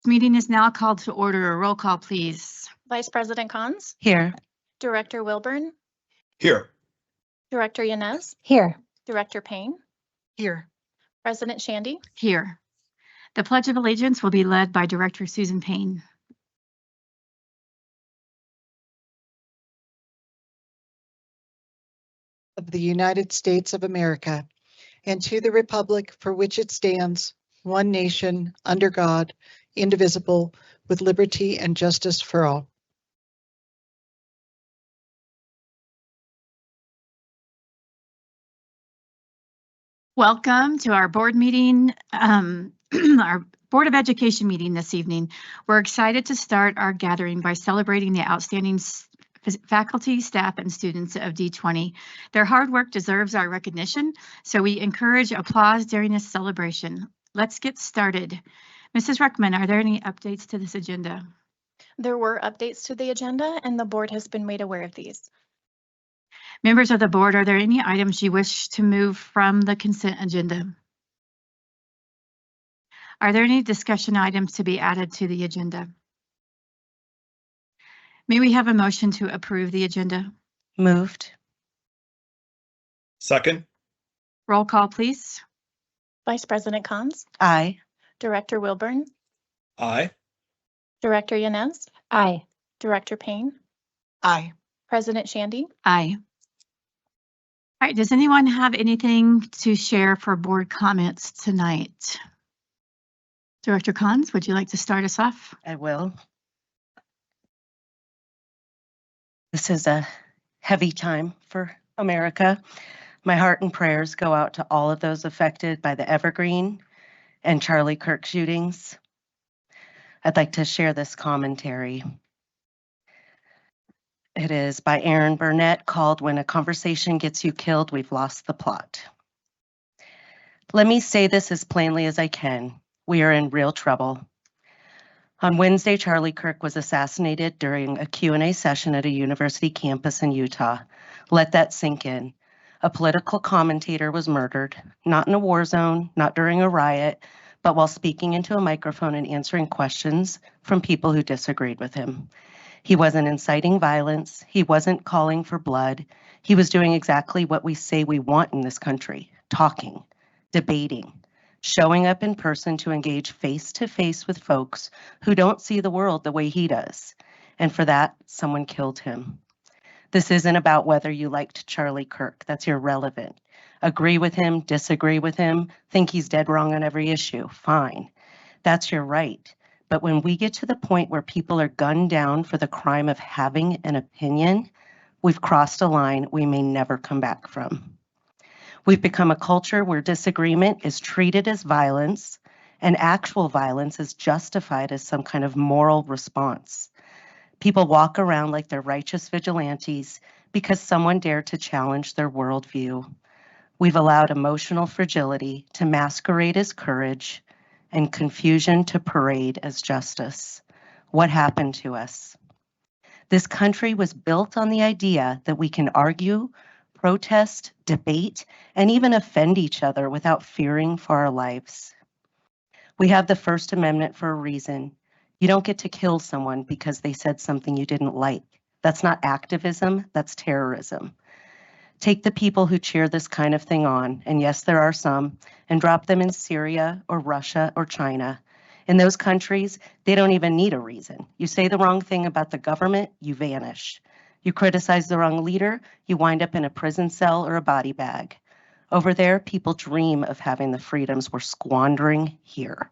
Meeting is now called to order. A roll call, please. Vice President Cons, Here. Director Wilburn, Here. Director Yanez, Here. Director Payne, Here. President Shandy. Here. The Pledge of Allegiance will be led by Director Susan Payne. Of the United States of America, and to the republic for which it stands, one nation, under God, indivisible, with liberty and justice for all. Welcome to our board meeting, our Board of Education meeting this evening. We're excited to start our gathering by celebrating the outstanding faculty, staff, and students of D20. Their hard work deserves our recognition, so we encourage applause during this celebration. Let's get started. Mrs. Ruckman, are there any updates to this agenda? There were updates to the agenda and the board has been made aware of these. Members of the board, are there any items you wish to move from the consent agenda? Are there any discussion items to be added to the agenda? May we have a motion to approve the agenda? Moved. Second. Roll call, please. Vice President Cons, Aye. Director Wilburn, Aye. Director Yanez, Aye. Director Payne, Aye. President Shandy. Aye. All right, does anyone have anything to share for board comments tonight? Director Cons, would you like to start us off? I will. This is a heavy time for America. My heart and prayers go out to all of those affected by the Evergreen and Charlie Kirk shootings. I'd like to share this commentary. It is by Aaron Burnett, called "When a Conversation Gets You Killed, We've Lost the Plot." Let me say this as plainly as I can. We are in real trouble. On Wednesday, Charlie Kirk was assassinated during a Q&A session at a university campus in Utah. Let that sink in. A political commentator was murdered, not in a war zone, not during a riot, but while speaking into a microphone and answering questions from people who disagreed with him. He wasn't inciting violence. He wasn't calling for blood. He was doing exactly what we say we want in this country: talking, debating, showing up in person to engage face-to-face with folks who don't see the world the way he does. And for that, someone killed him. This isn't about whether you liked Charlie Kirk. That's irrelevant. Agree with him, disagree with him, think he's dead wrong on every issue. Fine. That's your right. But when we get to the point where people are gunned down for the crime of having an opinion, we've crossed a line we may never come back from. We've become a culture where disagreement is treated as violence and actual violence is justified as some kind of moral response. People walk around like they're righteous vigilantes because someone dared to challenge their worldview. We've allowed emotional fragility to masquerade as courage and confusion to parade as justice. What happened to us? This country was built on the idea that we can argue, protest, debate, and even offend each other without fearing for our lives. We have the First Amendment for a reason. You don't get to kill someone because they said something you didn't like. That's not activism, that's terrorism. Take the people who cheer this kind of thing on, and yes, there are some, and drop them in Syria or Russia or China. In those countries, they don't even need a reason. You say the wrong thing about the government, you vanish. You criticize the wrong leader, you wind up in a prison cell or a body bag. Over there, people dream of having the freedoms we're squandering here.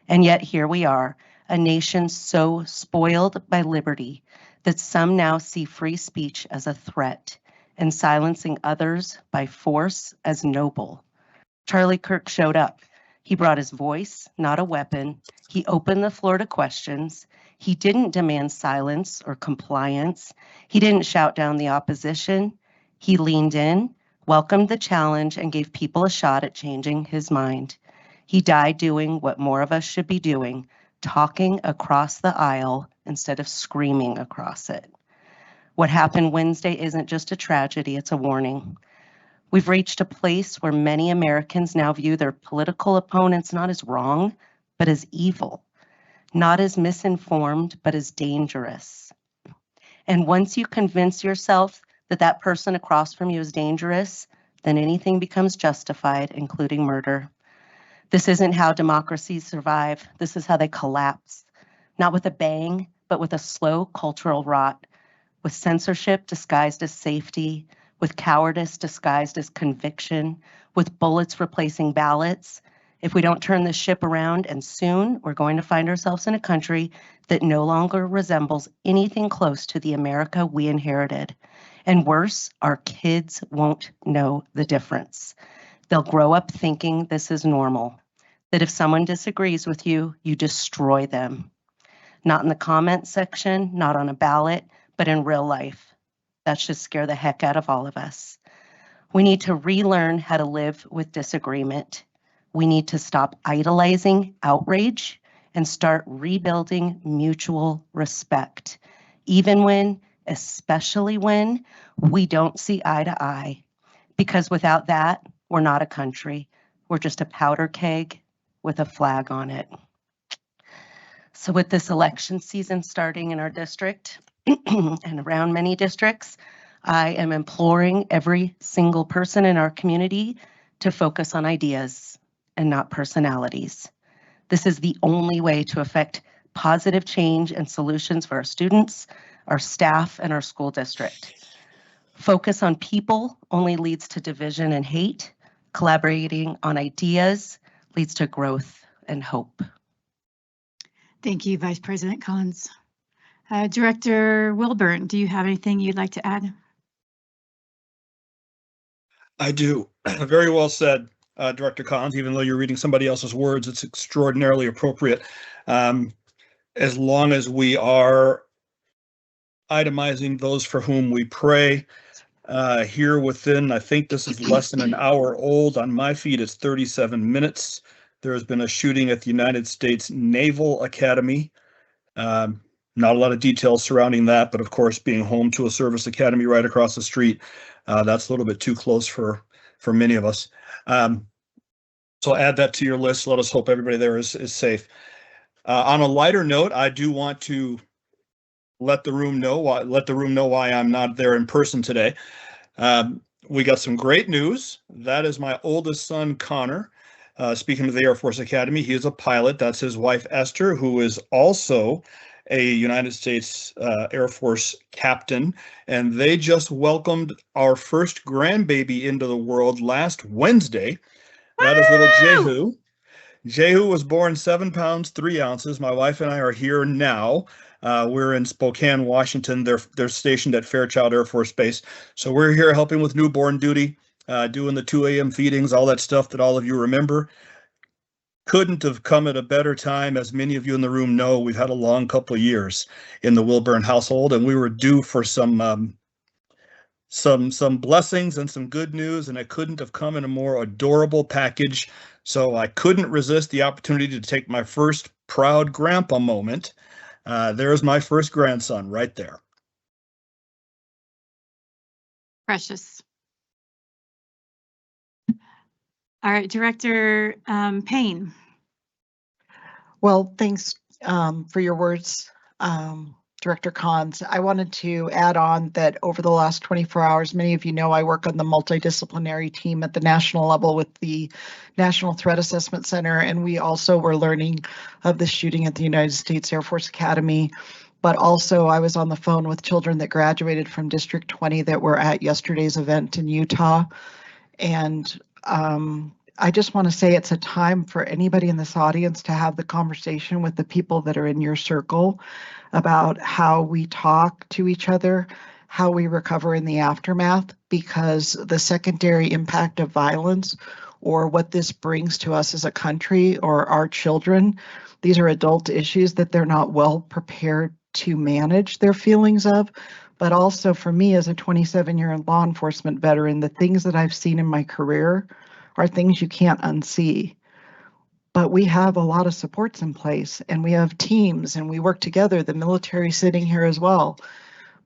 And yet here we are, a nation so spoiled by liberty that some now see free speech as a threat and silencing others by force as noble. Charlie Kirk showed up. He brought his voice, not a weapon. He opened the floor to questions. He didn't demand silence or compliance. He didn't shout down the opposition. He leaned in, welcomed the challenge, and gave people a shot at changing his mind. He died doing what more of us should be doing, talking across the aisle instead of screaming across it. What happened Wednesday isn't just a tragedy, it's a warning. We've reached a place where many Americans now view their political opponents not as wrong, but as evil. not as misinformed, but as dangerous. And once you convince yourself that that person across from you is dangerous, then anything becomes justified, including murder. This isn't how democracies survive. This is how they collapse. Not with a bang, but with a slow cultural rot, with censorship disguised as safety, with cowardice disguised as conviction, with bullets replacing ballots. If we don't turn this ship around, and soon, we're going to find ourselves in a country that no longer resembles anything close to the America we inherited. And worse, our kids won't know the difference. They'll grow up thinking this is normal, that if someone disagrees with you, you destroy them. Not in the comment section, not on a ballot, but in real life. That should scare the heck out of all of us. We need to relearn how to live with disagreement. We need to stop idolizing outrage and start rebuilding mutual respect, even when, especially when, we don't see eye to eye. Because without that, we're not a country. We're just a powder keg with a flag on it. So with this election season starting in our district and around many districts, I am imploring every single person in our community to focus on ideas and not personalities. This is the only way to affect positive change and solutions for our students, our staff, and our school district. Focus on people only leads to division and hate. Collaborating on ideas leads to growth and hope. Thank you, Vice President Collins. Director Wilburn, do you have anything you'd like to add? I do. Very well said, Director Collins. Even though you're reading somebody else's words, it's extraordinarily appropriate. As long as we are itemizing those for whom we pray, here within, I think this is less than an hour old. On my feed, it's 37 minutes. There has been a shooting at the United States Naval Academy. Not a lot of details surrounding that, but of course, being home to a service academy right across the street, that's a little bit too close for many of us. So add that to your list. Let us hope everybody there is safe. On a lighter note, I do want to let the room know why I'm not there in person today. We got some great news. That is my oldest son, Connor. Speaking of the Air Force Academy, he is a pilot. That's his wife, Esther, who is also a United States Air Force captain. And they just welcomed our first grandbaby into the world last Wednesday. That is little Jehu. Jehu was born 7 pounds, 3 ounces. My wife and I are here now. We're in Spokane, Washington. They're stationed at Fairchild Air Force Base. So we're here helping with newborn duty, doing the 2 a.m. feedings, all that stuff that all of you remember. Couldn't have come at a better time. As many of you in the room know, we've had a long couple of years in the Wilburn household, and we were due for some blessings and some good news, and it couldn't have come in a more adorable package. So I couldn't resist the opportunity to take my first proud grandpa moment. There's my first grandson right there. Precious. All right, Director Payne. Well, thanks for your words, Director Collins. I wanted to add on that over the last 24 hours, many of you know I work on the multidisciplinary team at the national level with the National Threat Assessment Center, and we also were learning of the shooting at the United States Air Force Academy. But also I was on the phone with children that graduated from District 20 that were at yesterday's event in Utah. And I just want to say it's a time for anybody in this audience to have the conversation with the people that are in your circle about how we talk to each other, how we recover in the aftermath, because the secondary impact of violence or what this brings to us as a country or our children, these are adult issues that they're not well prepared to manage their feelings of. But also for me as a 27-year law enforcement veteran, the things that I've seen in my career are things you can't unsee. But we have a lot of supports in place, and we have teams, and we work together, the military sitting here as well.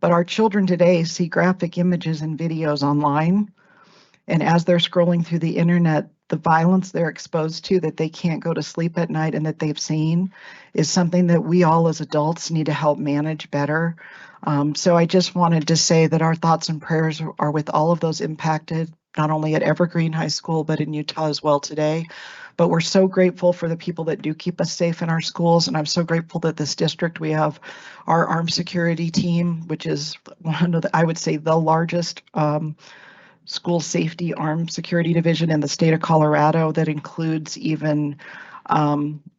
But our children today see graphic images and videos online, and as they're scrolling through the internet, the violence they're exposed to, that they can't go to sleep at night and that they've seen, is something that we all as adults need to help manage better. So I just wanted to say that our thoughts and prayers are with all of those impacted, not only at Evergreen High School, but in Utah as well today. But we're so grateful for the people that do keep us safe in our schools. And I'm so grateful that this district, we have our armed security team, which is one of the, I would say, the largest school safety armed security division in the state of Colorado, that includes even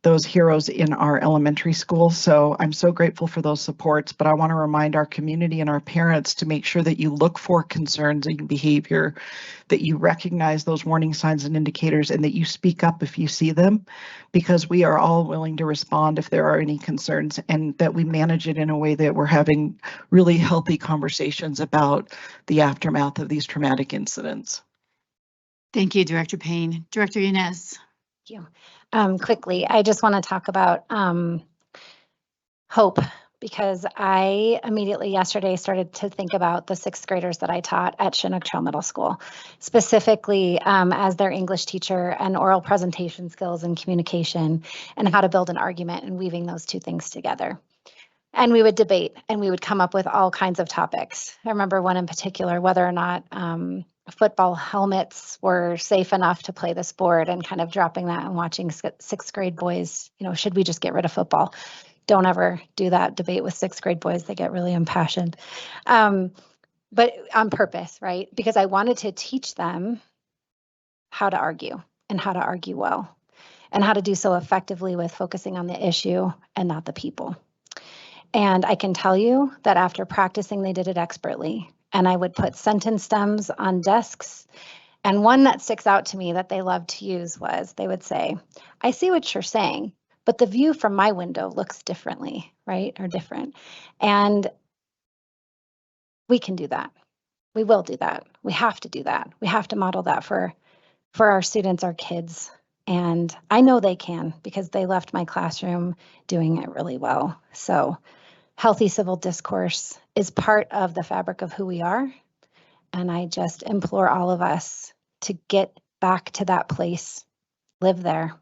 those heroes in our elementary school. So I'm so grateful for those supports, but I want to remind our community and our parents to make sure that you look for concerns in behavior, that you recognize those warning signs and indicators, and that you speak up if you see them, because we are all willing to respond if there are any concerns, and that we manage it in a way that we're having really healthy conversations about the aftermath of these traumatic incidents. Thank you, Director Payne. Director Yanez. Thank you. Quickly, I just want to talk about hope, because I immediately yesterday started to think about the 6th graders that I taught at Chinook Trail Middle School, specifically as their English teacher, and oral presentation skills and communication, and how to build an argument, and weaving those two things together. And we would debate, and we would come up with all kinds of topics. I remember one in particular, whether or not football helmets were safe enough to play the sport, and kind of dropping that and watching 6th grade boys, should we just get rid of football? Don't ever do that debate with 6th grade boys. They get really impassioned, but on purpose, right? Because I wanted to teach them how to argue, and how to argue well, and how to do so effectively with focusing on the issue and not the people. And I can tell you that after practicing, they did it expertly. And I would put sentence stems on desks. And one that sticks out to me that they loved to use was, they would say, I see what you're saying, but the view from my window looks differently, right? Or different. And we can do that. We will do that. We have to do that. We have to model that for our students, our kids. And I know they can, because they left my classroom doing it really well. So healthy civil discourse is part of the fabric of who we are. And I just implore all of us to get back to that place, live there,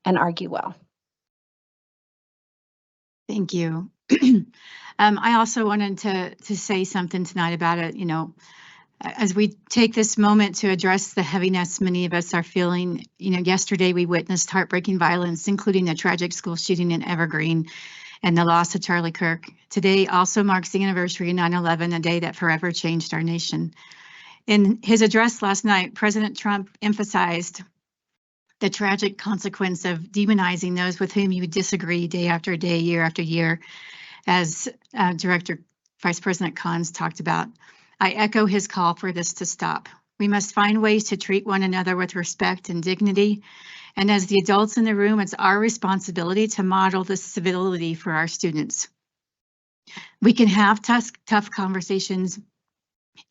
and argue well. Thank you. I also wanted to say something tonight about it, as we take this moment to address the heaviness many of us are feeling. Yesterday we witnessed heartbreaking violence, including a tragic school shooting in Evergreen and the loss of Charlie Kirk. Today also marks the anniversary of 9/11, a day that forever changed our nation. In his address last night, President Trump emphasized the tragic consequence of demonizing those with whom you disagree day after day, year after year, as Vice President Collins talked about. I echo his call for this to stop. We must find ways to treat one another with respect and dignity. And as the adults in the room, it's our responsibility to model this civility for our students. We can have tough conversations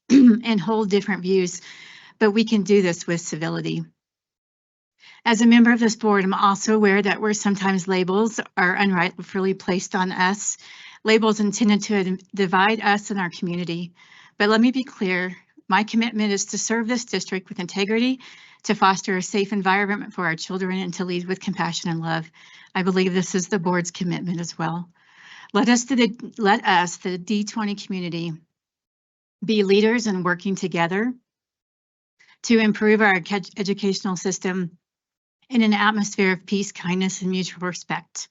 and hold different views, but we can do this with civility. As a member of this board, I'm also aware that sometimes labels are unrightfully placed on us, labels intended to divide us and our community. But let me be clear, my commitment is to serve this district with integrity, to foster a safe environment for our children, and to lead with compassion and love. I believe this is the board's commitment as well. Let us, the D20 community, be leaders in working together to improve our educational system in an atmosphere of peace, kindness, and mutual respect.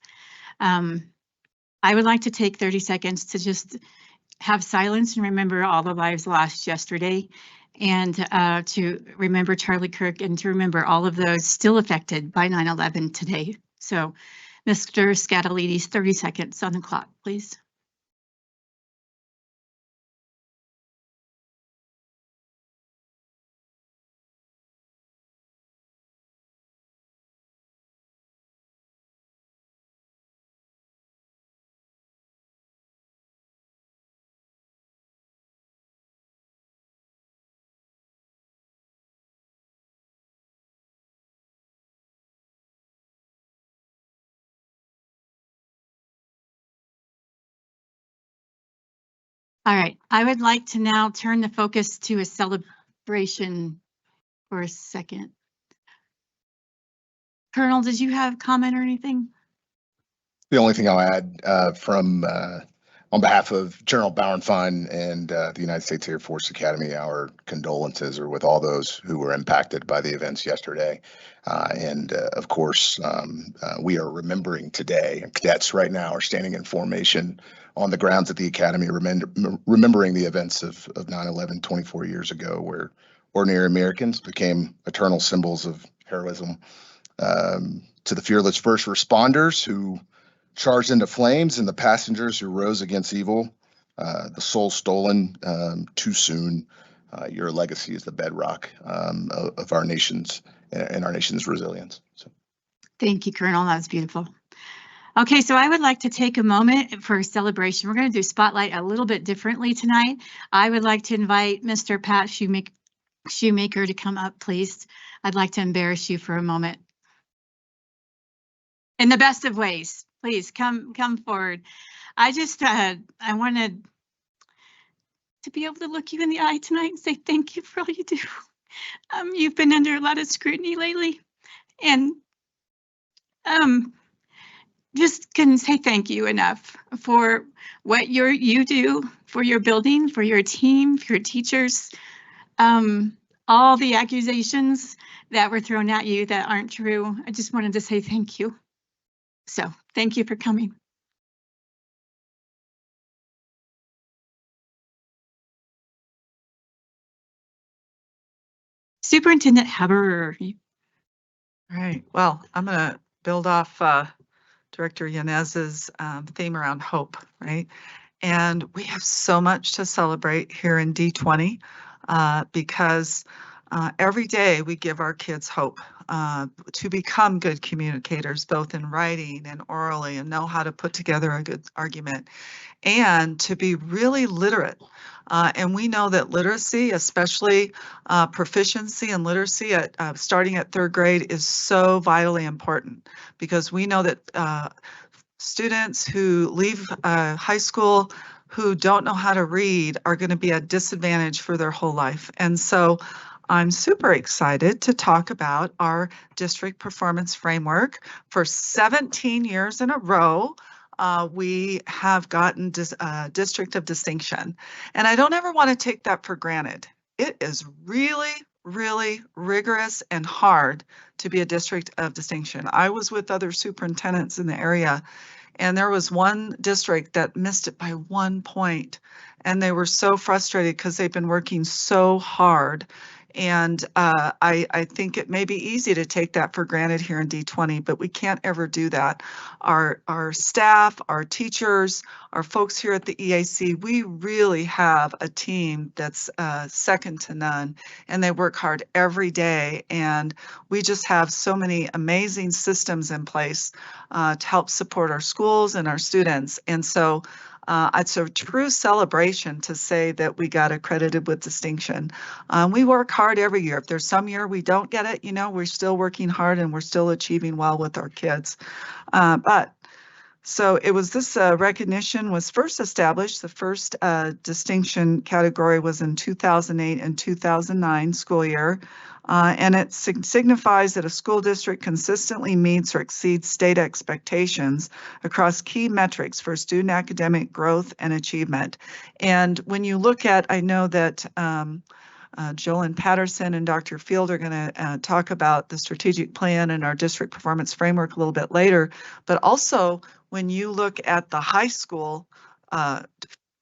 I would like to take 30 seconds to just have silence and remember all the lives lost yesterday, and to remember Charlie Kirk, and to remember all of those still affected by 9/11 today. So, Mr. Scatalides, 30 seconds on the clock, please. All right, I would like to now turn the focus to a celebration for a second. Colonel, did you have a comment or anything? The only thing I'll add on behalf of General Bauernfein and the United States Air Force Academy, our condolences are with all those who were impacted by the events yesterday. Of course, we are remembering today. Cadets right now are standing in formation on the grounds at the Academy, remembering the events of 9/11 24 years ago, where ordinary Americans became eternal symbols of heroism. To the fearless first responders who charged into flames and the passengers who rose against evil, the soul stolen too soon. Your legacy is the bedrock of our nation's and our nation's resilience. So. Thank you, Colonel. That was beautiful. Okay, so I would like to take a moment for a celebration. We're going to do Spotlight a little bit differently tonight. I would like to invite Mr. Pat Shoemaker to come up, please. I'd like to embarrass you for a moment. In the best of ways, please come forward. I just, I wanted to be able to look you in the eye tonight and say thank you for all you do. You've been under a lot of scrutiny lately, and just couldn't say thank you enough for what you do for your building, for your team, for your teachers. All the accusations that were thrown at you that aren't true. I just wanted to say thank you. So thank you for coming. Superintendent Haber. All right, well, I'm going to build off Director Yanez's theme around hope, right? And we have so much to celebrate here in D20 because every day we give our kids hope to become good communicators, both in writing and orally, and know how to put together a good argument, and to be really literate. And we know that literacy, especially proficiency in literacy at starting at 3rd grade, is so vitally important, because we know that students who leave high school who don't know how to read are going to be at disadvantage for their whole life. And so I'm super excited to talk about our district performance framework. For 17 years in a row, we have gotten District of Distinction. And I don't ever want to take that for granted. It is really, really rigorous and hard to be a District of Distinction. I was with other superintendents in the area, and there was one district that missed it by 1 point. And they were so frustrated because they've been working so hard. And I think it may be easy to take that for granted here in D20, but we can't ever do that. Our staff, our teachers, our folks here at the EAC, we really have a team that's second to none, and they work hard every day. And we just have so many amazing systems in place to help support our schools and our students. And so it's a true celebration to say that we got accredited with distinction. We work hard every year. If there's some year we don't get it, you know, we're still working hard and we're still achieving well with our kids. So it was this recognition was first established. The first distinction category was in 2008 and 2009 school year. And it signifies that a school district consistently meets or exceeds state expectations across key metrics for student academic growth and achievement. And when you look at, I know that Jolyn Patterson and Dr. Field are going to talk about the strategic plan and our district performance framework a little bit later, but also when you look at the high school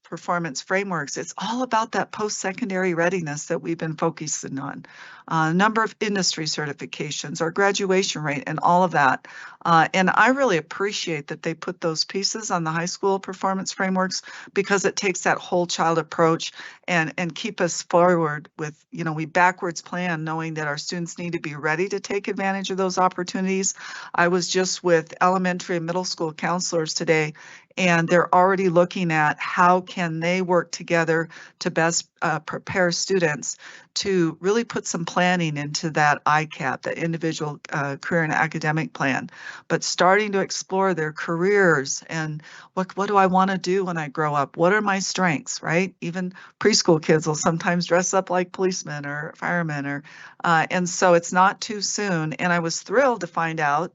performance frameworks, it's all about that post-secondary readiness that we've been focusing on. Number of industry certifications, our graduation rate, and all of that. And I really appreciate that they put those pieces on the high school performance frameworks, because it takes that whole child approach and keep us forward with, you know, we backwards plan, knowing that our students need to be ready to take advantage of those opportunities. I was just with elementary and middle school counselors today, And they're already looking at how can they work together to best prepare students to really put some planning into that ICAP, that individual career and academic plan, but starting to explore their careers and what do I want to do when I grow up? What are my strengths, right? Even preschool kids will sometimes dress up like policemen or firemen, and so it's not too soon. And I was thrilled to find out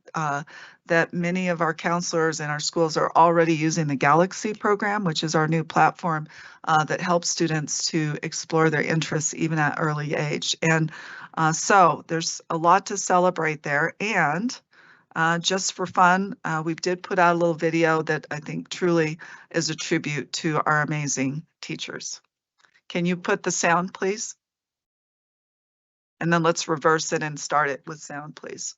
that many of our counselors in our schools are already using the Galaxy program, which is our new platform that helps students to explore their interests even at early age. And so there's a lot to celebrate there. And just for fun, we did put out a little video that I think truly is a tribute to our amazing teachers. Can you put the sound, please? And then let's reverse it and start it with sound, please.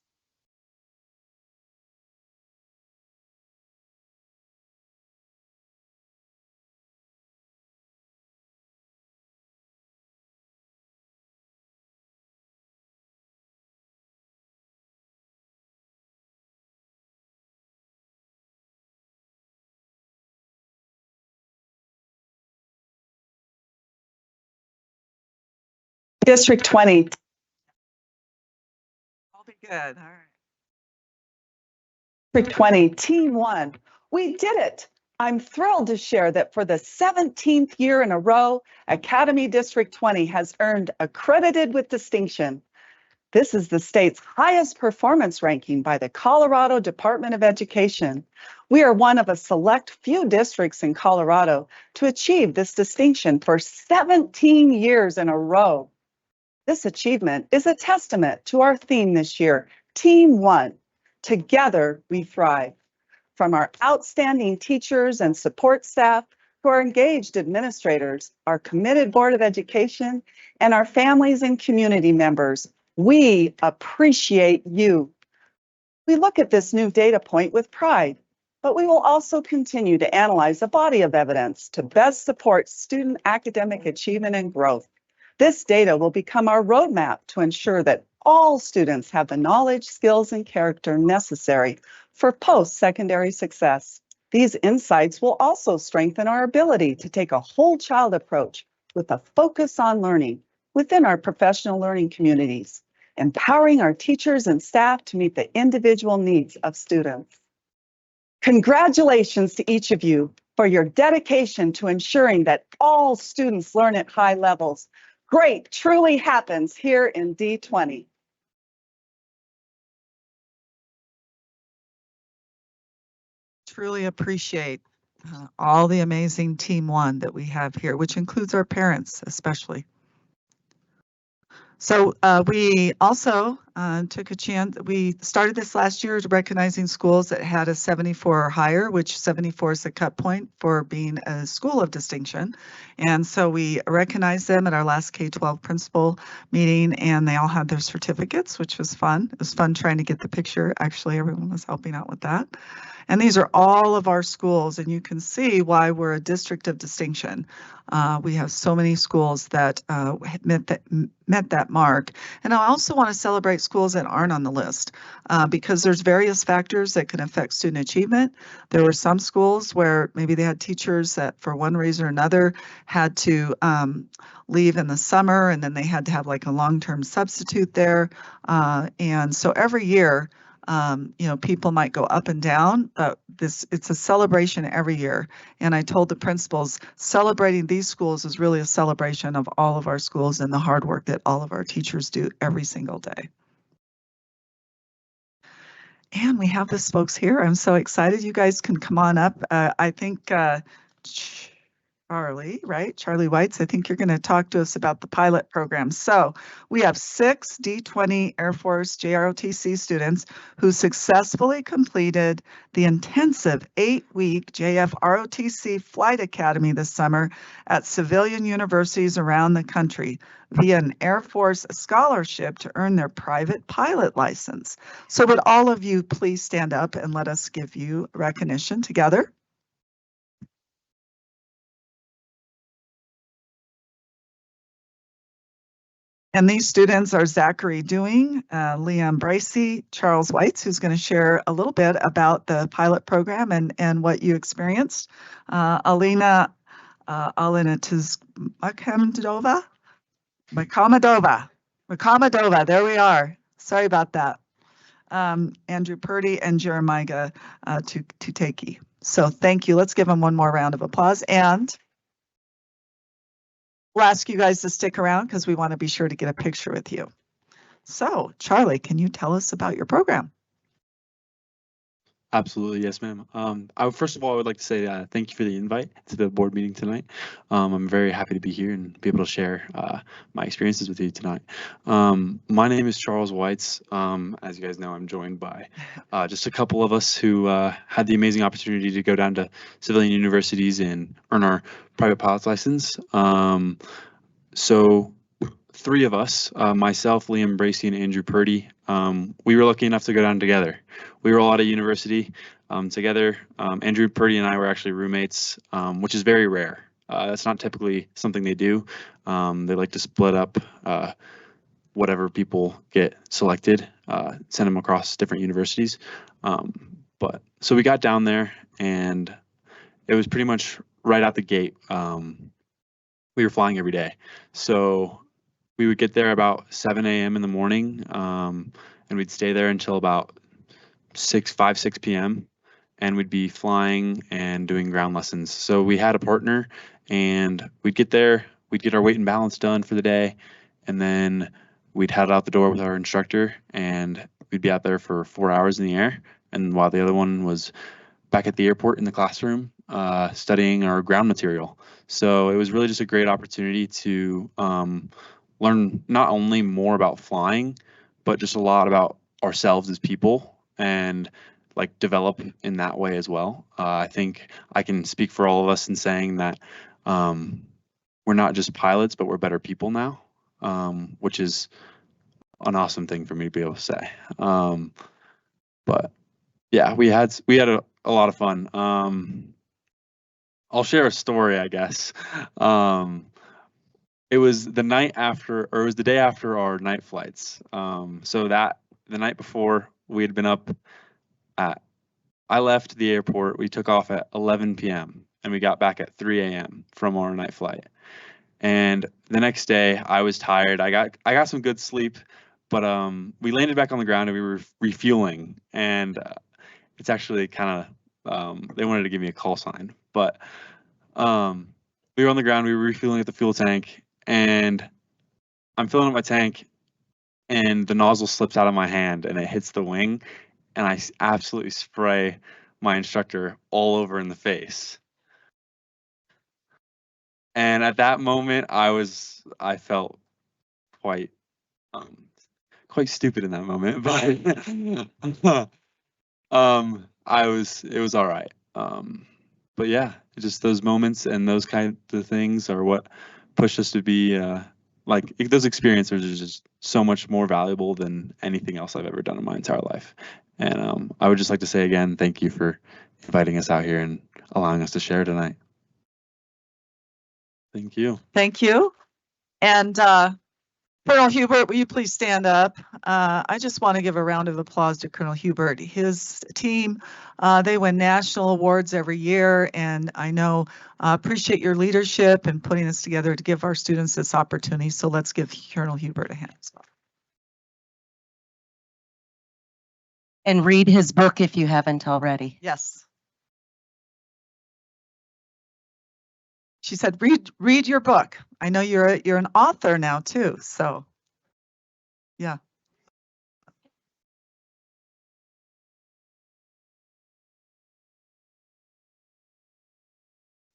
District 20. I'll be good. All right. District 20, Team 1. We did it. I'm thrilled to share that for the 17th year in a row, Academy District 20 has earned accredited with distinction. This is the state's highest performance ranking by the Colorado Department of Education. We are one of a select few districts in Colorado to achieve this distinction for 17 years in a row. This achievement is a testament to our theme this year, Team 1. Together we thrive. From our outstanding teachers and support staff to our engaged administrators, our committed Board of Education, and our families and community members, we appreciate you. We look at this new data point with pride, but we will also continue to analyze a body of evidence to best support student academic achievement and growth. This data will become our roadmap to ensure that all students have the knowledge, skills, and character necessary for post-secondary success. These insights will also strengthen our ability to take a whole child approach with a focus on learning within our professional learning communities, empowering our teachers and staff to meet the individual needs of students. Congratulations to each of you for your dedication to ensuring that all students learn at high levels. Great truly happens here in D20. Truly appreciate all the amazing Team 1 that we have here, which includes our parents especially. So we also took a chance, we started this last year recognizing schools that had a 74 or higher, which 74 is the cut point for being a school of distinction. And so we recognized them at our last K-12 principal meeting, and they all had their certificates, which was fun. It was fun trying to get the picture. Actually, everyone was helping out with that. And these are all of our schools, and you can see why we're a district of distinction. We have so many schools that met that mark. And I also want to celebrate schools that aren't on the list because there's various factors that can affect student achievement. There were some schools where maybe they had teachers that for one reason or another had to leave in the summer, and then they had to have like a long-term substitute there. And so every year, you know, people might go up and down. It's a celebration every year. And I told the principals, celebrating these schools is really a celebration of all of our schools and the hard work that all of our teachers do every single day. And we have the folks here. I'm so excited. You guys can come on up. I think Charlie, right? Charlie Whites, I think you're going to talk to us about the pilot program. So we have 6 D20 Air Force JROTC students who successfully completed the intensive 8-week JF ROTC Flight Academy this summer at civilian universities around the country via an Air Force scholarship to earn their private pilot license. So would all of you please stand up and let us give you recognition together? And these students are Zachary Dewing, Liam Bracey, Charles Weitz, who's going to share a little bit about the pilot program and what you experienced. Alina Makamadova, there we are. Sorry about that. Andrew Purdy and Jeremiah Tuteki. So thank you. Let's give them one more round of applause. And we'll ask you guys to stick around because we want to be sure to get a picture with you. So Charlie, can you tell us about your program? Absolutely, yes, ma'am. First of all, I would like to say thank you for the invite to the board meeting tonight. I'm very happy to be here and be able to share my experiences with you tonight. My name is Charles Weitz. As you guys know, I'm joined by just a couple of us who had the amazing opportunity to go down to civilian universities and earn our private pilot's license. So 3 of us, myself, Liam Bracey, and Andrew Purdy, we were lucky enough to go down together. We were all at a university together. Andrew Purdy and I were actually roommates, which is very rare. That's not typically something they do. They like to split up whatever people get selected, send them across different universities. But so we got down there and it was pretty much right out the gate. We were flying every day. So we would get there about 7 a.m. in the morning, and we'd stay there until about 6 p.m. and we'd be flying and doing ground lessons. So we had a partner, and we'd get there, we'd get our weight and balance done for the day, and then we'd head out the door with our instructor, and we'd be out there for 4 hours in the air. And while the other one was back at the airport in the classroom, studying our ground material. So it was really just a great opportunity to learn not only more about flying, but just a lot about ourselves as people and like develop in that way as well. I think I can speak for all of us in saying that we're not just pilots, but we're better people now, which is an awesome thing for me to be able to say. But yeah, we had a lot of fun. I'll share a story, I guess. It was the night after, or it was the day after our night flights. So that the night before, we had been up at, I left the airport, we took off at 11 p.m. and we got back at 3 a.m. from our night flight. And the next day I was tired. I got some good sleep, but we landed back on the ground and we were refueling, and it's actually kind of, they wanted to give me a call sign, but we were on the ground, we were refueling at the fuel tank, and I'm filling up my tank and the nozzle slips out of my hand and it hits the wing, and I absolutely spray my instructor all over in the face. And at that moment, I felt quite stupid in that moment, but it was all right. But yeah, just those moments and those kind of things are what push us to be like, those experiences are just so much more valuable than anything else I've ever done in my entire life. And I would just like to say again, thank you for inviting us out here and allowing us to share tonight. Thank you. Thank you. And Colonel Hubert, will you please stand up? I just want to give a round of applause to Colonel Hubert. His team, they win national awards every year, and I know appreciate your leadership and putting this together to give our students this opportunity. So let's give Colonel Hubert a hand as well. And read his book if you haven't already. Yes. She said, read your book. I know you're an author now too, so yeah.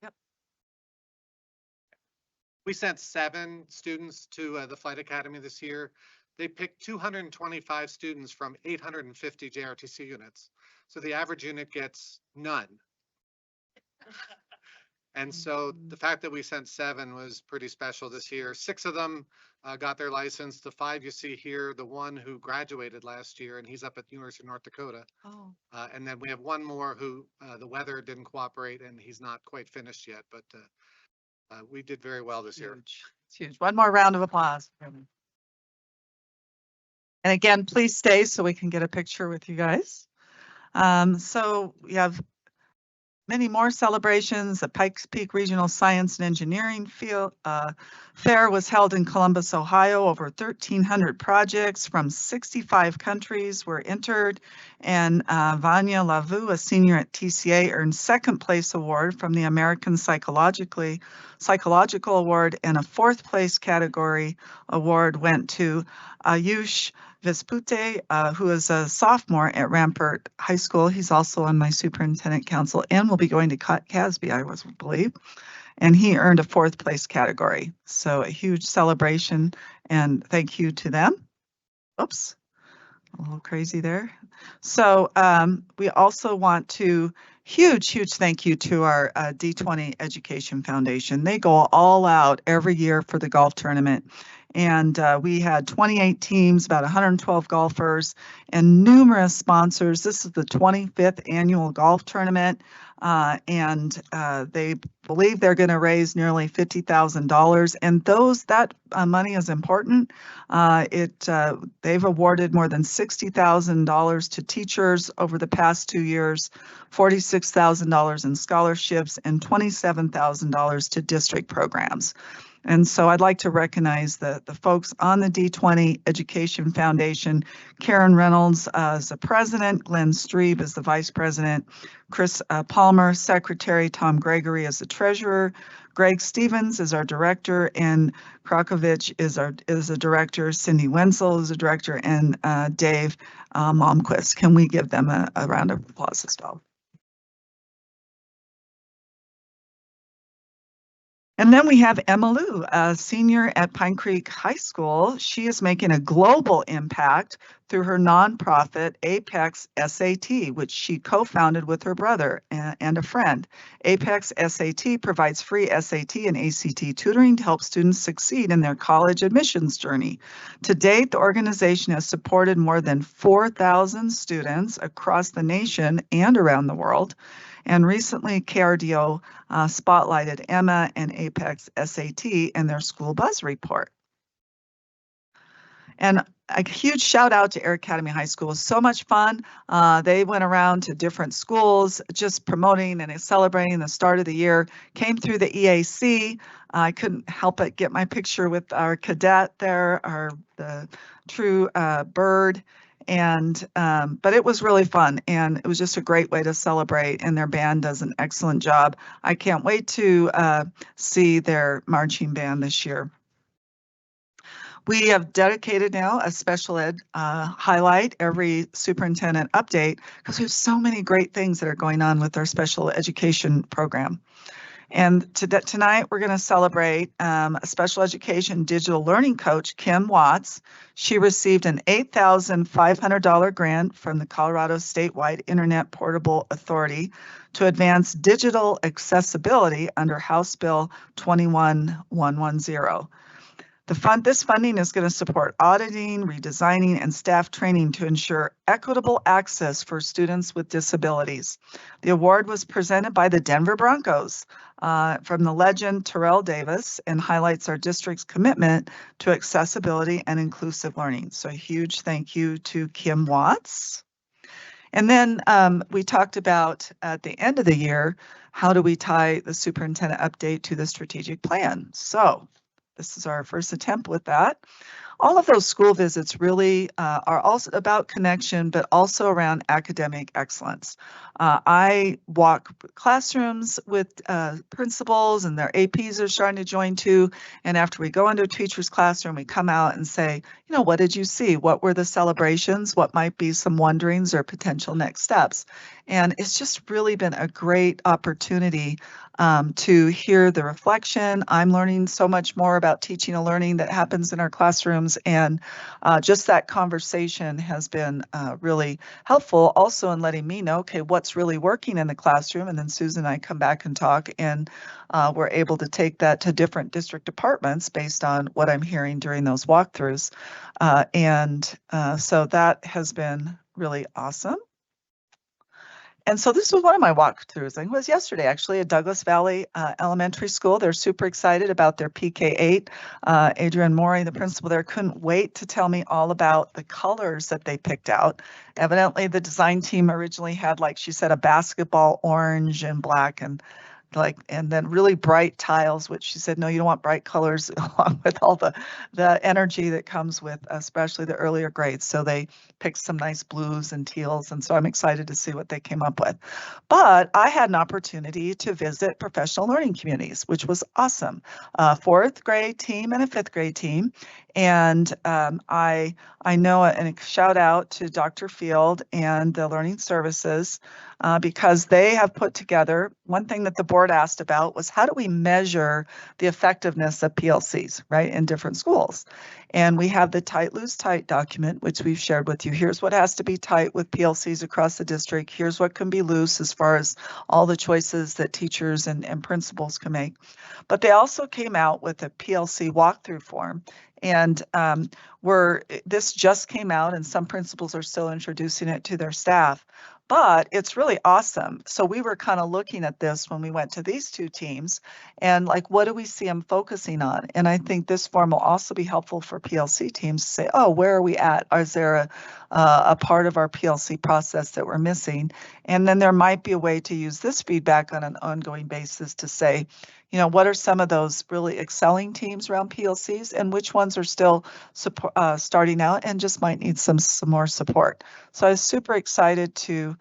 Yep. We sent 7 students to the Flight Academy this year. They picked 225 students from 850 JRTC units. So the average unit gets none. And so the fact that we sent 7 was pretty special this year. 6 of them got their license. The 5 you see here, the one who graduated last year, and he's up at the University of North Dakota. Oh. And then we have one more who the weather didn't cooperate and he's not quite finished yet, but we did very well this year. It's huge. One more round of applause. And again, please stay so we can get a picture with you guys. So we have many more celebrations. The Pikes Peak Regional Science and Engineering Fair was held in Columbus, Ohio. Over 1,300 projects from 65 countries were entered, and Vanya Lavu, a senior at TCA, earned second place award from the American Psychological Award, and a fourth place category award went to Ayush Vespute, who is a sophomore at Rampart High School. He's also on my superintendent council and will be going to CASB, I believe. And he earned a fourth place category. So a huge celebration and thank you to them. Oops, a little crazy there. So we also want to huge thank you to our D20 Education Foundation. They go all out every year for the golf tournament. And we had 28 teams, about 112 golfers, and numerous sponsors. This is the 25th annual golf tournament, and they believe they're going to raise nearly $50,000. And that money is important. They've awarded more than $60,000 to teachers over the past 2 years, $46,000 in scholarships, and $27,000 to district programs. And so I'd like to recognize the folks on the D20 Education Foundation. Karen Reynolds is the president, Glenn Strebe is the vice president, Chris Palmer, secretary, Tom Gregory is the treasurer, Greg Stevens is our director, and Krakovich is a director, Cindy Wenzel is a director, and Dave Momquist. Can we give them a round of applause as well? And then we have Emma Lou, a senior at Pine Creek High School. She is making a global impact through her nonprofit Apex SAT, which she co-founded with her brother and a friend. Apex SAT provides free SAT and ACT tutoring to help students succeed in their college admissions journey. To date, the organization has supported more than 4,000 students across the nation and around the world. And recently, KRDO spotlighted Emma and Apex SAT in their School Buzz report. And a huge shout out to Air Academy High School. It was so much fun. They went around to different schools, just promoting and celebrating the start of the year. Came through the EAC. I couldn't help but get my picture with our cadet there, the true bird. And but it was really fun, and it was just a great way to celebrate, and their band does an excellent job. I can't wait to see their marching band this year. We have dedicated now a special ed highlight every superintendent update because we have so many great things that are going on with our special education program. And tonight we're going to celebrate a special education digital learning coach, Kim Watts. She received an $8,500 grant from the Colorado Statewide Internet Portable Authority to advance digital accessibility under House Bill 21110. This funding is going to support auditing, redesigning, and staff training to ensure equitable access for students with disabilities. The award was presented by the Denver Broncos from the legend Terrell Davis and highlights our district's commitment to accessibility and inclusive learning. So a huge thank you to Kim Watts. And then we talked about at the end of the year, how do we tie the superintendent update to the strategic plan? So this is our first attempt with that. All of those school visits really are also about connection, but also around academic excellence. I walk classrooms with principals, and their APs are starting to join too. And after we go into a teacher's classroom, we come out and say, you know, what did you see? What were the celebrations? What might be some wonderings or potential next steps? And it's just really been a great opportunity to hear the reflection. I'm learning so much more about teaching and learning that happens in our classrooms, and just that conversation has been really helpful also in letting me know, okay, what's really working in the classroom, and then Susan and I come back and talk, and we're able to take that to different district departments based on what I'm hearing during those walkthroughs. So that has been really awesome. And so this was one of my walkthroughs. I think it was yesterday, actually, at Douglas Valley Elementary School. They're super excited about their PK8. Adrienne Morey, the principal there, couldn't wait to tell me all about the colors that they picked out. Evidently, the design team originally had, like she said, a basketball orange and black and then really bright tiles, which she said, no, you don't want bright colors along with all the energy that comes with especially the earlier grades. So they picked some nice blues and teals. And so I'm excited to see what they came up with. But I had an opportunity to visit professional learning communities, which was awesome. A 4th grade team and a 5th grade team. And I know, and a shout out to Dr. Field and the Learning Services because they have put together, one thing that the board asked about was how do we measure the effectiveness of PLCs, right, in different schools? And we have the tight, loose, tight document, which we've shared with you. Here's what has to be tight with PLCs across the district. Here's what can be loose as far as all the choices that teachers and principals can make. But they also came out with a PLC walkthrough form. And this just came out and some principals are still introducing it to their staff. But it's really awesome. So we were kind of looking at this when we went to these 2 teams and like, what do we see them focusing on? And I think this form will also be helpful for PLC teams to say, oh, where are we at? Is there a part of our PLC process that we're missing? And then there might be a way to use this feedback on an ongoing basis to say, you know, what are some of those really excelling teams around PLCs and which ones are still starting out and just might need some more support. So I was super excited to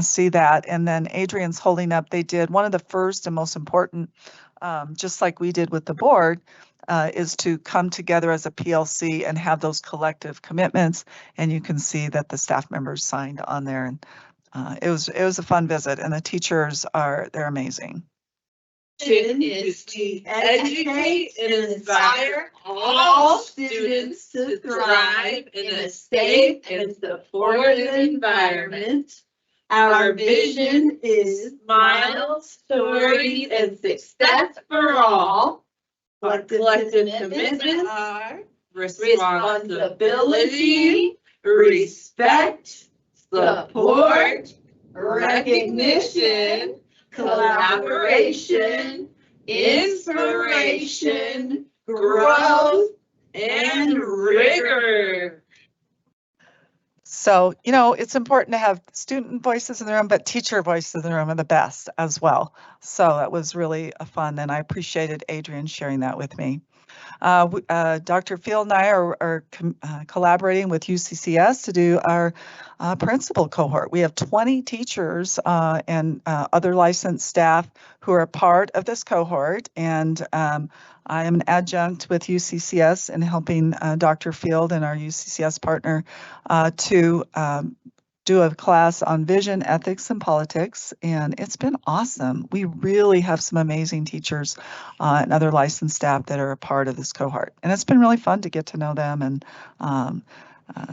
see that. And then Adrienne's holding up, they did one of the first and most important, just like we did with the board, is to come together as a PLC and have those collective commitments. And you can see that the staff members signed on there. And it was a fun visit and the teachers they're amazing. Is to educate and inspire all students to thrive in a safe and supportive environment. Our vision is smiles, stories, and success for all. What collective commitments are responsibility, respect, support, recognition, collaboration, inspiration, growth, and rigor. So, you know, it's important to have student voices in the room, but teacher voices in the room are the best as well. So that was really fun, and I appreciated Adrienne sharing that with me. Dr. Field and I are collaborating with UCCS to do our principal cohort. We have 20 teachers and other licensed staff who are part of this cohort, and I am an adjunct with UCCS in helping Dr. Field and our UCCS partner to do a class on vision, ethics, and politics, and it's been awesome. We really have some amazing teachers and other licensed staff that are a part of this cohort, and it's been really fun to get to know them and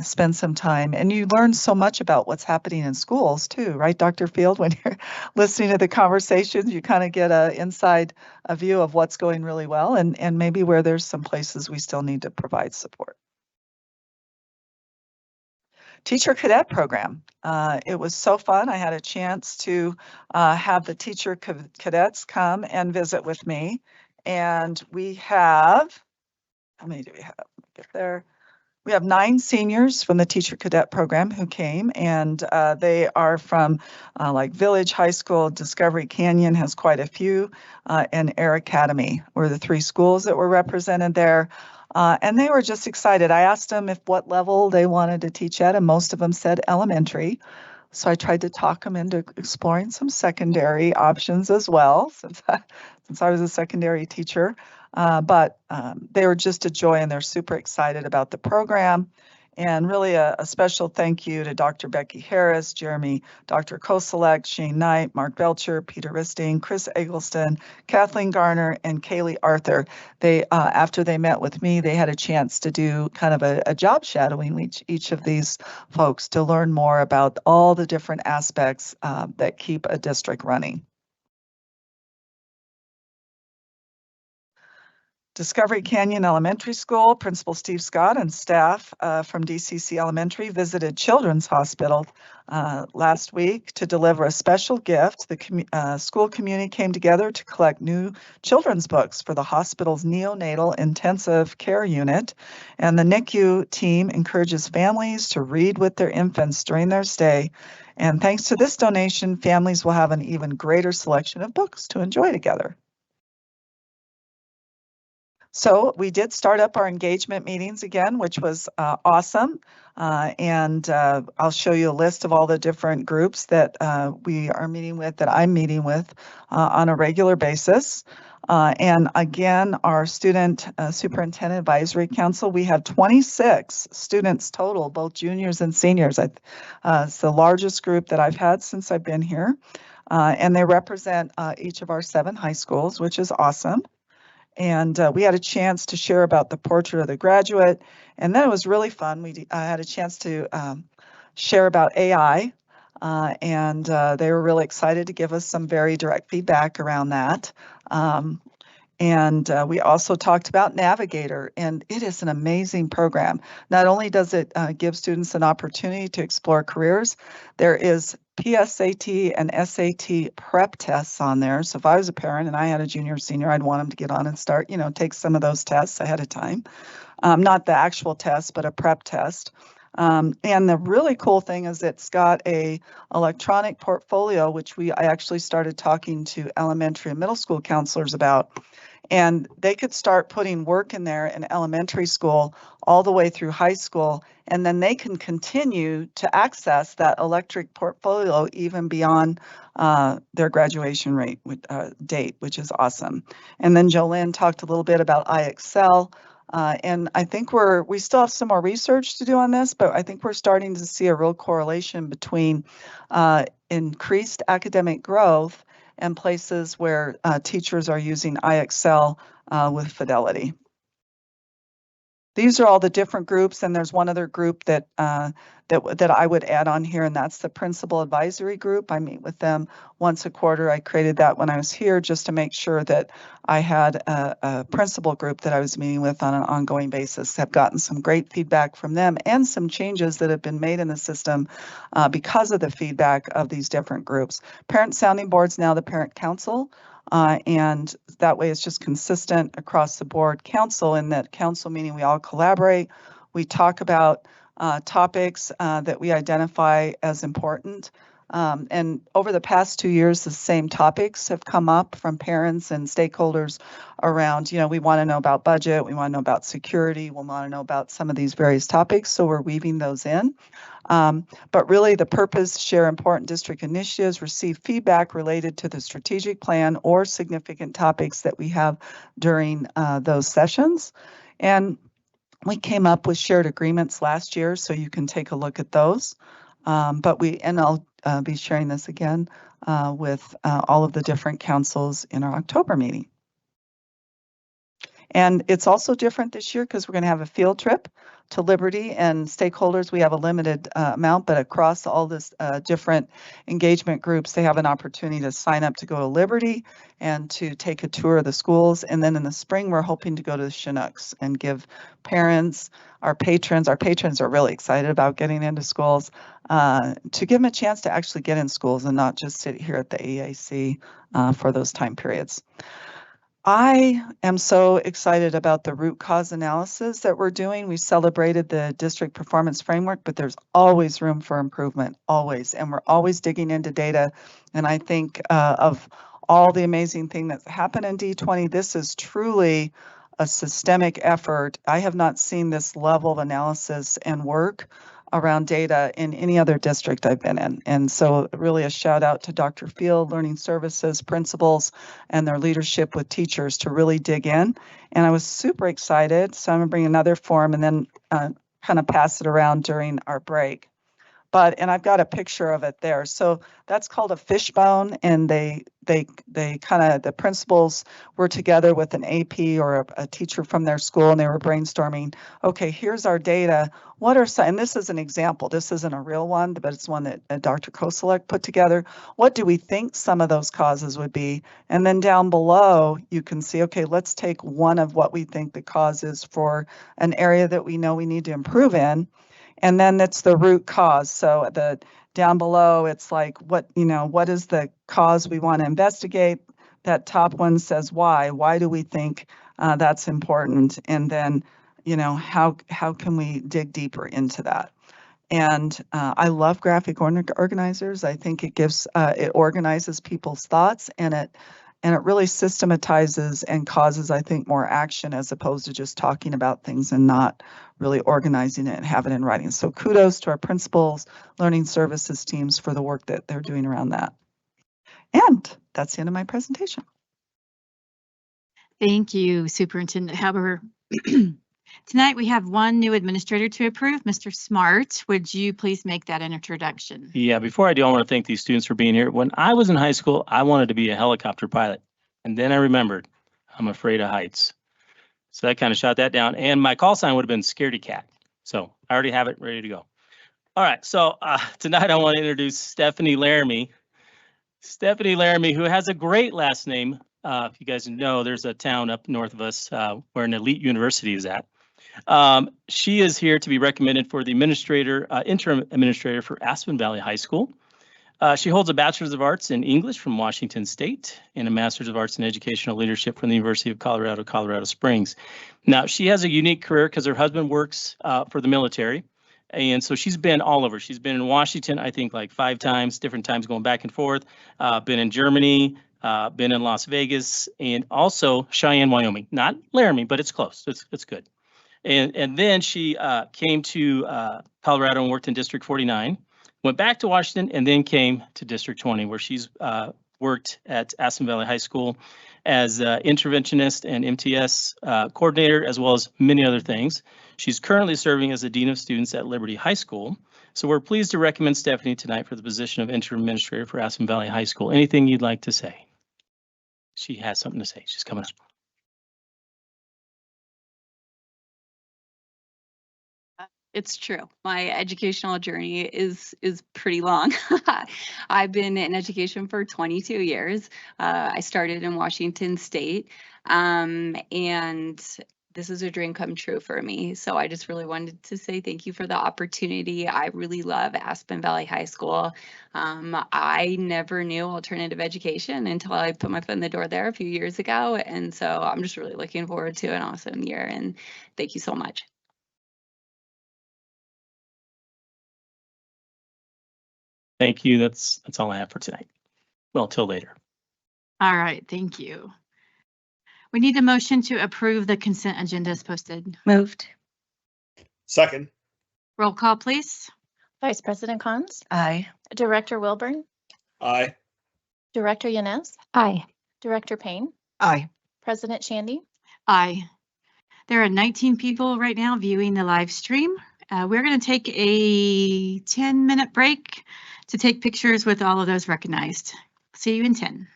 spend some time. And you learn so much about what's happening in schools too, right, Dr. Field? When you're listening to the conversations, you kind of get an inside view of what's going really well and maybe where there's some places we still need to provide support. Teacher Cadet Program. It was so fun. I had a chance to have the teacher cadets come and visit with me. And we have, how many do we have? Get there. We have 9 seniors from the Teacher Cadet Program who came, and they are from like Village High School, Discovery Canyon has quite a few, and Air Academy were the 3 schools that were represented there. And they were just excited. I asked them what level they wanted to teach at, and most of them said elementary. So I tried to talk them into exploring some secondary options as well, since I was a secondary teacher. But they were just a joy, and they're super excited about the program. And really a special thank you to Dr. Becky Harris, Dr. Koselek, Shane Knight, Mark Belcher, Peter Risting, Chris Eggleston, Kathleen Garner, and Kaylee Arthur. They, after they met with me, they had a chance to do kind of a job shadowing each of these folks to learn more about all the different aspects that keep a district running. Discovery Canyon Elementary School, Principal Steve Scott and staff from DCC Elementary visited Children's Hospital last week to deliver a special gift. The school community came together to collect new children's books for the hospital's neonatal intensive care unit. And the NICU team encourages families to read with their infants during their stay. And thanks to this donation, families will have an even greater selection of books to enjoy together. So we did start up our engagement meetings again, which was awesome. And I'll show you a list of all the different groups that we are meeting with, that I'm meeting with on a regular basis. And again, our student superintendent advisory council, we have 26 students total, both juniors and seniors. It's the largest group that I've had since I've been here. And they represent each of our 7 high schools, which is awesome. And we had a chance to share about the portrait of the graduate. And then it was really fun. We had a chance to share about AI. And they were really excited to give us some very direct feedback around that. And we also talked about Navigator, and it is an amazing program. Not only does it give students an opportunity to explore careers, there is PSAT and SAT prep tests on there. So if I was a parent and I had a junior or senior, I'd want them to get on and start, take some of those tests ahead of time. Not the actual test, but a prep test. And the really cool thing is it's got a electronic portfolio, which I actually started talking to elementary and middle school counselors about. And they could start putting work in there in elementary school all the way through high school. And then they can continue to access that electric portfolio even beyond their graduation date, which is awesome. And then Jolynn talked a little bit about iExcel. And I think we still have some more research to do on this, but I think we're starting to see a real correlation between increased academic growth and places where teachers are using iExcel with fidelity. These are all the different groups, and there's one other group that I would add on here, and that's the Principal Advisory Group. I meet with them once a quarter. I created that when I was here just to make sure that I had a principal group that I was meeting with on an ongoing basis. Have gotten some great feedback from them and some changes that have been made in the system because of the feedback of these different groups. Parent Sounding Board's now the Parent Council. And that way it's just consistent across the board. Council, in that council meeting, we all collaborate. We talk about topics that we identify as important. And over the past 2 years, the same topics have come up from parents and stakeholders around, we want to know about budget, we want to know about security, we want to know about some of these various topics. So we're weaving those in. But really the purpose, share important district initiatives, receive feedback related to the strategic plan or significant topics that we have during those sessions. And we came up with shared agreements last year, so you can take a look at those. And I'll be sharing this again with all of the different councils in our October meeting. And it's also different this year because we're going to have a field trip to Liberty, and stakeholders, we have a limited amount, but across all this different engagement groups, they have an opportunity to sign up to go to Liberty and to take a tour of the schools. And then in the spring, we're hoping to go to the Chinooks and give parents, our patrons are really excited about getting into schools, to give them a chance to actually get in schools and not just sit here at the EAC for those time periods. I am so excited about the root cause analysis that we're doing. We celebrated the district performance framework, but there's always room for improvement, always. And we're always digging into data. And I think of all the amazing thing that's happened in D20, this is truly a systemic effort. I have not seen this level of analysis and work around data in any other district I've been in. And so really a shout out to Dr. Field, Learning Services, principals, and their leadership with teachers to really dig in. And I was super excited. So I'm gonna bring another form and then kind of pass it around during our break. and I've got a picture of it there. So that's called a fishbone, and they kind of, the principals were together with an AP or a teacher from their school, and they were brainstorming, okay, here's our data. What are some, and this is an example, this isn't a real one, but it's one that Dr. Koselleck put together. What do we think some of those causes would be? And then down below, you can see, okay, let's take one of what we think the cause is for an area that we know we need to improve in. And then that's the root cause. So the down below, it's like, what is the cause we want to investigate? That top one says why. Why do we think that's important? And then, how can we dig deeper into that? And I love graphic organizers. I think it gives, it organizes people's thoughts, and it really systematizes and causes, I think, more action as opposed to just talking about things and not really organizing it and have it in writing. So kudos to our principals, learning services teams for the work that they're doing around that. And that's the end of my presentation. Thank you, Superintendent Haber. Tonight we have one new administrator to approve. Mr. Smart, would you please make that introduction? Yeah, before I do, I want to thank these students for being here. When I was in high school, I wanted to be a helicopter pilot. And then I remembered I'm afraid of heights. So that kind of shot that down. And my call sign would have been Scaredy Cat. So I already have it ready to go. All right, so tonight I want to introduce Stephanie Laramie. Stephanie Laramie, who has a great last name. If you guys know, there's a town up north of us where an elite university is at. She is here to be recommended for the interim administrator for Aspen Valley High School. She holds a Bachelor's of Arts in English from Washington State and a Master's of Arts in Educational Leadership from the University of Colorado, Colorado Springs. Now, she has a unique career because her husband works for the military. And so she's been all over. She's been in Washington, I think, like 5 times, different times going back and forth. Been in Germany, been in Las Vegas, and also Cheyenne, Wyoming. Not Laramie, but it's close. It's good. And then she came to Colorado and worked in District 49. Went back to Washington and then came to District 20, where she's worked at Aspen Valley High School as interventionist and MTS coordinator, as well as many other things. She's currently serving as the Dean of Students at Liberty High School. So we're pleased to recommend Stephanie tonight for the position of interim administrator for Aspen Valley High School. Anything you'd like to say? She has something to say. She's coming up. It's true. My educational journey is pretty long. I've been in education for 22 years. I started in Washington State, and this is a dream come true for me. So I just really wanted to say thank you for the opportunity. I really love Aspen Valley High School. I never knew alternative education until I put my foot in the door there a few years ago. And so I'm just really looking forward to an awesome year. And thank you so much. Thank you. That's all I have for tonight. Well, till later. All right, thank you. We need a motion to approve the consent agenda as posted. Moved. Second. Roll call, please. Vice President Cons, Aye. Director Wilburn, Aye. Director Yanez, Aye. Director Payne, Aye. President Shandy. Aye. There are 19 people right now viewing the live stream. We're going to take a 10-minute break to take pictures with all of those recognized. See you in 10.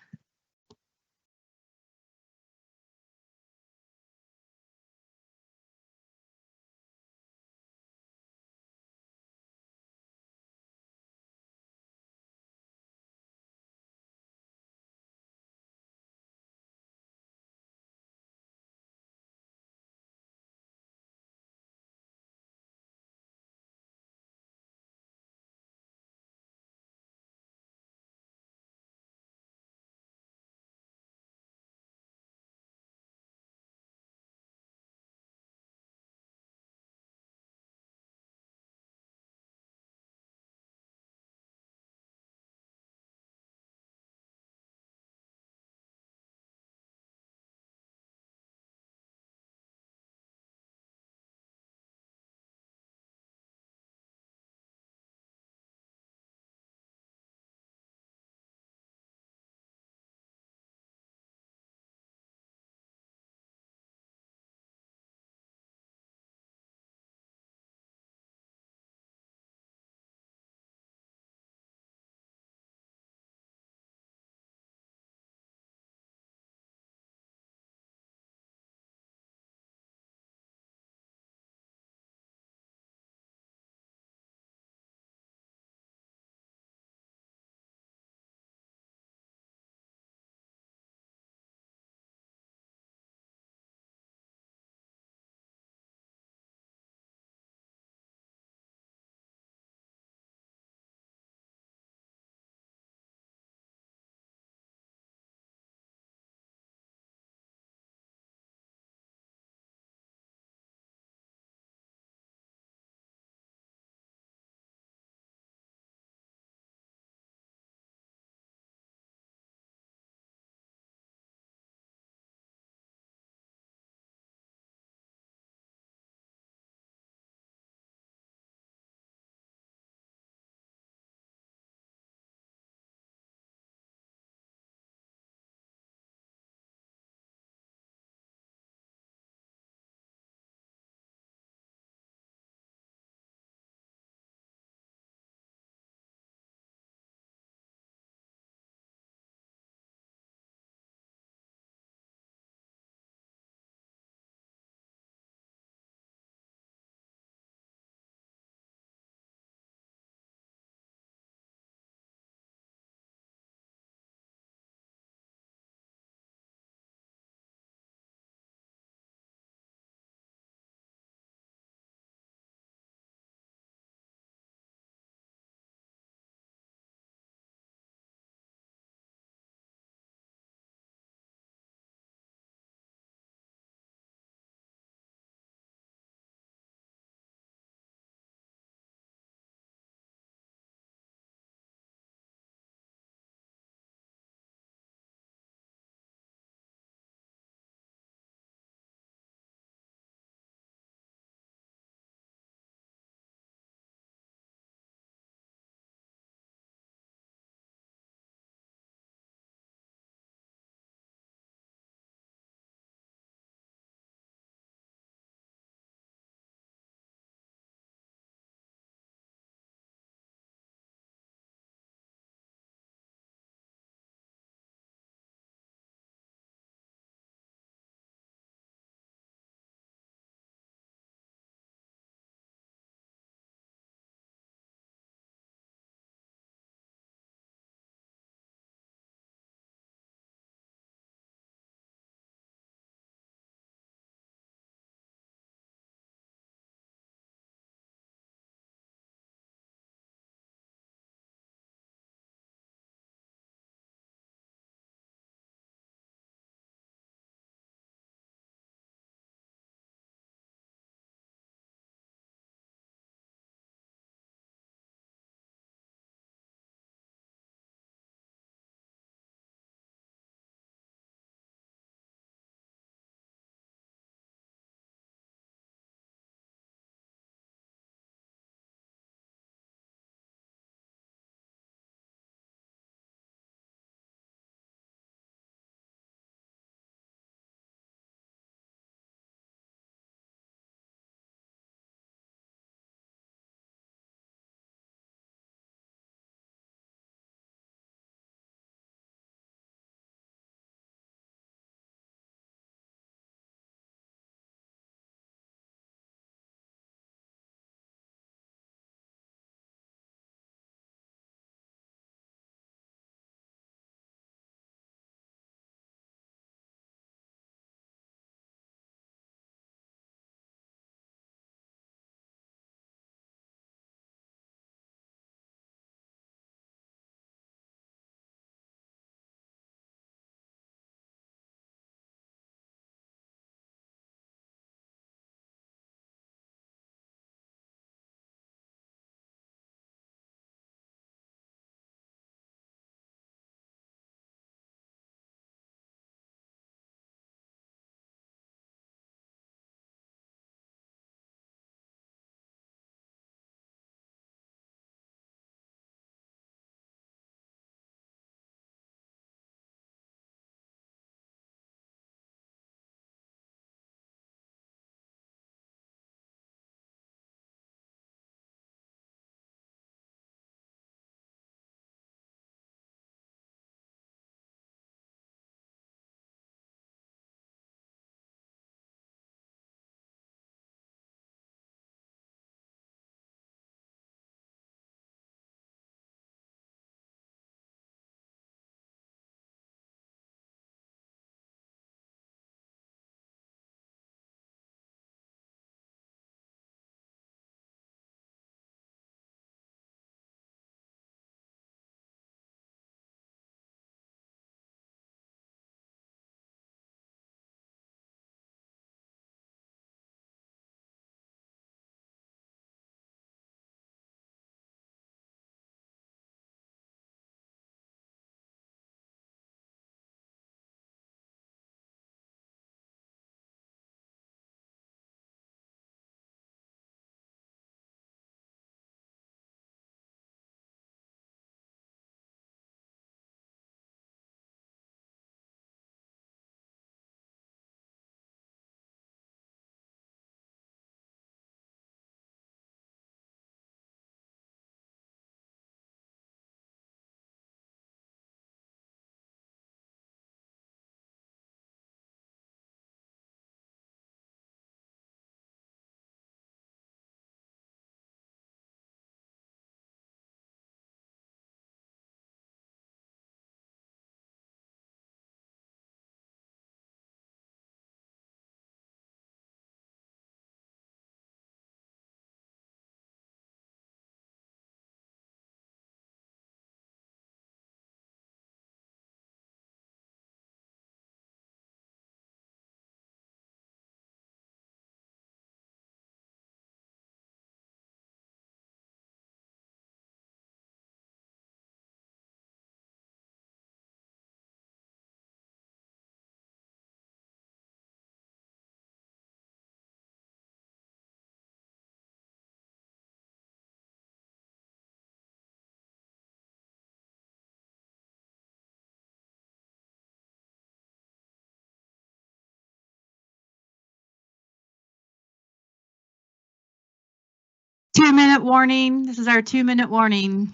2-minute warning. This is our 2-minute warning.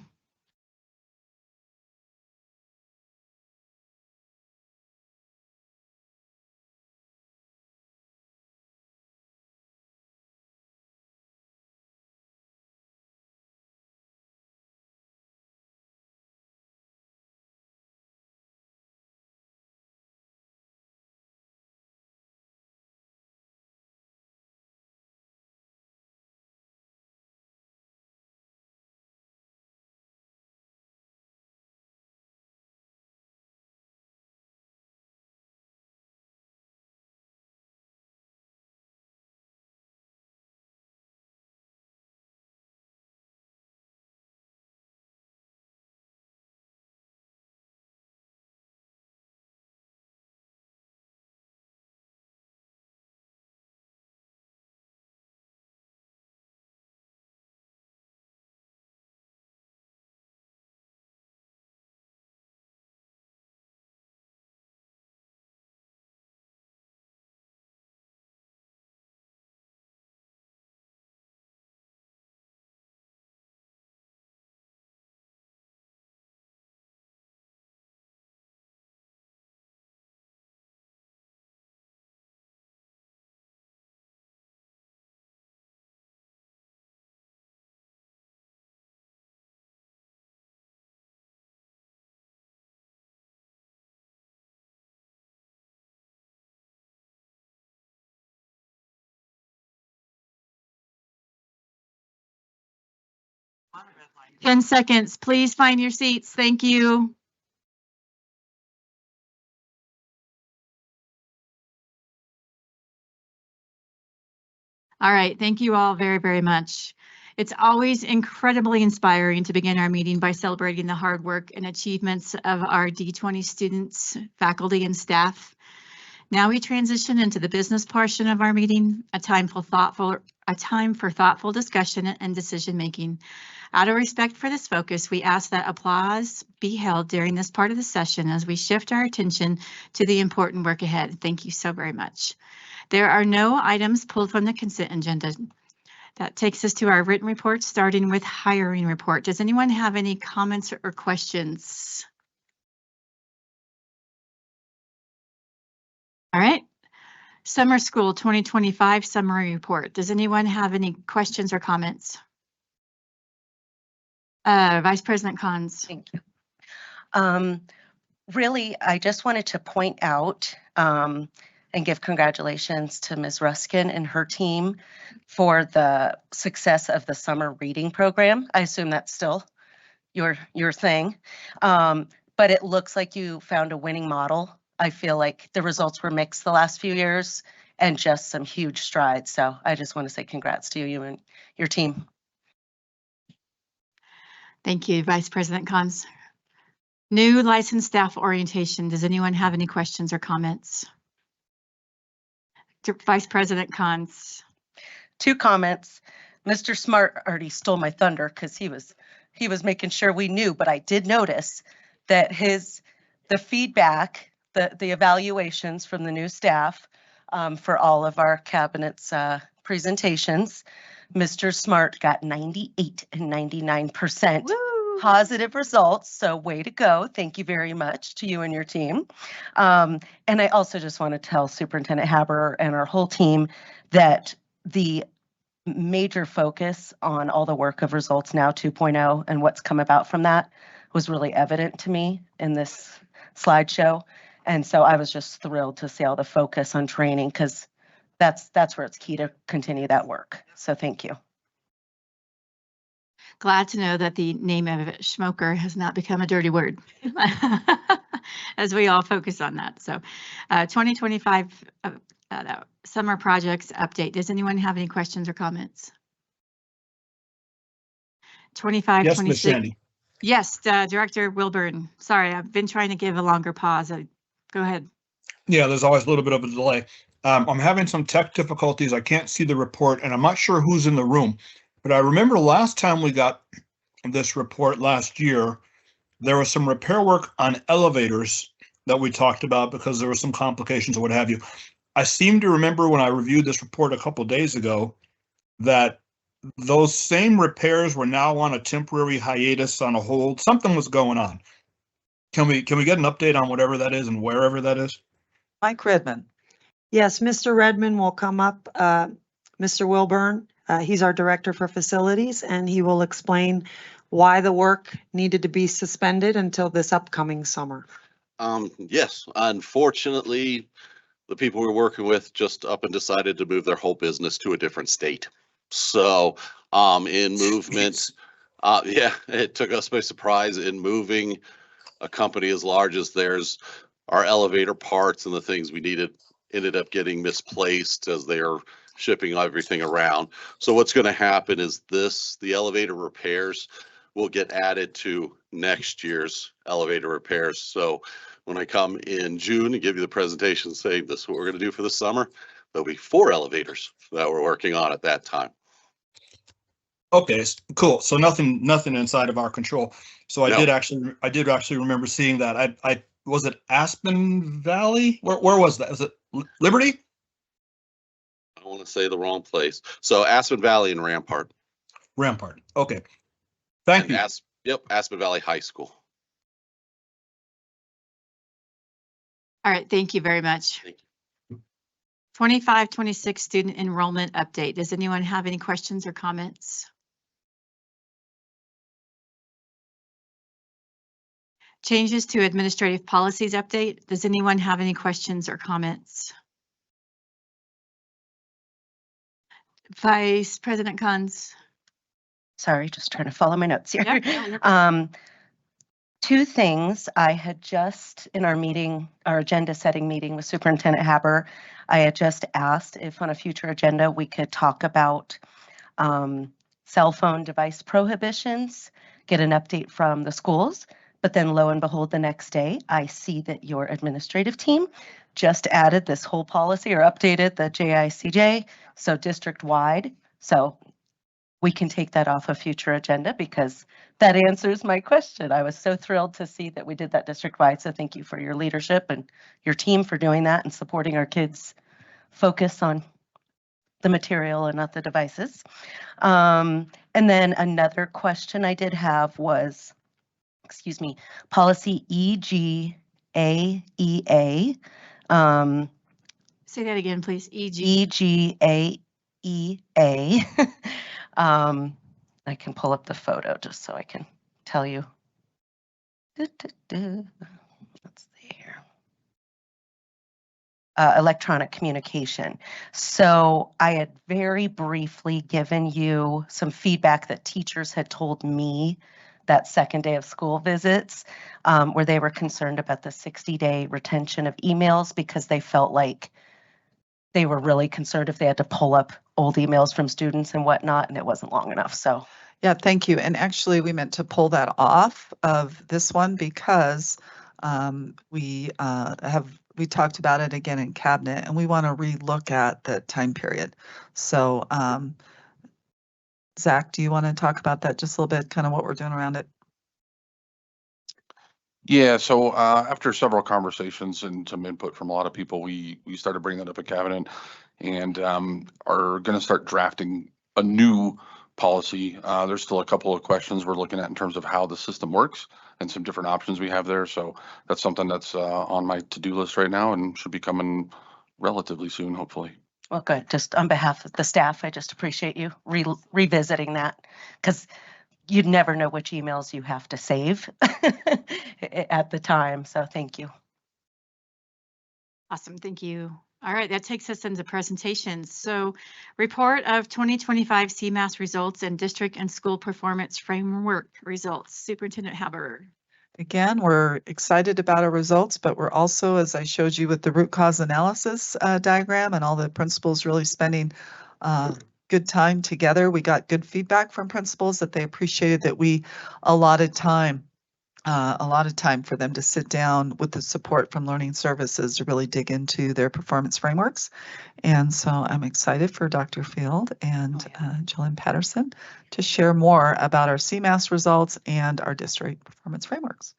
On a red line. 10 seconds. Please find your seats. Thank you. All right. Thank you all very, very much. It's always incredibly inspiring to begin our meeting by celebrating the hard work and achievements of our D20 students, faculty, and staff. Now we transition into the business portion of our meeting, a time for thoughtful discussion and decision making. Out of respect for this focus, we ask that applause be held during this part of the session as we shift our attention to the important work ahead. Thank you so very much. There are no items pulled from the consent agenda. That takes us to our written report, starting with hiring report. Does anyone have any comments or questions? All right. Summer School 2025 summary report. Does anyone have any questions or comments? Vice President Cons. Thank you. Really, I just wanted to point out and give congratulations to Ms. Ruskin and her team for the success of the summer reading program. I assume that's still your thing, but it looks like you found a winning model. I feel like the results were mixed the last few years and just some huge strides. So I just want to say congrats to you and your team. Thank you, Vice President Cons. New licensed staff orientation. Does anyone have any questions or comments? Vice President Cons. 2 comments. Mr. Smart already stole my thunder because he was making sure we knew, but I did notice that the feedback, the evaluations from the new staff for all of our cabinet's presentations, Mr. Smart got 98 and 99% positive results. So way to go. Thank you very much to you and your team. And I also just want to tell Superintendent Haber and our whole team that the major focus on all the work of Results Now 2.0 and what's come about from that was really evident to me in this slideshow. And so I was just thrilled to see all the focus on training because that's where it's key to continue that work. So thank you. Glad to know that the name of Schmoker has not become a dirty word as we all focus on that. So 2025 summer projects update. Does anyone have any questions or comments? 25, Yes, 26. Ms. Sandy. Yes, Director Wilburn. Sorry, I've been trying to give a longer pause. Go ahead. Yeah, there's always a little bit of a delay. I'm having some tech difficulties. I can't see the report and I'm not sure who's in the room, but I remember last time we got this report last year, there was some repair work on elevators that we talked about because there were some complications or what have you. I seem to remember when I reviewed this report a couple of days ago that those same repairs were now on a temporary hiatus, on a hold. Something was going on. Can we get an update on whatever that is and wherever that is? Mike Redmond. Yes, Mr. Redmond will come up. Mr. Wilburn, he's our Director for Facilities, and he will explain why the work needed to be suspended until this upcoming summer. Yes, unfortunately, the people we're working with just up and decided to move their whole business to a different state. So, in movement, yeah, it took us by surprise in moving a company as large as theirs. Our elevator parts and the things we needed ended up getting misplaced as they are shipping everything around. So what's going to happen is the elevator repairs will get added to next year's elevator repairs. So when I come in June and give you the presentation saying this is what we're going to do for the summer, there'll be 4 elevators that we're working on at that time. Okay, cool. So nothing inside of our control. So I No. did actually remember seeing that. I was it Aspen Valley? Where was that? Is it Liberty? I don't want to say the wrong place. So Aspen Valley and Rampart. Rampart. Okay. Thank you. Yep, Aspen Valley High School. All right, thank you very much. Thank 25-26 student enrollment update. Does anyone have any questions or comments? Changes to administrative policies update. Does anyone have any questions or comments? Vice President Kunz. Sorry, just trying to follow my notes here. Yep, no, you're fine. 2 things. I had just, in our agenda setting meeting with Superintendent Haber, I had just asked if on a future agenda we could talk about cell phone device prohibitions, get an update from the schools. But then lo and behold, the next day, I see that your administrative team just added this whole policy or updated the JICJ, so district-wide. So we can take that off a future agenda because that answers my question. I was so thrilled to see that we did that district-wide. So thank you for your leadership and your team for doing that and supporting our kids' focus on the material and not the devices. And then another question I did have was, policy EGAEA. Say that again, please. EGAEA. I can pull up the photo just so I can tell you. Let's see here. Electronic communication. So I had very briefly given you some feedback that teachers had told me that second day of school visits, where they were concerned about the 60-day retention of emails because they felt like they were really concerned if they had to pull up old emails from students and whatnot, and it wasn't long enough. So Yeah, thank you. And actually, we meant to pull that off of this one because we talked about it again in cabinet, and we want to relook at the time period. So Zach, do you want to talk about that just a little bit, kind of what we're doing around it? Yeah, so after several conversations and some input from a lot of people, we started bringing that up at cabinet and are going to start drafting a new policy. There's still a couple of questions we're looking at in terms of how the system works and some different options we have there. So that's something that's on my to-do list right now and should be coming relatively soon, hopefully. well, good. Just on behalf of the staff, I just appreciate you revisiting that because you'd never know which emails you have to save at the time. So thank you. Awesome, thank you. All right, that takes us into presentations. So report of 2025 CMAS results and district and school performance framework results. Superintendent Haber. Again, we're excited about our results, but we're also, as I showed you with the root cause analysis diagram and all the principals really spending good time together. We got good feedback from principals that they appreciated that we allotted time, a lot of time for them to sit down with the support from Learning Services to really dig into their performance frameworks. And so I'm excited for Dr. Field and Jillian Patterson to share more about our CMAS results and our district performance frameworks.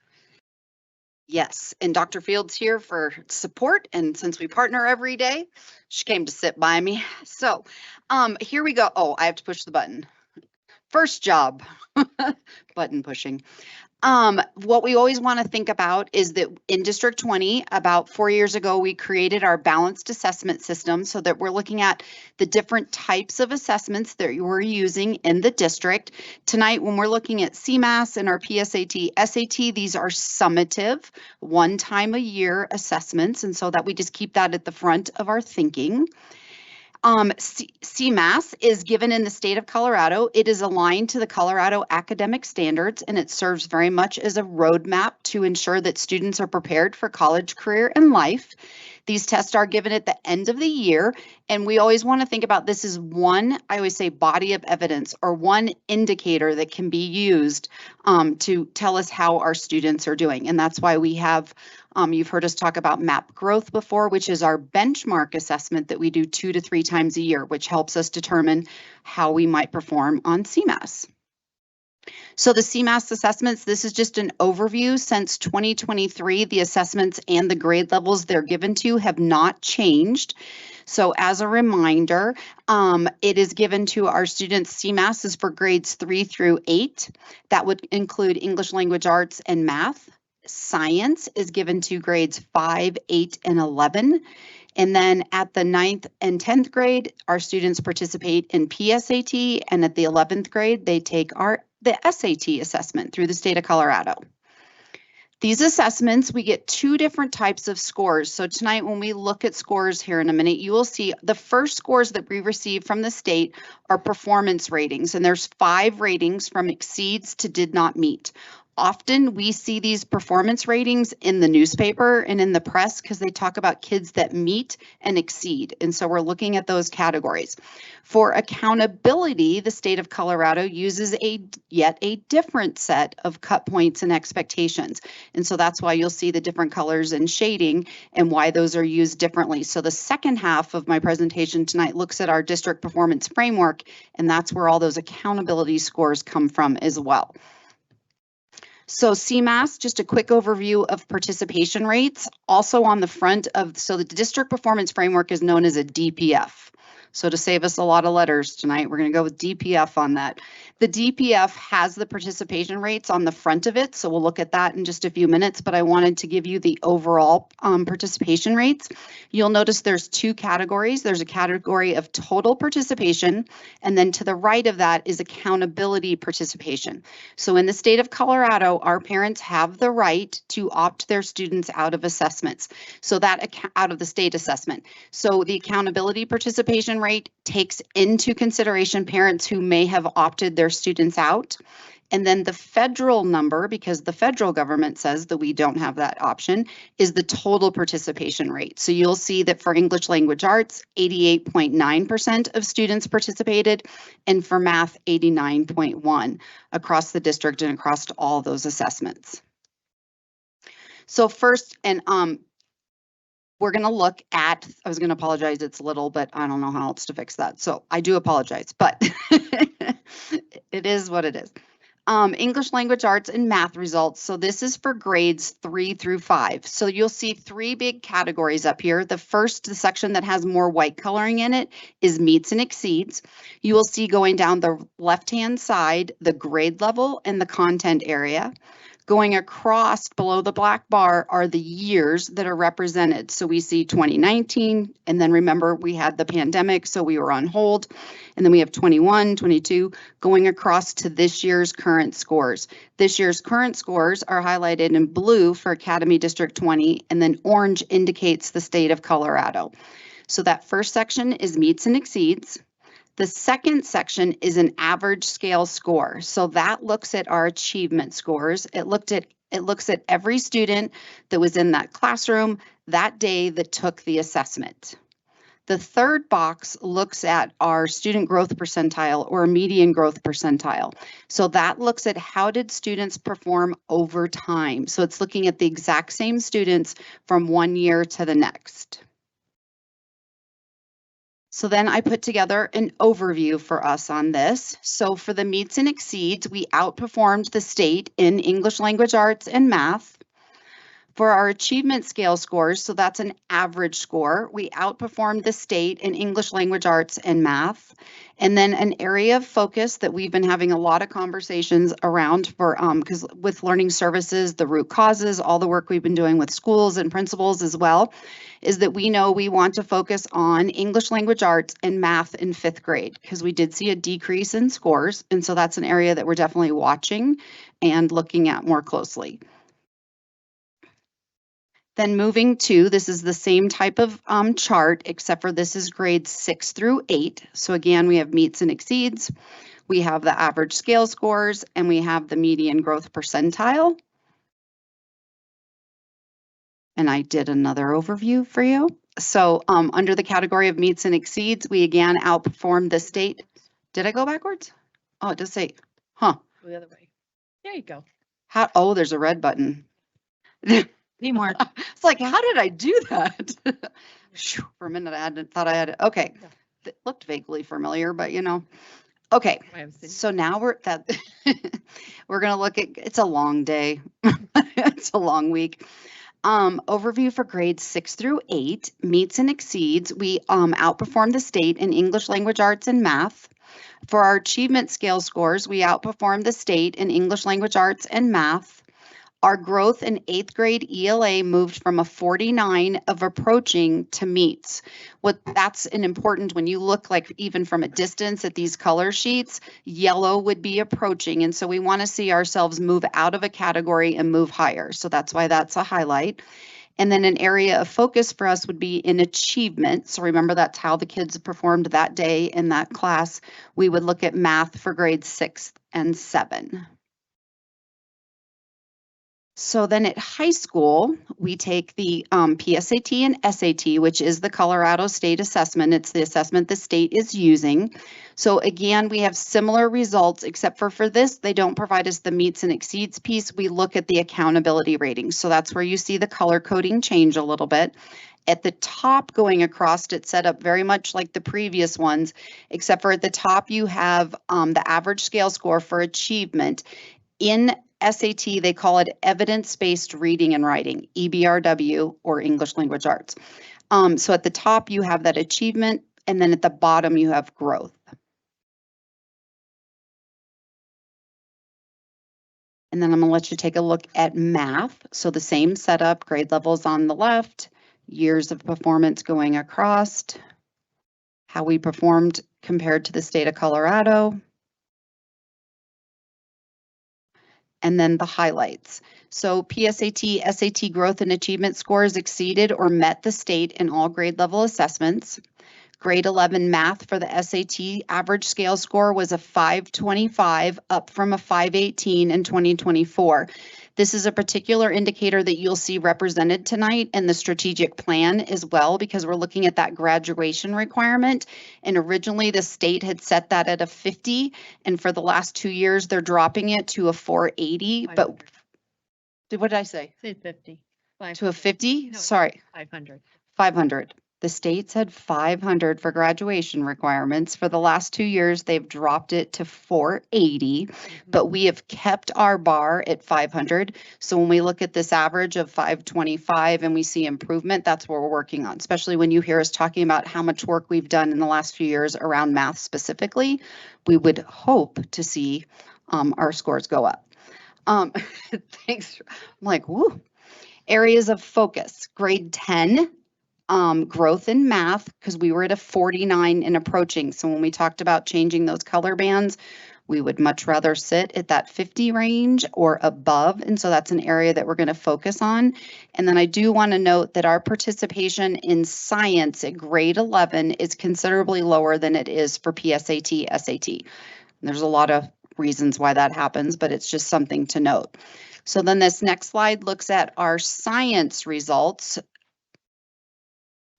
Yes, and Dr. Field's here for support, and since we partner every day, she came to sit by me. So here we go. Oh, I have to push the button. first job, button pushing. What we always want to think about is that in District 20, about 4 years ago, we created our balanced assessment system so that we're looking at the different types of assessments that we're using in the district. Tonight, when we're looking at CMAS and our PSAT, SAT, these are summative, one time a year assessments. And so that we just keep that at the front of our thinking. CMAS is given in the state of Colorado. It is aligned to the Colorado academic standards, and it serves very much as a roadmap to ensure that students are prepared for college, career, and life. These tests are given at the end of the year, and we always want to think about this as one, I always say, body of evidence or one indicator that can be used to tell us how our students are doing. And that's why we have, you've heard us talk about MAP growth before, which is our benchmark assessment that we do 2 to 3 times a year, which helps us determine how we might perform on CMAS. So the CMAS assessments, this is just an overview. Since 2023, the assessments and the grade levels they're given to have not changed. So as a reminder, it is given to our students. CMAS is for grades 3 through 8. That would include English language arts and math. Science is given to grades 5, 8, and 11. And then at the 9th and 10th grade, our students participate in PSAT, and at the 11th grade, they take the SAT assessment through the state of Colorado. These assessments, we get 2 different types of scores. So tonight, when we look at scores here in a minute, you will see the first scores that we receive from the state are performance ratings, and there's 5 ratings from exceeds to did not meet. Often we see these performance ratings in the newspaper and in the press because they talk about kids that meet and exceed. And so we're looking at those categories. For accountability, the state of Colorado uses yet a different set of cut points and expectations. And so that's why you'll see the different colors and shading and why those are used differently. So the second half of my presentation tonight looks at our district performance framework, and that's where all those accountability scores come from as well. So CMAS, just a quick overview of participation rates. Also on the front of, so the district performance framework is known as a DPF. So to save us a lot of letters tonight, we're going to go with DPF on that. The DPF has the participation rates on the front of it, so we'll look at that in just a few minutes, but I wanted to give you the overall participation rates. You'll notice there's 2 categories. There's a category of total participation, and then to the right of that is accountability participation. So in the state of Colorado, our parents have the right to opt their students out of assessments, so that out of the state assessment. So the accountability participation rate takes into consideration parents who may have opted their students out. And then the federal number, because the federal government says that we don't have that option, is the total participation rate. So you'll see that for English language arts, 88.9% of students participated, and for math, 89.1% across the district and across all those assessments. So first, and we're going to look at, I was going to apologize, it's little, but I don't know how else to fix that. So I do apologize, but it is what it is. English language arts and math results. So this is for grades 3 through 5. So you'll see 3 big categories up here. The first, the section that has more white coloring in it, is meets and exceeds. You will see going down the left-hand side, the grade level and the content area. Going across below the black bar are the years that are represented. So we see 2019, and then remember we had the pandemic, so we were on hold. And then we have 21, 22, going across to this year's current scores. This year's current scores are highlighted in blue for Academy District 20, and then orange indicates the state of Colorado. So that first section is meets and exceeds. The second section is an average scale score. So that looks at our achievement scores. It looks at every student that was in that classroom that day that took the assessment. The third box looks at our student growth percentile or median growth percentile. So that looks at how did students perform over time. So it's looking at the exact same students from one year to the next. So then I put together an overview for us on this. So for the meets and exceeds, we outperformed the state in English language arts and math. For our achievement scale scores, so that's an average score, we outperformed the state in English language arts and math. And then an area of focus that we've been having a lot of conversations around for, because with learning services, the root causes, all the work we've been doing with schools and principals as well, is that we know we want to focus on English language arts and math in 5th grade, because we did see a decrease in scores. And so that's an area that we're definitely watching and looking at more closely. Then moving to, this is the same type of chart, except for this is grades 6 through 8. So again, we have meets and exceeds, we have the average scale scores, and we have the median growth percentile. And I did another overview for you. So under the category of meets and exceeds, we again outperformed the state. Did I go backwards? Oh, it does say, huh? The other way. There you go. How, oh, there's a red button. Teamwork. It's like, how did I do that? For a minute, thought I had it. Okay, it looked vaguely familiar, but you know. Okay, so now we're gonna look at. It's a long day. It's a long week. Overview for grades 6 through 8, meets and exceeds. We outperformed the state in English language arts and math. For our achievement scale scores, we outperformed the state in English language arts and math. Our growth in 8th grade ELA moved from a 49 of approaching to meets. That's an important, when you look like even from a distance at these color sheets, yellow would be approaching. And so we want to see ourselves move out of a category and move higher. So that's why that's a highlight. And then an area of focus for us would be in achievement. So remember, that's how the kids performed that day in that class. We would look at math for grades 6 and 7. So then at high school, we take the PSAT and SAT, which is the Colorado State Assessment. It's the assessment the state is using. So again, we have similar results, except for this, they don't provide us the meets and exceeds piece. We look at the accountability ratings. So that's where you see the color coding change a little bit. At the top going across, it's set up very much like the previous ones, except for at the top you have the average scale score for achievement. In SAT, they call it evidence-based reading and writing, EBRW, or English language arts. So at the top, you have that achievement, and then at the bottom, you have growth. And then I'm going to let you take a look at math. So the same setup, grade levels on the left, years of performance going across, how we performed compared to the state of Colorado. And then the highlights. So PSAT, SAT growth and achievement scores exceeded or met the state in all grade level assessments. Grade 11 math for the SAT average scale score was a 525, up from a 518 in 2024. This is a particular indicator that you'll see represented tonight in the strategic plan as well, because we're looking at that graduation requirement. And originally the state had set that at a 50, and for the last 2 years, they're dropping it to a 480. But what did I say? Say 50. To a 50? No, Sorry. 500. 500. The state said 500 for graduation requirements. For the last 2 years, they've dropped it to 480, but we have kept our bar at 500. So when we look at this average of 525 and we see improvement, that's what we're working on, especially when you hear us talking about how much work we've done in the last few years around math specifically. We would hope to see our scores go up. Thanks. I'm like, woo. Areas of focus, grade 10. Growth in math, because we were at a 49 in approaching. So when we talked about changing those color bands, we would much rather sit at that 50 range or above. And so that's an area that we're going to focus on. And then I do want to note that our participation in science at grade 11 is considerably lower than it is for PSAT, SAT. And there's a lot of reasons why that happens, but it's just something to note. So then this next slide looks at our science results.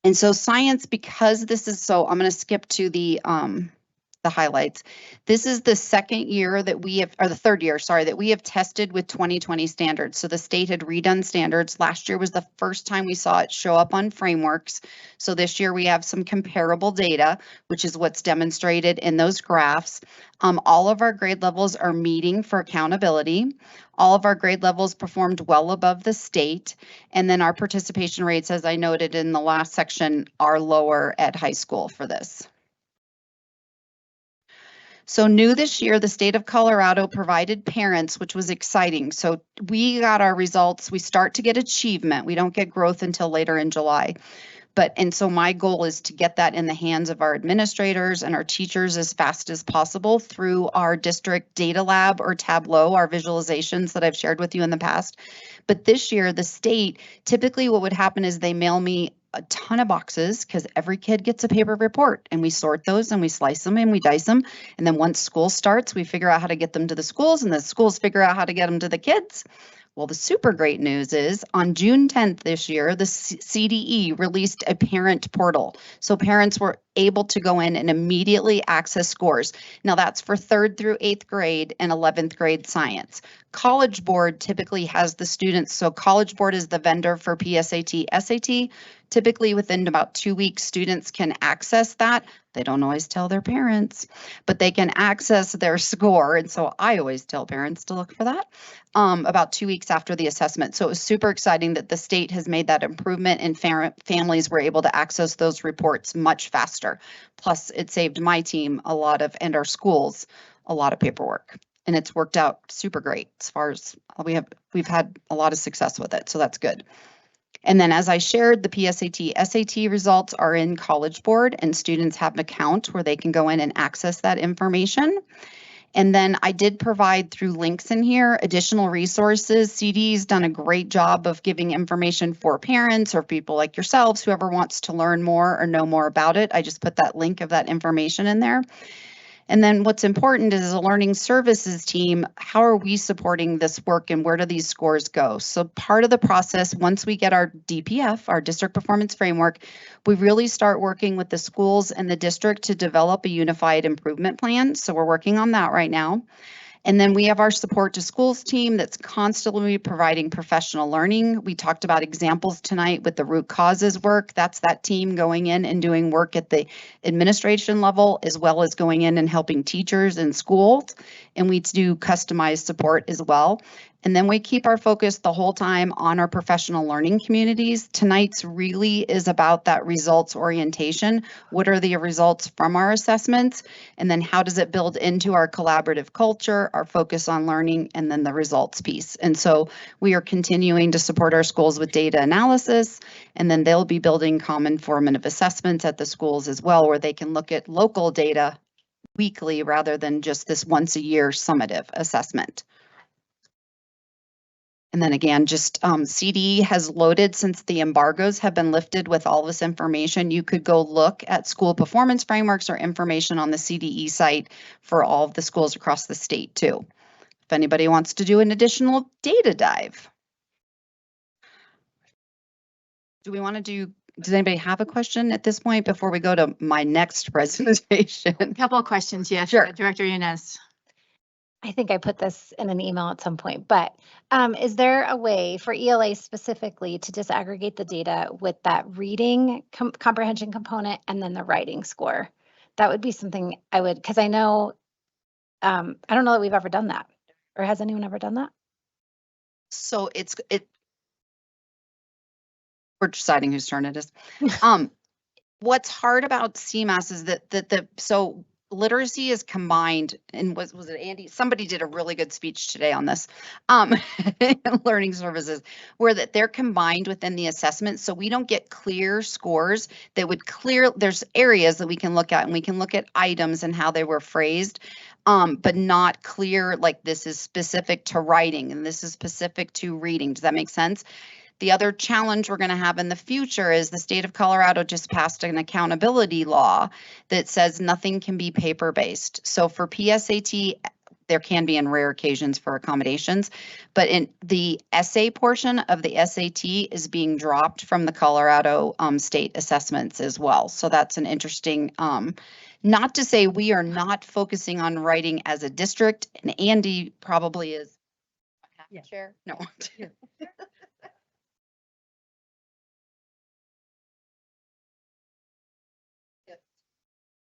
And so science, because this is so, I'm going to skip to the the highlights. This is the second year that we have, or the third year, sorry, that we have tested with 2020 standards. So the state had redone standards. Last year was the first time we saw it show up on frameworks. So this year we have some comparable data, which is what's demonstrated in those graphs. All of our grade levels are meeting for accountability. All of our grade levels performed well above the state. And then our participation rates, as I noted in the last section, are lower at high school for this. So new this year, the state of Colorado provided parents, which was exciting. So we got our results. We start to get achievement. We don't get growth until later in July. And so my goal is to get that in the hands of our administrators and our teachers as fast as possible through our district data lab or Tableau, our visualizations that I've shared with you in the past. But this year, the state, typically what would happen is they mail me a ton of boxes because every kid gets a paper report, and we sort those and we slice them and we dice them. And then once school starts, we figure out how to get them to the schools, and the schools figure out how to get them to the kids. Well, the super great news is on June 10th this year, the CDE released a parent portal. So parents were able to go in and immediately access scores. Now that's for 3rd through 8th grade and 11th grade science. College Board typically has the students. So College Board is the vendor for PSAT, SAT. Typically within about 2 weeks, students can access that. They don't always tell their parents, but they can access their score. And so I always tell parents to look for that about 2 weeks after the assessment. So it was super exciting that the state has made that improvement, and families were able to access those reports much faster. Plus it saved my team a lot of, and our schools, a lot of paperwork. And it's worked out super great as far as we've had a lot of success with it. So that's good. And then as I shared, the PSAT, SAT results are in College Board, and students have an account where they can go in and access that information. And then I did provide through links in here additional resources. CD's done a great job of giving information for parents or people like yourselves, whoever wants to learn more or know more about it. I just put that link of that information in there. And then what's important is, as a learning services team, how are we supporting this work and where do these scores go? So part of the process, once we get our DPF, our district performance framework, we really start working with the schools and the district to develop a unified improvement plan. So we're working on that right now. And then we have our support to schools team that's constantly providing professional learning. We talked about examples tonight with the root causes work. That's that team going in and doing work at the administration level, as well as going in and helping teachers in schools. And we do customized support as well. And then we keep our focus the whole time on our professional learning communities. Tonight's really is about that results orientation. What are the results from our assessments? And then how does it build into our collaborative culture, our focus on learning, and then the results piece. And so we are continuing to support our schools with data analysis, and then they'll be building common formative assessments at the schools as well, where they can look at local data weekly rather than just this once a year summative assessment. And then again, just CDE has loaded since the embargoes have been lifted with all this information. You could go look at school performance frameworks or information on the CDE site for all of the schools across the state too, if anybody wants to do an additional data dive. Do we want to do, does anybody have a question at this point before we go to my next presentation? A couple of questions, yes. Sure. Director Yanez. I think I put this in an email at some point, but is there a way for ELA specifically to disaggregate the data with that reading comprehension component and then the writing score? That would be something I would, because I know, I don't know that we've ever done that, or has anyone ever done that? So we're deciding whose turn it is. What's hard about CMAS is that so literacy is combined, and was it Andy? Somebody did a really good speech today on this, learning services, where that they're combined within the assessment. So we don't get clear scores that would there's areas that we can look at, and we can look at items and how they were phrased, but not clear, like this is specific to writing and this is specific to reading. Does that make sense? The other challenge we're going to have in the future is the state of Colorado just passed an accountability law that says nothing can be paper-based. So for PSAT, there can be in rare occasions for accommodations, but in the essay portion of the SAT is being dropped from the Colorado state assessments as well. So that's an interesting Not to say we are not focusing on writing as a district, and Andy probably is. Yeah. Chair? No.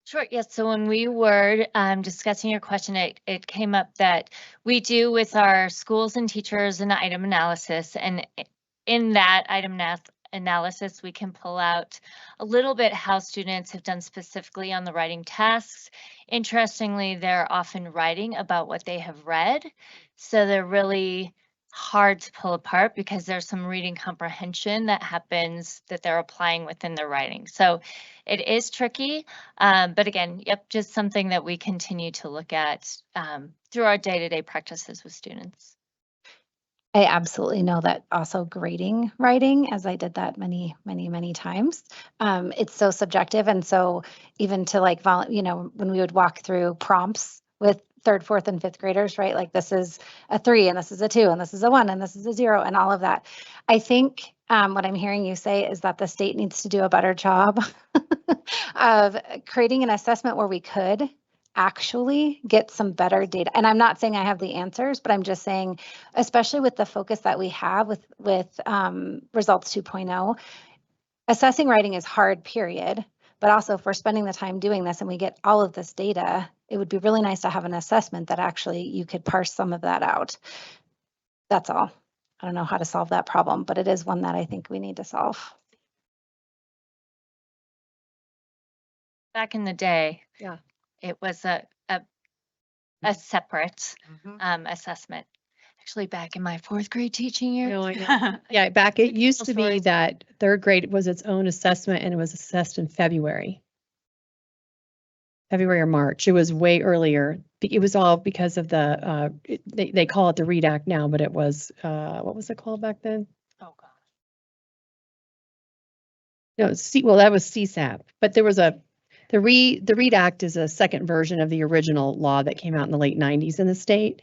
Sure. Yes. So when we were discussing your question, it came up that we do with our schools and teachers an item analysis. And in that item analysis, we can pull out a little bit how students have done specifically on the writing tasks. Interestingly, they're often writing about what they have read. So they're really hard to pull apart because there's some reading comprehension that happens that they're applying within their writing. So it is tricky, but again, yep, just something that we continue to look at through our day-to-day practices with students. I absolutely know that also grading writing, as I did that many times. It's so subjective. And so even to like, when we would walk through prompts with 3rd, 4th, and 5th graders, right? Like this is a 3 and this is a 2 and this is a 1 and this is a 0 and all of that. I think what I'm hearing you say is that the state needs to do a better job of creating an assessment where we could actually get some better data. And I'm not saying I have the answers, but I'm just saying, especially with the focus that we have with Results 2.0, assessing writing is hard, period. But also if we're spending the time doing this and we get all of this data, it would be really nice to have an assessment that actually you could parse some of that out. That's all. I don't know how to solve that problem, but it is one that I think we need to solve. Back in the day, Yeah. it was a separate assessment. Actually, back in my 4th grade teaching year. No, I know. Yeah, back, it used to be that 3rd grade was its own assessment and it was assessed in February or March. It was way earlier. It was all because of the, they call it the READ Act now, but it was, what was it called back then? Oh, gosh. No, well, that was CSAP, but there was the READ Act is a second version of the original law that came out in the late 90s in the state.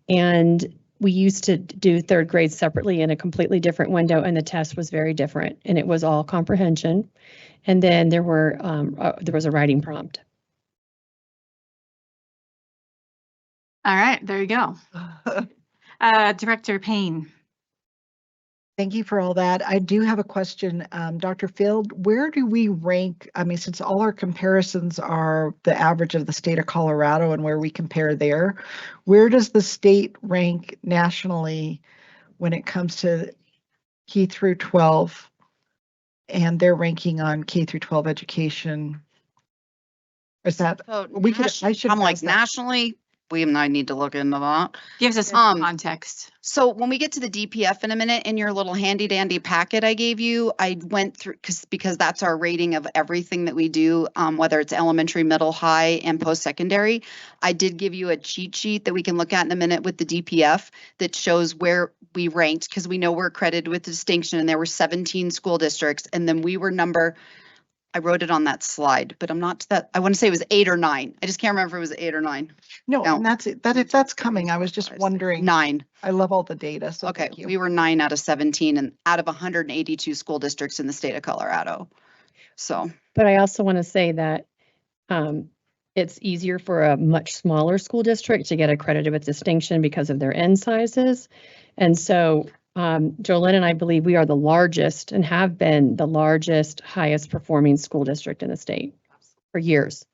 And we used to do 3rd grade separately in a completely different window, and the test was very different, and it was all comprehension. And then there was a writing prompt. All right, there you go. Director Payne. Thank you for all that. I do have a question. Dr. Field, where do we rank? I mean, since all our comparisons are the average of the state of Colorado and where we compare there, where does the state rank nationally when it comes to K through 12 and their ranking on K through 12 education? Is that, I'm like nationally, William and I need to look into that. Gives us context. So when we get to the DPF in a minute, in your little handy dandy packet I gave you, I went through because that's our rating of everything that we do, whether it's elementary, middle, high, and post-secondary. I did give you a cheat sheet that we can look at in a minute with the DPF that shows where we ranked, because we know we're accredited with distinction, and there were 17 school districts, and then we were I wrote it on that slide, but I'm not that. I want to say it was 8 or 9. I just can't remember if it was 8 or 9. No, and that's it. That's coming. I was just wondering. 9. I love all the data. So okay, thank you. We were 9 out of 17 and out of 182 school districts in the state of Colorado. So, but I also want to say that it's easier for a much smaller school district to get accredited with distinction because of their N sizes, and so. Jolene and I believe we are the largest and have been the largest, highest performing school district in the state for years.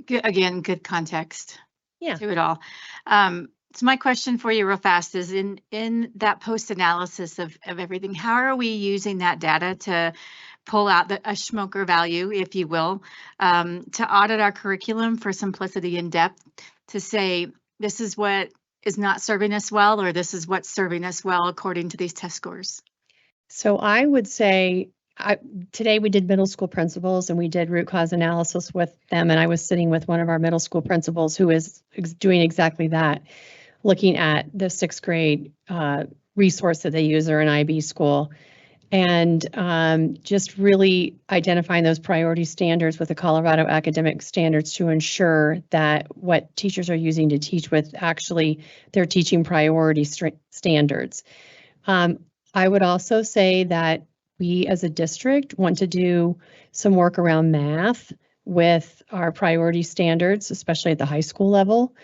Good, again, good context to it all. So my question for you real fast is in that post analysis of everything, how are we using that data to pull out a Schmoker value, if you will, to audit our curriculum for simplicity and depth, to say this is what is not serving us well, or this is what's serving us well according to these test scores? So I would say today we did middle school principals and we did root cause analysis with them. And I was sitting with one of our middle school principals who is doing exactly that, looking at the 6th grade resource that they use, or an IB school, and just really identifying those priority standards with the Colorado academic standards to ensure that what teachers are using to teach with actually their teaching priority standards. I would also say that we as a district want to do some work around math with our priority standards, especially at the high school level.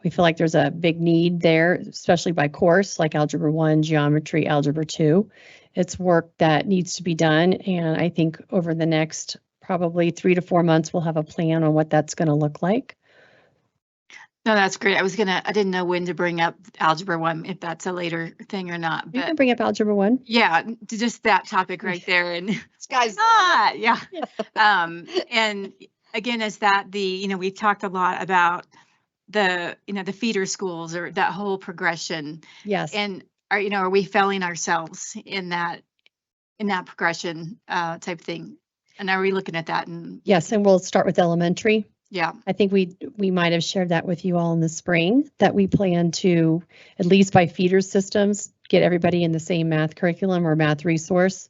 We feel like there's a big need there, especially by course, like Algebra 1, Geometry, Algebra 2. It's work that needs to be done, and I think over the next probably 3 to 4 months, we'll have a plan on what that's going to look like. No, that's great. I didn't know when to bring up Algebra 1, if that's a later thing or not, You but can bring up Algebra 1. yeah, just that topic right there. And This guy's yeah. And again, is that we talked a lot about the feeder schools or that whole progression. Yes. And are we failing ourselves in that progression type thing? And are we looking at that? And Yes, and we'll start with elementary. yeah, I think we might have shared that with you all in the spring, that we plan to, at least by feeder systems, get everybody in the same math curriculum or math resource.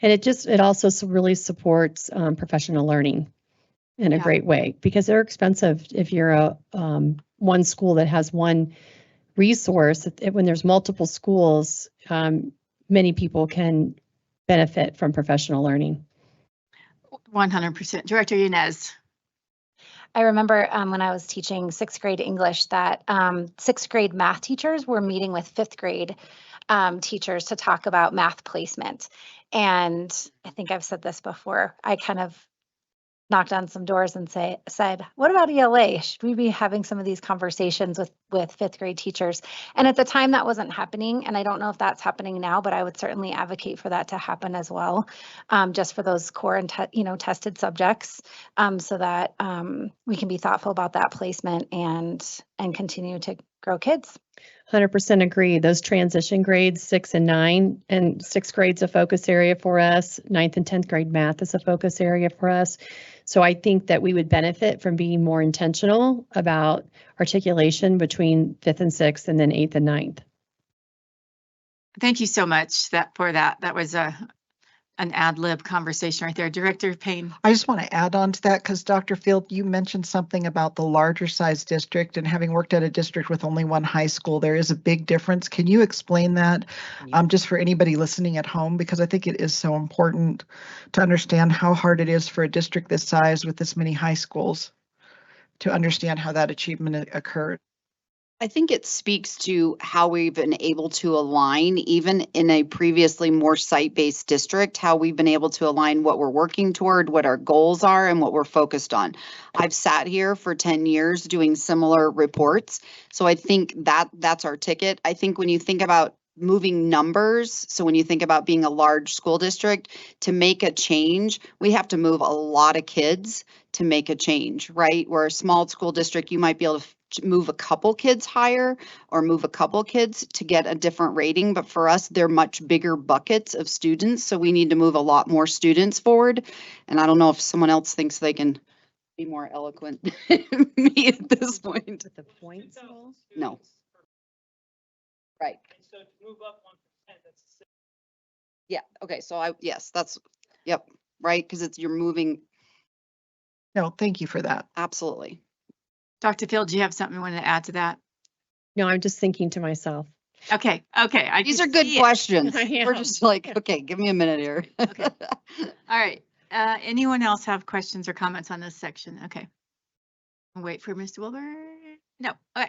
And it also really supports professional learning in a Yeah. great way, because they're expensive. If you're a one school that has one resource, when there's multiple schools, many people can benefit from professional learning. 100%. Director Yanez. I remember when I was teaching 6th grade English that 6th grade math teachers were meeting with 5th grade teachers to talk about math placement. And I think I've said this before, I kind of knocked on some doors and said, what about ELA? Should we be having some of these conversations with 5th grade teachers? And at the time that wasn't happening. And I don't know if that's happening now, but I would certainly advocate for that to happen as well, just for those core and tested subjects, so that we can be thoughtful about that placement and continue to grow kids. 100% agree. Those transition grades, 6 and 9, and 6th grade's a focus area for us. 9th and 10th grade math is a focus area for us. So I think that we would benefit from being more intentional about articulation between 5th and 6th, and then 8th and 9th. Thank you so much for that. That was an ad lib conversation right there. Director Payne. I just want to add on to that because Dr. Field, you mentioned something about the larger size district, and having worked at a district with only one high school, there is a big difference. Can you explain that just for anybody listening at home? Because I think it is so important to understand how hard it is for a district this size with this many high schools to understand how that achievement occurred. I think it speaks to how we've been able to align, even in a previously more site-based district, how we've been able to align what we're working toward, what our goals are, and what we're focused on. I've sat here for 10 years doing similar reports, so I think that's our ticket. I think when you think about moving numbers, so when you think about being a large school district, to make a change, we have to move a lot of kids to make a change, right? Where a small school district, you might be able to move a couple kids higher or move a couple kids to get a different rating. But for us, they're much bigger buckets of students. So we need to move a lot more students forward. And I don't know if someone else thinks they can be more eloquent than me at this point. The points? No. Right. So to move up 1%, that's Yeah. Okay. So yes, yep. Right. Because you're moving. No, thank you for that. Absolutely. Dr. Field, do you have something you want to add to that? No, I'm just thinking to myself. Okay. These are good questions. I We're am. just like, okay, give me a minute here. Okay. All right. Anyone else have questions or comments on this section? Okay. I'll wait for Mr. Wilbur. No. Okay.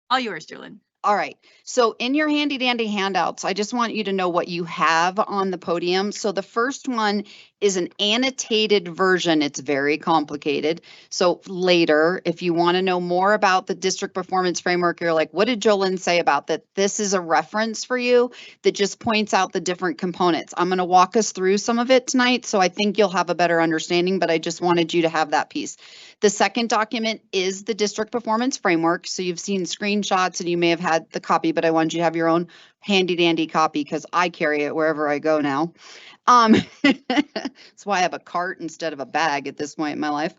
All yours, Julian. All right. So in your handy dandy handouts, I just want you to know what you have on the podium. So the first one is an annotated version. It's very complicated. So later, if you want to know more about the district performance framework, you're like, what did Jolyn say about that? This is a reference for you that just points out the different components. I'm going to walk us through some of it tonight, so I think you'll have a better understanding, but I just wanted you to have that piece. The second document is the district performance framework. So you've seen screenshots and you may have had the copy, but I wanted you to have your own handy dandy copy because I carry it wherever I go now. That's why I have a cart instead of a bag at this point in my life.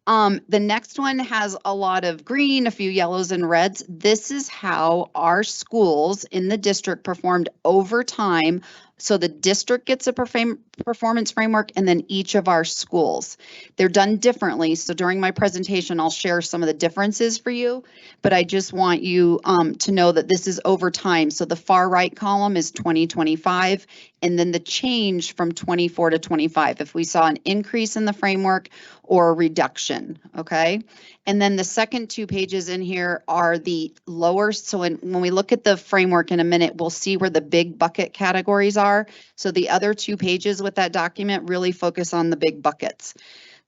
The next one has a lot of green, a few yellows and reds. This is how our schools in the district performed over time. So the district gets a performance framework and then each of our schools. They're done differently. So during my presentation, I'll share some of the differences for you, but I just want you to know that this is over time. So the far right column is 2025 and then the change from 24 to 25, if we saw an increase in the framework or a reduction, okay? And then the second 2 pages in here are the lower, so when we look at the framework in a minute, we'll see where the big bucket categories are. So the other 2 pages with that document really focus on the big buckets.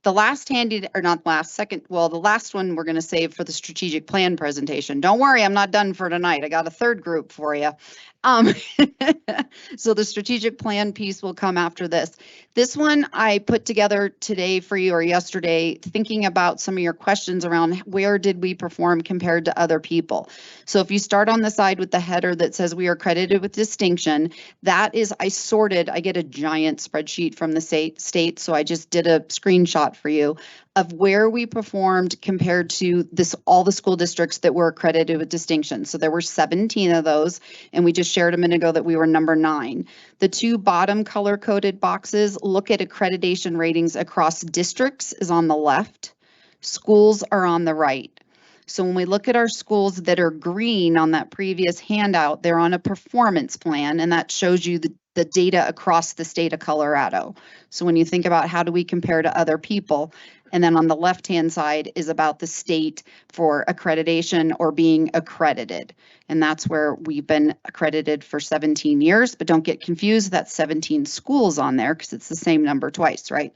The last the last one we're going to save for the strategic plan presentation. Don't worry, I'm not done for tonight. I got a third group for you. So the strategic plan piece will come after this. This one I put together today for you, or yesterday, thinking about some of your questions around where did we perform compared to other people. So if you start on the side with the header that says we are credited with distinction, that is, I get a giant spreadsheet from the state, so I just did a screenshot for you of where we performed compared to all the school districts that were accredited with distinction. So there were 17 of those, and we just shared a minute ago that we were number 9. The 2 bottom color-coded boxes look at accreditation ratings across districts is on the left. Schools are on the right. So when we look at our schools that are green on that previous handout, they're on a performance plan, and that shows you the data across the state of Colorado. So when you think about how do we compare to other people, and then on the left-hand side is about the state for accreditation or being accredited. And that's where we've been accredited for 17 years, but don't get confused, that's 17 schools on there because it's the same number twice, right?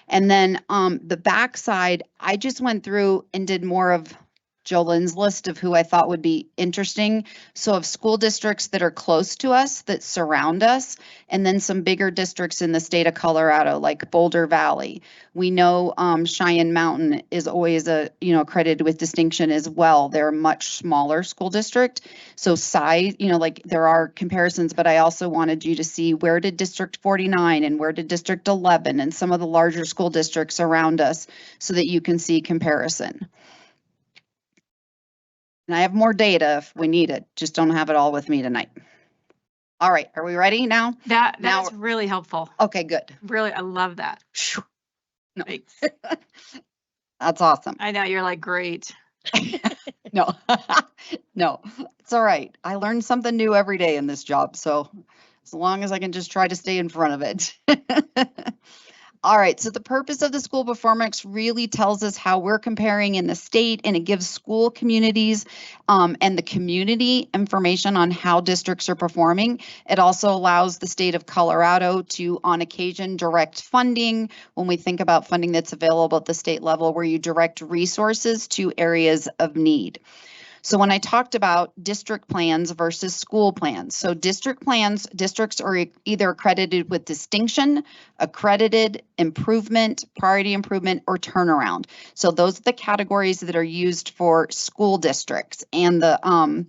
And then the back side, I just went through and did more of Jolene's list of who I thought would be interesting. So of school districts that are close to us, that surround us, and then some bigger districts in the state of Colorado, like Boulder Valley. We know Cheyenne Mountain is always accredited with distinction as well. They're a much smaller school district. So size, there are comparisons, but I also wanted you to see where did District 49 and where did District 11 and some of the larger school districts around us so that you can see comparison. And I have more data if we need it, just don't have it all with me tonight. All right, are we ready now? That's really helpful. Okay, good. Really, I love that. No. That's awesome. I know, you're like, great. No, no, it's all right. I learn something new every day in this job, so as long as I can just try to stay in front of it. All right, so the purpose of the school performance really tells us how we're comparing in the state, and it gives school communities and the community information on how districts are performing. It also allows the state of Colorado to, on occasion, direct funding when we think about funding that's available at the state level, where you direct resources to areas of need. So when I talked about district plans versus school plans, so districts are either accredited with distinction, accredited, improvement, priority improvement, or turnaround. So those are the categories that are used for school districts and the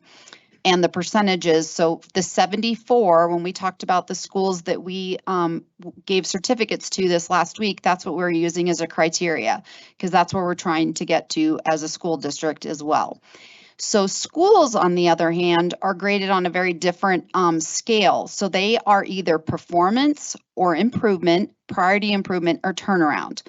percentages. So the 74, when we talked about the schools that we gave certificates to this last week, that's what we're using as a criteria, because that's where we're trying to get to as a school district as well. So schools, on the other hand, are graded on a very different scale. So they are either performance or improvement, priority improvement, or turnaround.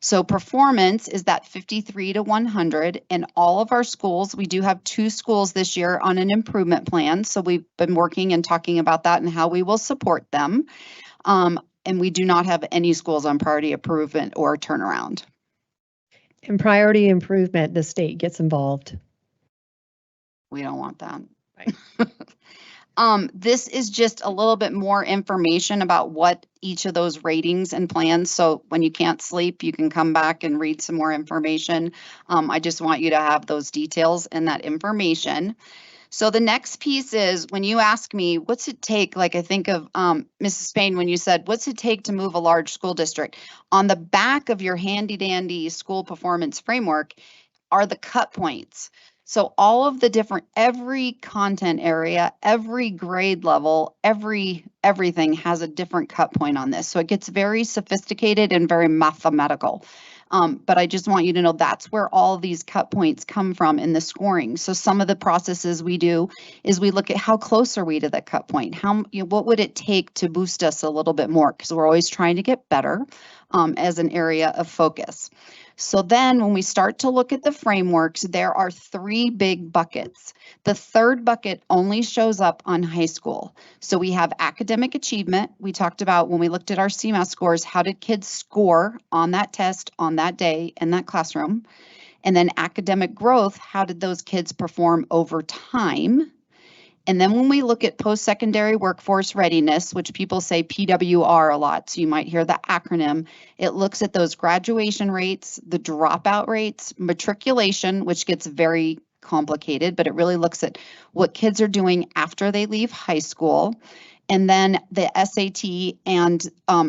So performance is that 53 to 100 in all of our schools. We do have 2 schools this year on an improvement plan. So we've been working and talking about that and how we will support them. And we do not have any schools on priority improvement or turnaround. In priority improvement, the state gets involved. We don't want that. Right. This is just a little bit more information about what each of those ratings and plans. So when you can't sleep, you can come back and read some more information. I just want you to have those details and that information. So the next piece is when you ask me, what's it take? Like I think of Mrs. Payne, when you said, what's it take to move a large school district? On the back of your handy dandy school performance framework are the cut points. So all of the every content area, every grade level, everything has a different cut point on this. So it gets very sophisticated and very mathematical. But I just want you to know that's where all these cut points come from in the scoring. So some of the processes we do is we look at how close are we to that cut point? What would it take to boost us a little bit more? Because we're always trying to get better as an area of focus. So then when we start to look at the frameworks, there are 3 big buckets. The third bucket only shows up on high school. So we have academic achievement. We talked about when we looked at our CMAS scores, how did kids score on that test, on that day, in that classroom? And then academic growth, how did those kids perform over time? And then when we look at post-secondary workforce readiness, which people say PWR a lot, so you might hear the acronym, it looks at those graduation rates, the dropout rates, matriculation, which gets very complicated, but it really looks at what kids are doing after they leave high school. And then the SAT and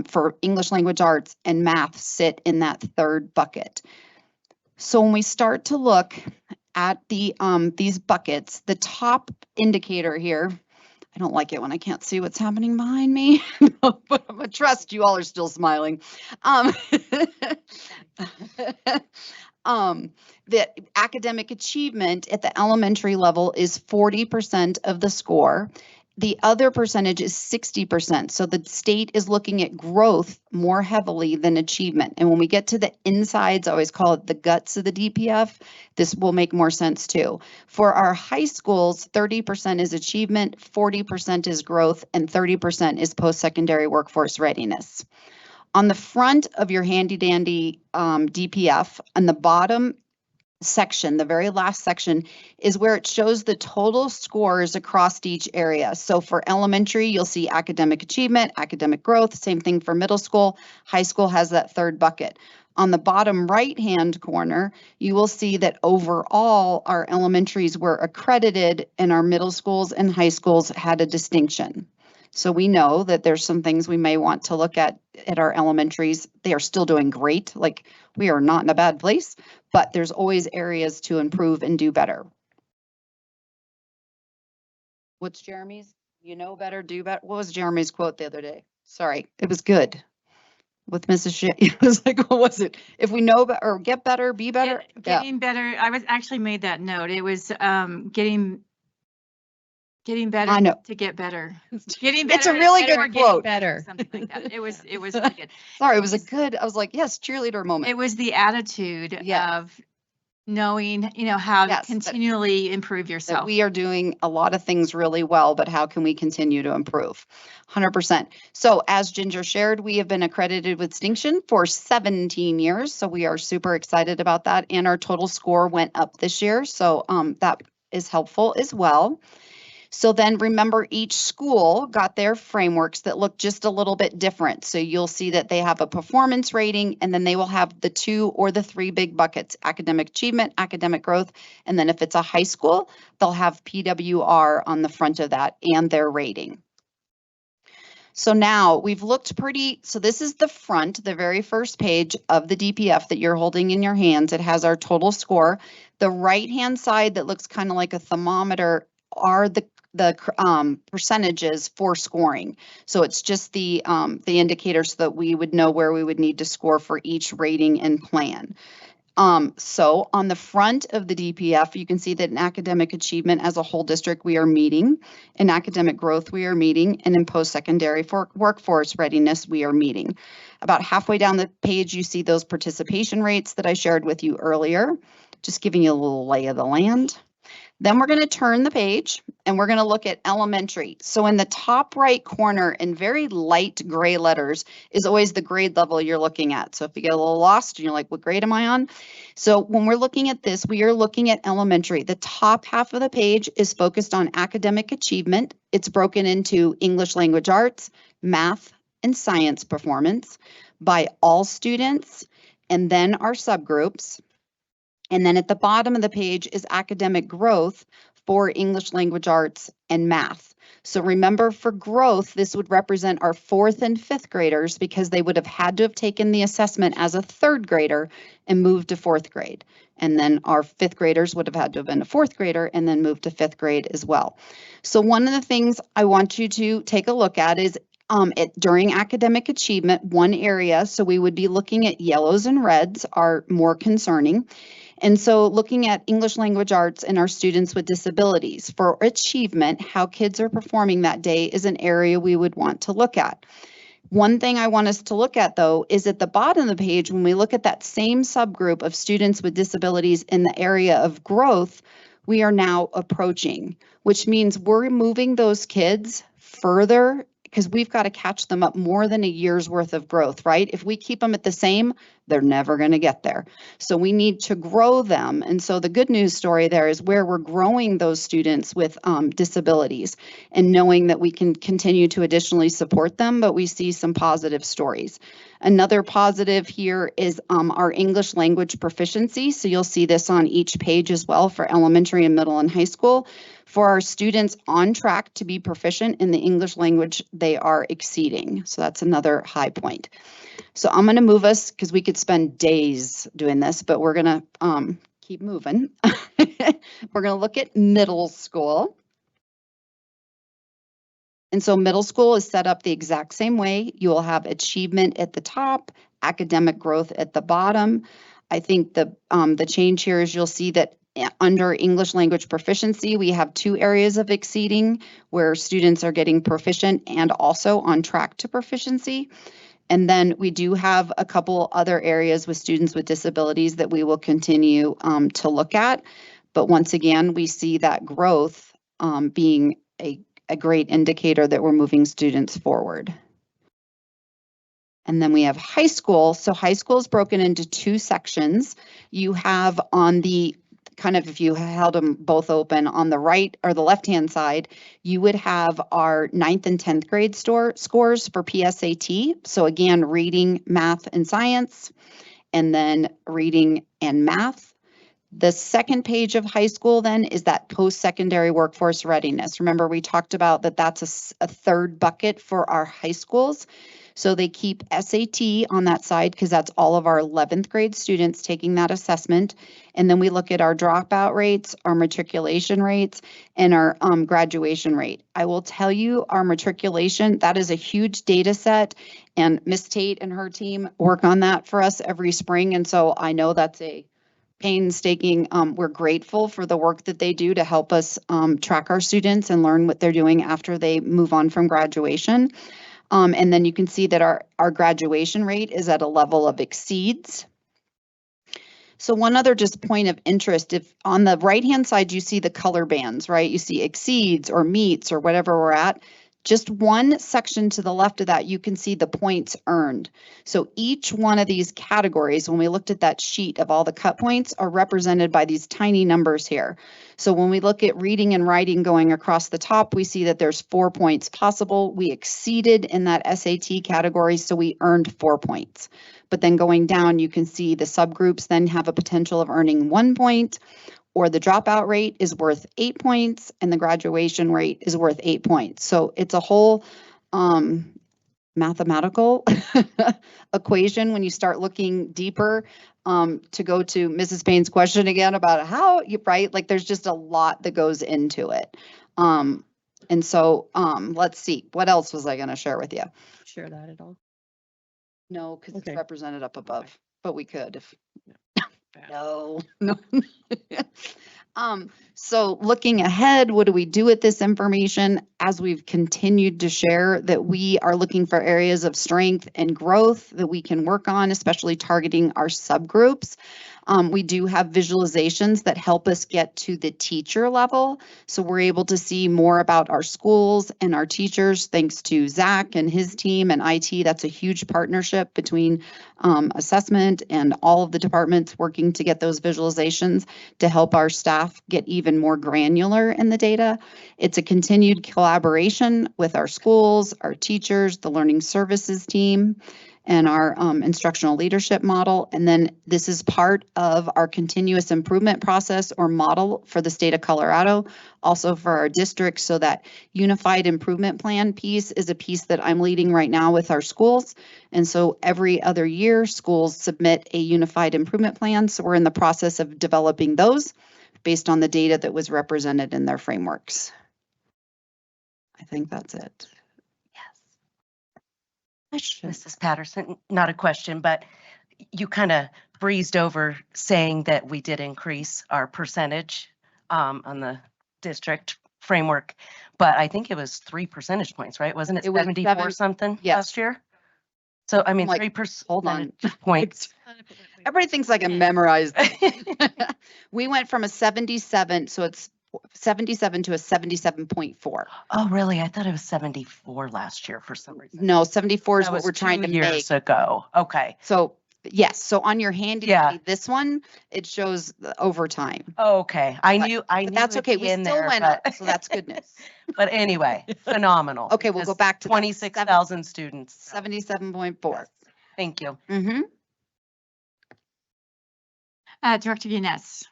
for English language arts and math sit in that third bucket. So when we start to look at the these buckets, the top indicator here, I don't like it when I can't see what's happening behind me, but I'm gonna trust you all are still smiling. The academic achievement at the elementary level is 40% of the score. The other percentage is 60%. So the state is looking at growth more heavily than achievement. And when we get to the insides, I always call it the guts of the DPF, this will make more sense too. For our high schools, 30% is achievement, 40% is growth, and 30% is post-secondary workforce readiness. On the front of your handy dandy DPF, on the bottom section, the very last section, is where it shows the total scores across each area. So for elementary, you'll see academic achievement, academic growth, same thing for middle school. High school has that third bucket. On the bottom right-hand corner, you will see that overall our elementaries were accredited and our middle schools and high schools had a distinction. So we know that there's some things we may want to look at our elementaries. They are still doing great. Like, we are not in a bad place, but there's always areas to improve and do better. What's Jeremy's? You know better, do better. What was Jeremy's quote the other day? Sorry, it was good. With Mrs. Shea, it was like, what was it? If we know better or get better, be better. Getting better. I was actually made that note. It was getting better I know. to get better. Getting better. It's a really better, good getting quote. Better. Something like that. It was really good. Sorry, it was a good, I was like, yes, cheerleader moment. It was the attitude of knowing, how to continually improve yourself. That we are doing a lot of things really well, but how can we continue to improve? 100%. So as Ginger shared, we have been accredited with distinction for 17 years. So we are super excited about that. And our total score went up this year. So that is helpful as well. So then remember, each school got their frameworks that look just a little bit different. So you'll see that they have a performance rating, and then they will have the 2 or the 3 big buckets: academic achievement, academic growth, and then if it's a high school, they'll have PWR on the front of that and their rating. So now we've looked so this is the front, the very first page of the DPF that you're holding in your hands. It has our total score. The right-hand side that looks kind of like a thermometer are the percentages for scoring. So it's just the indicators so that we would know where we would need to score for each rating and plan. So on the front of the DPF, you can see that in academic achievement as a whole district, we are meeting. In academic growth, we are meeting. And in post-secondary workforce readiness, we are meeting. About halfway down the page, you see those participation rates that I shared with you earlier, just giving you a little lay of the land. Then we're going to turn the page and we're going to look at elementary. So in the top right corner in very light gray letters is always the grade level you're looking at. So if you get a little lost and you're like, what grade am I on? So when we're looking at this, we are looking at elementary. The top half of the page is focused on academic achievement. It's broken into English language arts, math, and science performance by all students, and then our subgroups. And then at the bottom of the page is academic growth for English language arts and math. So remember, for growth, this would represent our 4th and 5th graders because they would have had to have taken the assessment as a 3rd grader and moved to 4th grade. And then our 5th graders would have had to have been a 4th grader and then moved to 5th grade as well. So one of the things I want you to take a look at is during academic achievement, one area, so we would be looking at yellows and reds are more concerning. And so looking at English language arts and our students with disabilities for achievement, how kids are performing that day is an area we would want to look at. One thing I want us to look at though is at the bottom of the page, when we look at that same subgroup of students with disabilities in the area of growth, we are now approaching, which means we're moving those kids further because we've got to catch them up more than a year's worth of growth, right? If we keep them at the same, they're never going to get there. So we need to grow them. And so the good news story there is where we're growing those students with disabilities and knowing that we can continue to additionally support them, but we see some positive stories. Another positive here is our English language proficiency. So you'll see this on each page as well for elementary and middle and high school. For our students on track to be proficient in the English language, they are exceeding. So that's another high point. So I'm going to move us because we could spend days doing this, but we're going to keep moving. We're going to look at middle school. And so middle school is set up the exact same way. You will have achievement at the top, academic growth at the bottom. I think the change here is you'll see that under English language proficiency, we have 2 areas of exceeding where students are getting proficient and also on track to proficiency. And then we do have a couple other areas with students with disabilities that we will continue to look at. But once again, we see that growth being a great indicator that we're moving students forward. And then we have high school. So high school is broken into 2 sections. You have on the kind of, if you held them both open on the right or the left-hand side, you would have our 9th and 10th grade scores for PSAT. So again, reading, math, and science, and then reading and math. The second page of high school then is that post-secondary workforce readiness. Remember, we talked about that that's a third bucket for our high schools. So they keep SAT on that side because that's all of our 11th grade students taking that assessment. And then we look at our dropout rates, our matriculation rates, and our graduation rate. I will tell you our matriculation, that is a huge data set, and Miss Tate and her team work on that for us every spring. And so I know that's a painstaking, we're grateful for the work that they do to help us track our students and learn what they're doing after they move on from graduation. And then you can see that our graduation rate is at a level of exceeds. So one other just point of interest, if on the right-hand side, you see the color bands, right? You see exceeds or meets or whatever we're at. Just one section to the left of that, you can see the points earned. So each one of these categories, when we looked at that sheet of all the cut points, are represented by these tiny numbers here. So when we look at reading and writing going across the top, we see that there's 4 points possible. We exceeded in that SAT category, so we earned 4 points. But then going down, you can see the subgroups then have a potential of earning 1 point, or the dropout rate is worth 8 points and the graduation rate is worth 8 points. So it's a whole mathematical equation when you start looking deeper. To go to Mrs. Payne's question again about how you, right? Like there's just a lot that goes into it. And so let's see, what else was I going to share with you? Share that at all? No, because Okay. it's represented up above, but we could if. Yeah. No. So looking ahead, what do we do with this information as we've continued to share that we are looking for areas of strength and growth that we can work on, especially targeting our subgroups. We do have visualizations that help us get to the teacher level. So we're able to see more about our schools and our teachers, thanks to Zach and his team and IT. That's a huge partnership between assessment and all of the departments working to get those visualizations to help our staff get even more granular in the data. It's a continued collaboration with our schools, our teachers, the learning services team, and our instructional leadership model. And then this is part of our continuous improvement process or model for the state of Colorado, also for our district. So that unified improvement plan piece is a piece that I'm leading right now with our schools. And so every other year, schools submit a unified improvement plan. So we're in the process of developing those based on the data that was represented in their frameworks. I think that's it. Mrs. Patterson, not a question, but you kind of breezed over saying that we did increase our percentage on the district framework, but I think it was 3 percentage points, right? Wasn't it It was 74 7 something yes. last year? So, I mean, like, 3% hold on. points. Everybody thinks I can memorize. We went from a 77, so it's 77 to a 77.4. Oh, really? I thought it was 74 last year for some reason. No, 74 is That what was we're trying 2 to years make. ago. Okay. So yes, so on your handy, Yeah. this one, it shows the overtime. Okay. I But- knew But that's it'd okay. be We in still there, went but up, so that's good news. but anyway, phenomenal. Okay, we'll go because back to that. 26,000 students. 77.4. Thank you. Mm-hmm. Director Yanez.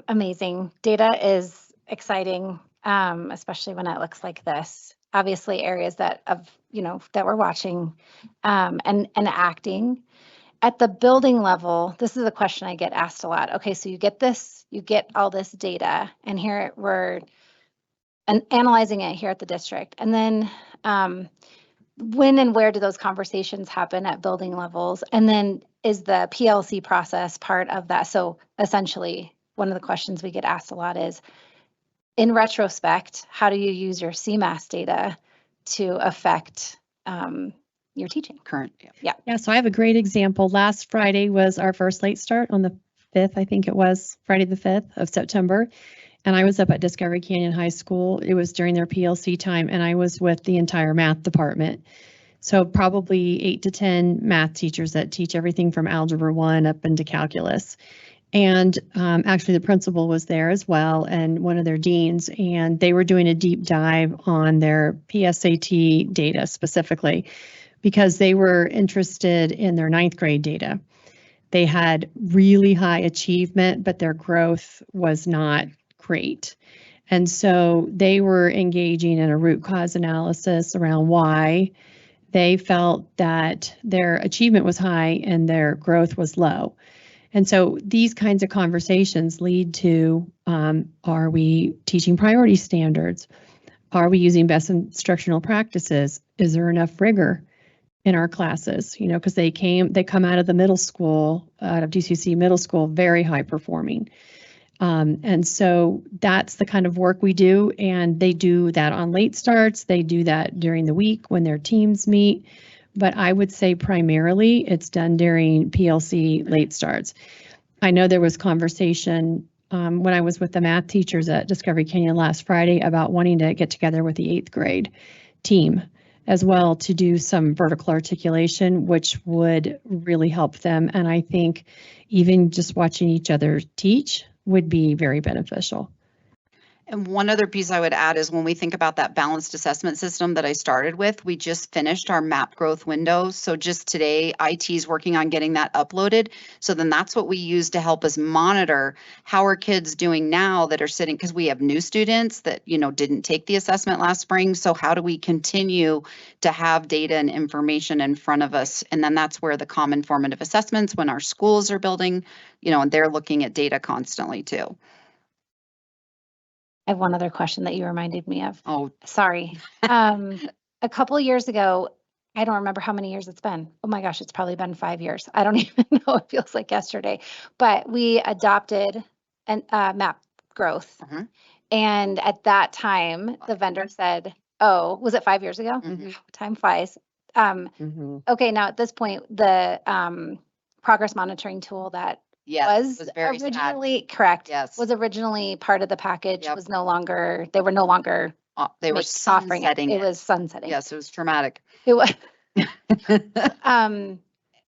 Amazing. Data is exciting, especially when it looks like this. Obviously, areas that that we're watching and acting. At the building level, this is a question I get asked a lot. Okay, so you get all this data, and here we're analyzing it here at the district. And then when and where do those conversations happen at building levels? And then is the PLC process part of that? So essentially, one of the questions we get asked a lot is, in retrospect, how do you use your CMAS data to affect your teaching? Current. Yeah, so I have a great example. Last Friday was our first late start on the 5th, I think it was Friday the 5th of September. And I was up at Discovery Canyon High School. It was during their PLC time, and I was with the entire math department. So probably 8 to 10 math teachers that teach everything from Algebra 1 up into calculus. And actually the principal was there as well, and one of their deans, and they were doing a deep dive on their PSAT data specifically because they were interested in their 9th grade data. They had really high achievement, but their growth was not great. And so they were engaging in a root cause analysis around why they felt that their achievement was high and their growth was low. And so these kinds of conversations lead to, are we teaching priority standards? Are we using best instructional practices? Is there enough rigor in our classes? You know, because they come out of the middle school, out of DCC middle school, very high performing. And so that's the kind of work we do. And they do that on late starts. They do that during the week when their teams meet. But I would say primarily it's done during PLC late starts. I know there was conversation when I was with the math teachers at Discovery Canyon last Friday about wanting to get together with the 8th grade team as well to do some vertical articulation, which would really help them. And I think even just watching each other teach would be very beneficial. And one other piece I would add is when we think about that balanced assessment system that I started with, we just finished our map growth windows. So just today, IT is working on getting that uploaded. So then that's what we use to help us monitor how are kids doing now that are sitting, because we have new students that, didn't take the assessment last spring. So how do we continue to have data and information in front of us? And then that's where the common formative assessments, when our schools are building, and they're looking at data constantly too. I have one other question that you reminded me of. Oh, sorry. A couple of years ago, I don't remember how many years it's been. Oh my gosh, it's probably been 5 years. I don't even know. It feels like yesterday. But we adopted an map growth. Uh-huh. And at that time, the vendor said, oh, was it 5 years ago? Mm-hmm. Time flies. Okay, now at this point, the progress monitoring tool that yes, was very originally correct. Yes. Was originally part of the package. Yep. Was no longer. They were no longer. They were offering sunsetting it. It was sunsetting. Yes, it was traumatic. It was.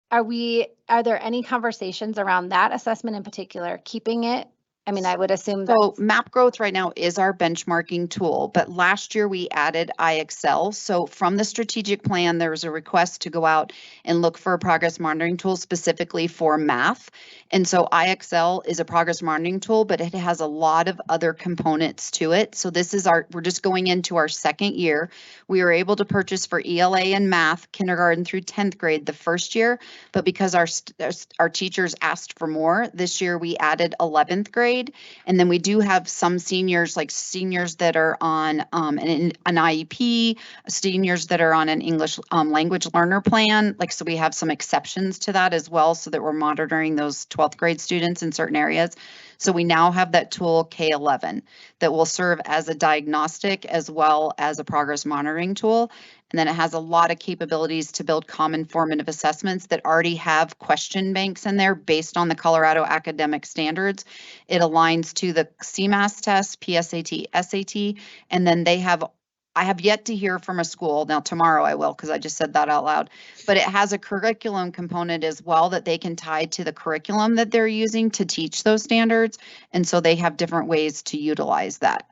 Are there any conversations around that assessment in particular? Keeping it. I mean, I would assume that. So map growth right now is our benchmarking tool, but last year we added IXL. So from the strategic plan, there was a request to go out and look for a progress monitoring tool specifically for math. And so IXL is a progress monitoring tool, but it has a lot of other components to it. So this is we're just going into our 2nd year. We were able to purchase for ELA and math, kindergarten through 10th grade the first year, but because our teachers asked for more, this year we added 11th grade. And then we do have some seniors, like seniors that are on an IEP, seniors that are on an English language learner plan. So we have some exceptions to that as well, so that we're monitoring those 12th grade students in certain areas. So we now have that tool K11 that will serve as a diagnostic as well as a progress monitoring tool. And then it has a lot of capabilities to build common formative assessments that already have question banks in there based on the Colorado academic standards. It aligns to the CMAS test, PSAT, SAT, and then I have yet to hear from a school. Now tomorrow I will, because I just said that out loud, but it has a curriculum component as well that they can tie to the curriculum that they're using to teach those standards. And so they have different ways to utilize that.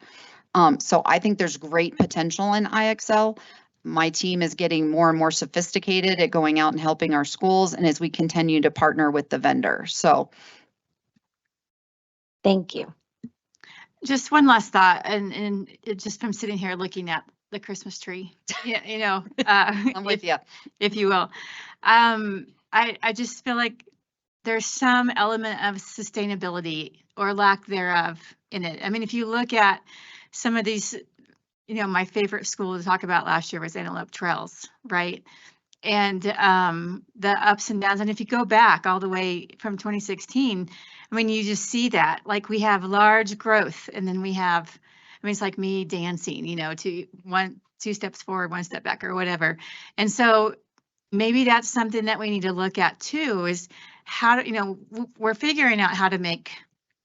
So I think there's great potential in IXL. My team is getting more and more sophisticated at going out and helping our schools, and as we continue to partner with the vendor. So Thank you. Just one last thought, and it just from sitting here looking at the Christmas tree, yeah, I'm with you. if you will. I just feel like there's some element of sustainability or lack thereof in it. I mean, if you look at some of these, my favorite school to talk about last year was Antelope Trails, right? And the ups and downs. And if you go back all the way from 2016, I mean, you just see that, like, we have large growth, and then we have, I mean, it's like me dancing, two steps forward, one step back, or whatever. And so maybe that's something that we need to look at too, is how to, we're figuring out how to make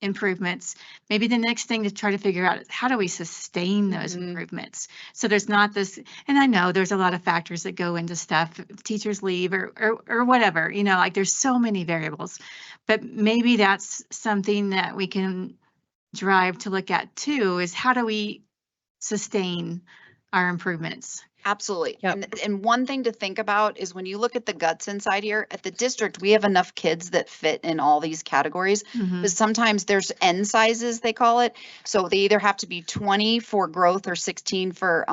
improvements. Maybe the next thing to try to figure out is how do we sustain those improvements? So there's not this, and I know there's a lot of factors that go into stuff, if teachers leave or whatever, like there's so many variables, but maybe that's something that we can drive to look at too, is how do we sustain our improvements? Absolutely. And one thing to think about is when you look at the guts inside here at the district, we have enough kids that fit in all these categories, but sometimes there's N sizes, they call it. So they either have to be 20 for growth or 16 for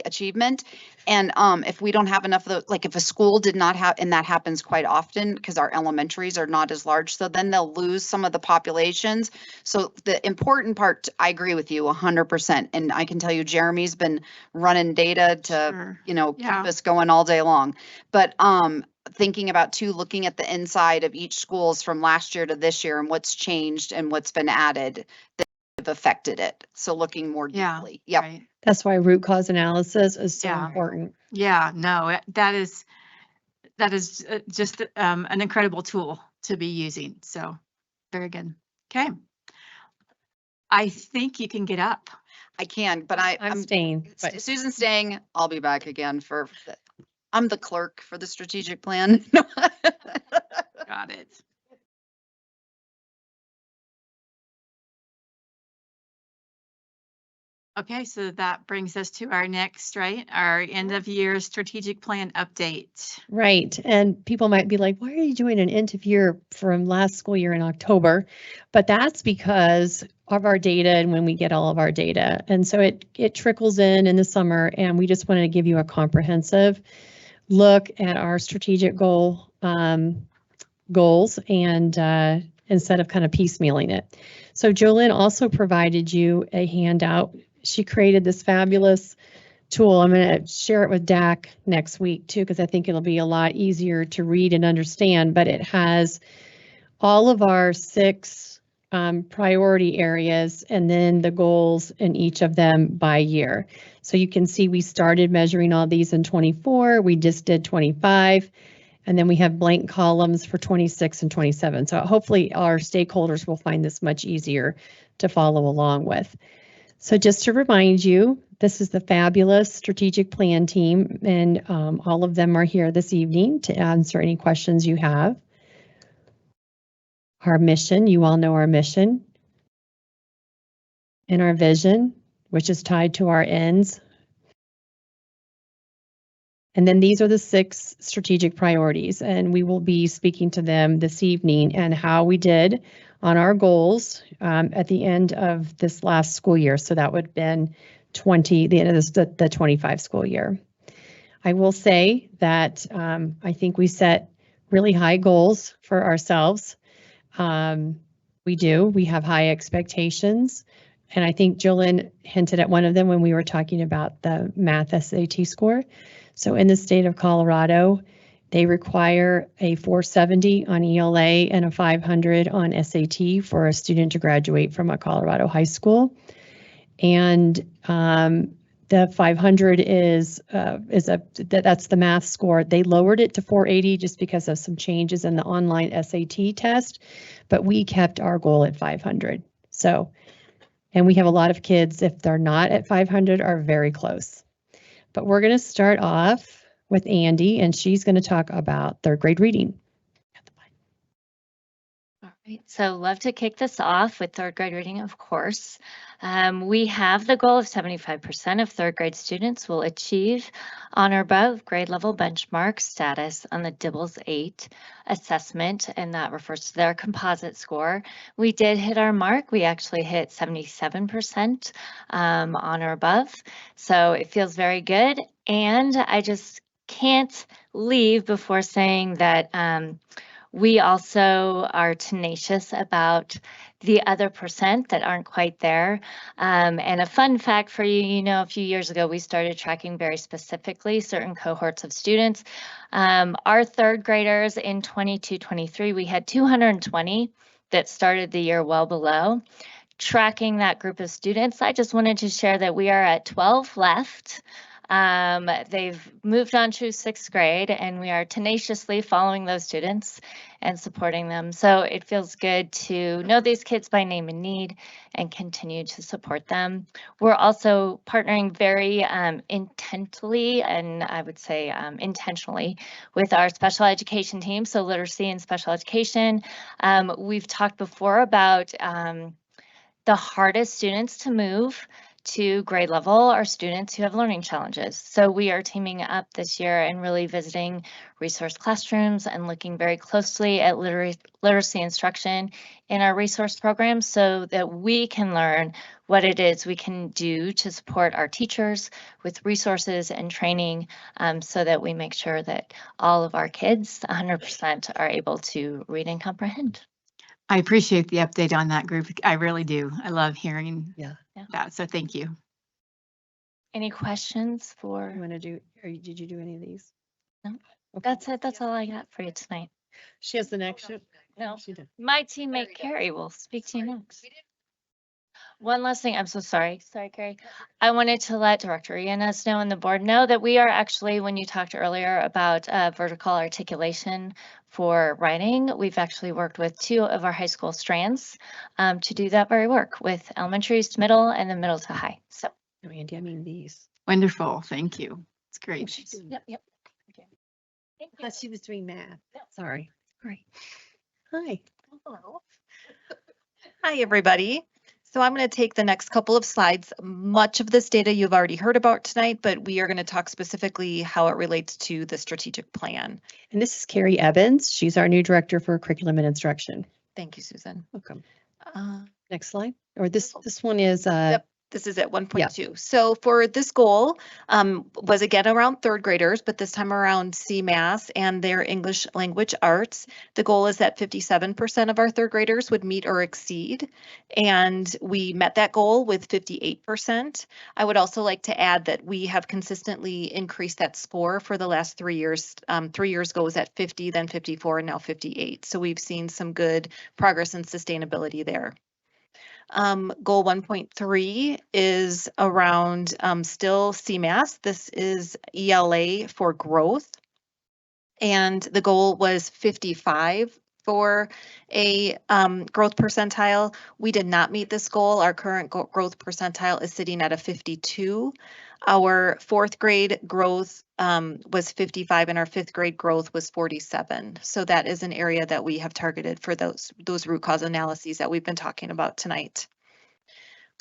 achievement. And if we don't have enough of those, like if a school did not have, and that happens quite often because our elementaries are not as large, so then they'll lose some of the populations. So the important part, I agree with you 100%. And I can tell you, Jeremy's been running data to, keep us going all day long. But thinking about too, looking at the inside of each schools from last year to this year and what's changed and what's been added that have affected it. So looking more deeply. Yep. Right. That's why root cause analysis is so important. Yeah, no, that is just an incredible tool to be using. So very good. Okay. I think you can get up. I can, but I'm staying. Susan's staying. I'll be back again I'm the clerk for the strategic plan. Got it. Okay, so that brings us to our next, right? Our end of year strategic plan update. Right. And people might be like, why are you doing an end of year from last school year in October? But that's because of our data and when we get all of our data. And so it trickles in the summer, and we just wanted to give you a comprehensive look at our strategic goals and instead of kind of piecemealing it. So Jolynn also provided you a handout. She created this fabulous tool. I'm going to share it with Dak next week too, because I think it'll be a lot easier to read and understand, but it has all of our 6 priority areas and then the goals in each of them by year. So you can see we started measuring all these in 24, we just did 25, and then we have blank columns for 26 and 27. So hopefully our stakeholders will find this much easier to follow along with. So just to remind you, this is the fabulous strategic plan team, and all of them are here this evening to answer any questions you have. Our mission, you all know our mission, and our vision, which is tied to our ends. And then these are the 6 strategic priorities, and we will be speaking to them this evening and how we did on our goals at the end of this last school year. So that would have been the end of the 25 school year. I will say that I think we set really high goals for ourselves. We do. We have high expectations. And I think Jolynn hinted at one of them when we were talking about the math SAT score. So in the state of Colorado, they require a 470 on ELA and a 500 on SAT for a student to graduate from a Colorado high school. And The 500 that's the math score. They lowered it to 480 just because of some changes in the online SAT test, but we kept our goal at 500. So, and we have a lot of kids, if they're not at 500, are very close. But we're going to start off with Andy, and she's going to talk about third grade reading. All right, so love to kick this off with third grade reading, of course. We have the goal of 75% of third grade students will achieve on or above grade level benchmark status on the DIBELS 8 assessment, and that refers to their composite score. We did hit our mark. We actually hit 77% on or above, so it feels very good. And I just can't leave before saying that we also are tenacious about the other percent that aren't quite there. And a fun fact for you, you know, a few years ago, we started tracking very specifically certain cohorts of students. Our third graders in 22-23, we had 220 that started the year well below. Tracking that group of students, I just wanted to share that we are at 12 left. They've moved on to 6th grade, and we are tenaciously following those students and supporting them. So it feels good to know these kids by name and need and continue to support them. We're also partnering very intently, and I would say intentionally, with our special education team, so literacy and special education. We've talked before about the hardest students to move to grade level are students who have learning challenges. So we are teaming up this year and really visiting resource classrooms and looking very closely at literacy instruction in our resource programs so that we can learn what it is we can do to support our teachers with resources and training so that we make sure that all of our kids, 100%, are able to read and comprehend. I appreciate the update on that group. I really do. I love hearing Yeah. that. So thank you. Any questions for? You want to do, or did you do any of these? No, that's it. That's all I got for you tonight. She has the next. No, She did. my teammate Carrie will speak to you next. One last thing, I'm so sorry. Sorry, Carrie. I wanted to let Director Yanez know and the board know that we are actually, when you talked earlier about vertical articulation for writing, we've actually worked with 2 of our high school strands to do that very work with elementaries to middle and then middle to high. So. No, Andy, I mean these. Wonderful. Thank you. It's great. Yep. Okay. I thought she was doing math. Sorry. Great. Hi. Hello. Hi, everybody. So I'm going to take the next couple of slides. Much of this data you've already heard about tonight, but we are going to talk specifically how it relates to the strategic plan. And this is Carrie Evans. She's our new director for curriculum and instruction. Thank you, Susan. Welcome. Next slide. Or this one is Yep. This is at 1.2. So for this goal was again around third graders, but this time around CMAS and their English language arts. The goal is that 57% of our third graders would meet or exceed, and we met that goal with 58%. I would also like to add that we have consistently increased that score for the last 3 years. 3 years ago was at 50, then 54, and now 58. So we've seen some good progress and sustainability there. Goal 1.3 is around still CMAS. This is ELA for growth. And the goal was 55 for a growth percentile. We did not meet this goal. Our current growth percentile is sitting at a 52. Our 4th grade growth was 55 and our 5th grade growth was 47. So that is an area that we have targeted for those root cause analyses that we've been talking about tonight.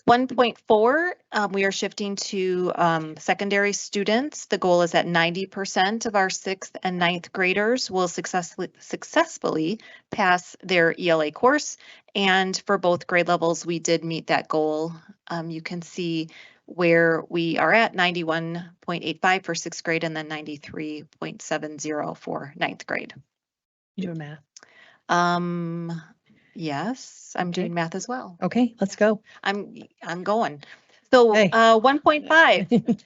1.4, we are shifting to secondary students. The goal is at 90% of our 6th and 9th graders will successfully pass their ELA course. And for both grade levels, we did meet that goal. You can see where we are at 91.85 for 6th grade and then 93.70 for 9th grade. You doing math? Yes, I'm doing math as well. Okay, let's go. I'm going. So Hey. 1.5.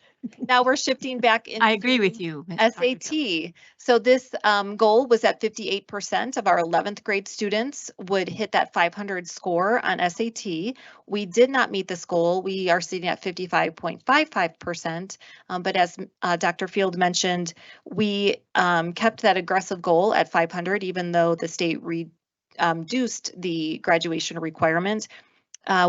Now we're shifting back into I agree with you. Ms. Dr. Field. SAT. So this goal was at 58% of our 11th grade students would hit that 500 score on SAT. We did not meet this goal. We are sitting at 55.55%. But as Dr. Field mentioned, we kept that aggressive goal at 500, even though the state reduced the graduation requirement.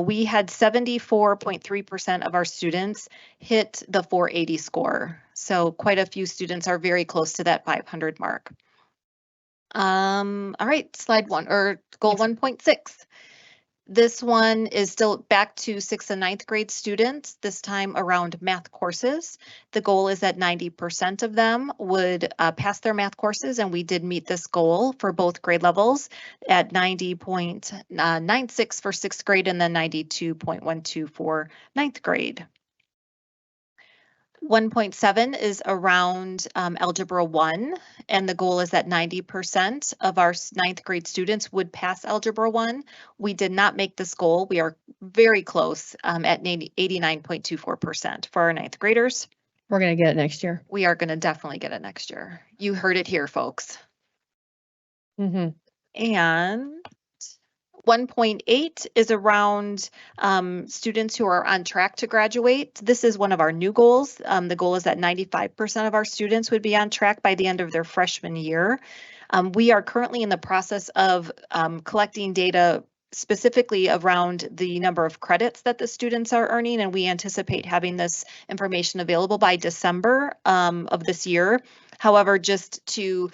We had 74.3% of our students hit the 480 score. So quite a few students are very close to that 500 mark. All right, slide one or goal 1.6. This one is still back to 6th and 9th grade students, this time around math courses. The goal is that 90% of them would pass their math courses, and we did meet this goal for both grade levels at 90.96 for 6th grade and then 92.12 for 9th grade. 1.7 is around Algebra 1, and the goal is that 90% of our 9th grade students would pass Algebra 1. We did not make this goal. We are very close at 89.24% for our 9th graders. We're going to get it next year. We are going to definitely get it next year. You heard it here, folks. Mm-hmm. And 1.8 is around students who are on track to graduate. This is one of our new goals. The goal is that 95% of our students would be on track by the end of their freshman year. We are currently in the process of collecting data specifically around the number of credits that the students are earning, and we anticipate having this information available by December of this year. However, just to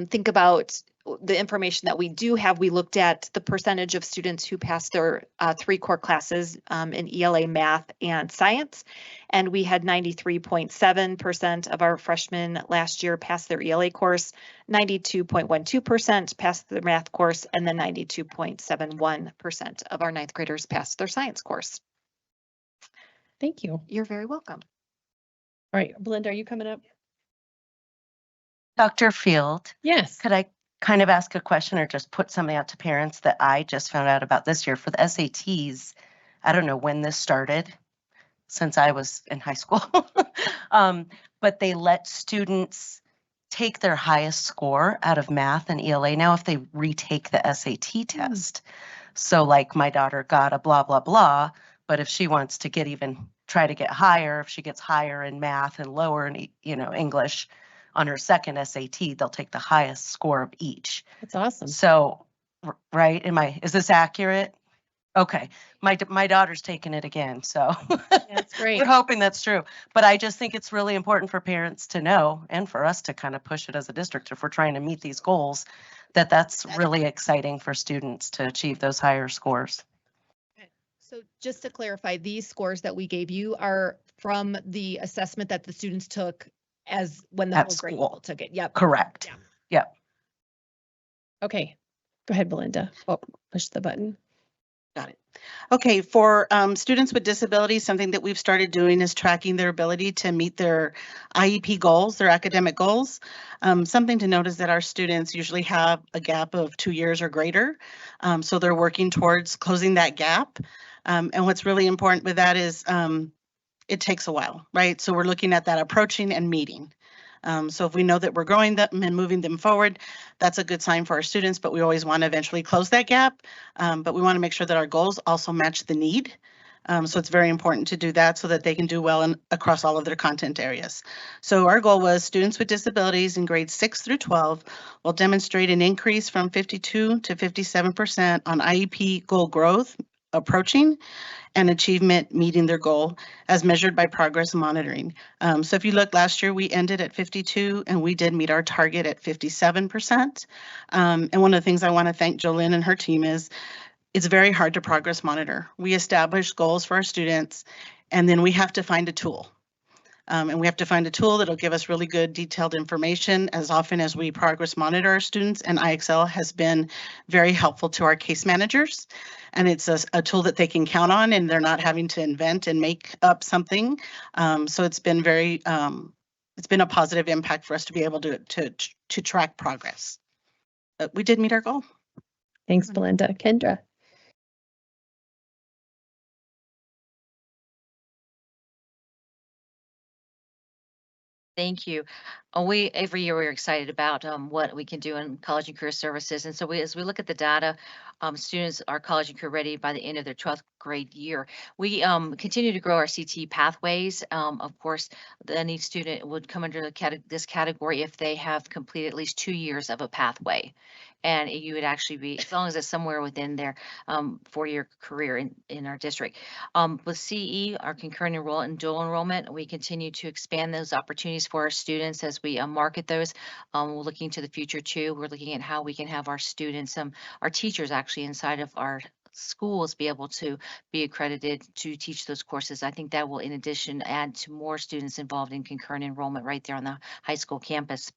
think about the information that we do have, we looked at the percentage of students who passed their 3 core classes in ELA, math, and science. And we had 93.7% of our freshmen last year pass their ELA course, 92.12% passed their math course, and then 92.71% of our 9th graders passed their science course. Thank you. You're very welcome. All right, Belinda, are you coming up? Dr. Field, Yes. could I kind of ask a question or just put something out to parents that I just found out about this year for the SATs? I don't know when this started, since I was in high school, but they let students take their highest score out of math and ELA now if they retake the SAT test. So like my daughter got a blah, blah, blah, but if she wants to try to get higher, if she gets higher in math and lower in, English, on her second SAT, they'll take the highest score of each. That's awesome. So, right, is this accurate? Okay, my daughter's taking it again, so. That's great. We're hoping that's true, but I just think it's really important for parents to know and for us to kind of push it as a district if we're trying to meet these goals, that's really exciting for students to achieve those higher scores. So just to clarify, these scores that we gave you are from the assessment that the students took as when the At whole grade school. level took it. Yep. Correct. Yeah. Yep. Okay. Go ahead, Belinda. Oh, push the button. Got it. Okay, for students with disabilities, something that we've started doing is tracking their ability to meet their IEP goals, their academic goals. Something to note is that our students usually have a gap of 2 years or greater, so they're working towards closing that gap. And what's really important with that is it takes a while, right? So we're looking at that approaching and meeting. So if we know that we're growing them and moving them forward, that's a good sign for our students, but we always want to eventually close that gap. But we want to make sure that our goals also match the need. So it's very important to do that so that they can do well across all of their content areas. So our goal was students with disabilities in grades 6 through 12 will demonstrate an increase from 52 to 57% on IEP goal growth approaching and achievement meeting their goal as measured by progress monitoring. So if you look last year, we ended at 52 and we did meet our target at 57%. And one of the things I want to thank Jolynn and her team is it's very hard to progress monitor. We establish goals for our students and then we have to find a tool. And we have to find a tool that'll give us really good detailed information as often as we progress monitor our students, and IXL has been very helpful to our case managers. And it's a tool that they can count on and they're not having to invent and make up something. So it's been it's been a positive impact for us to be able to track progress. But we did meet our goal. Thanks, Belinda. Kendra. Thank you. Every year we're excited about what we can do in college and career services. And so as we look at the data, students are college and career ready by the end of their 12th grade year. We continue to grow our CTE pathways. Of course, any student would come under this category if they have completed at least 2 years of a pathway. And you would actually be, as long as it's somewhere within their 4-year career in our district. With CE, our concurrent enrollment and dual enrollment, we continue to expand those opportunities for our students as we market those. We're looking to the future too. We're looking at how we can have our students, our teachers actually inside of our schools be able to be accredited to teach those courses. I think that will, in addition, add to more students involved in concurrent enrollment right there on the high school campus.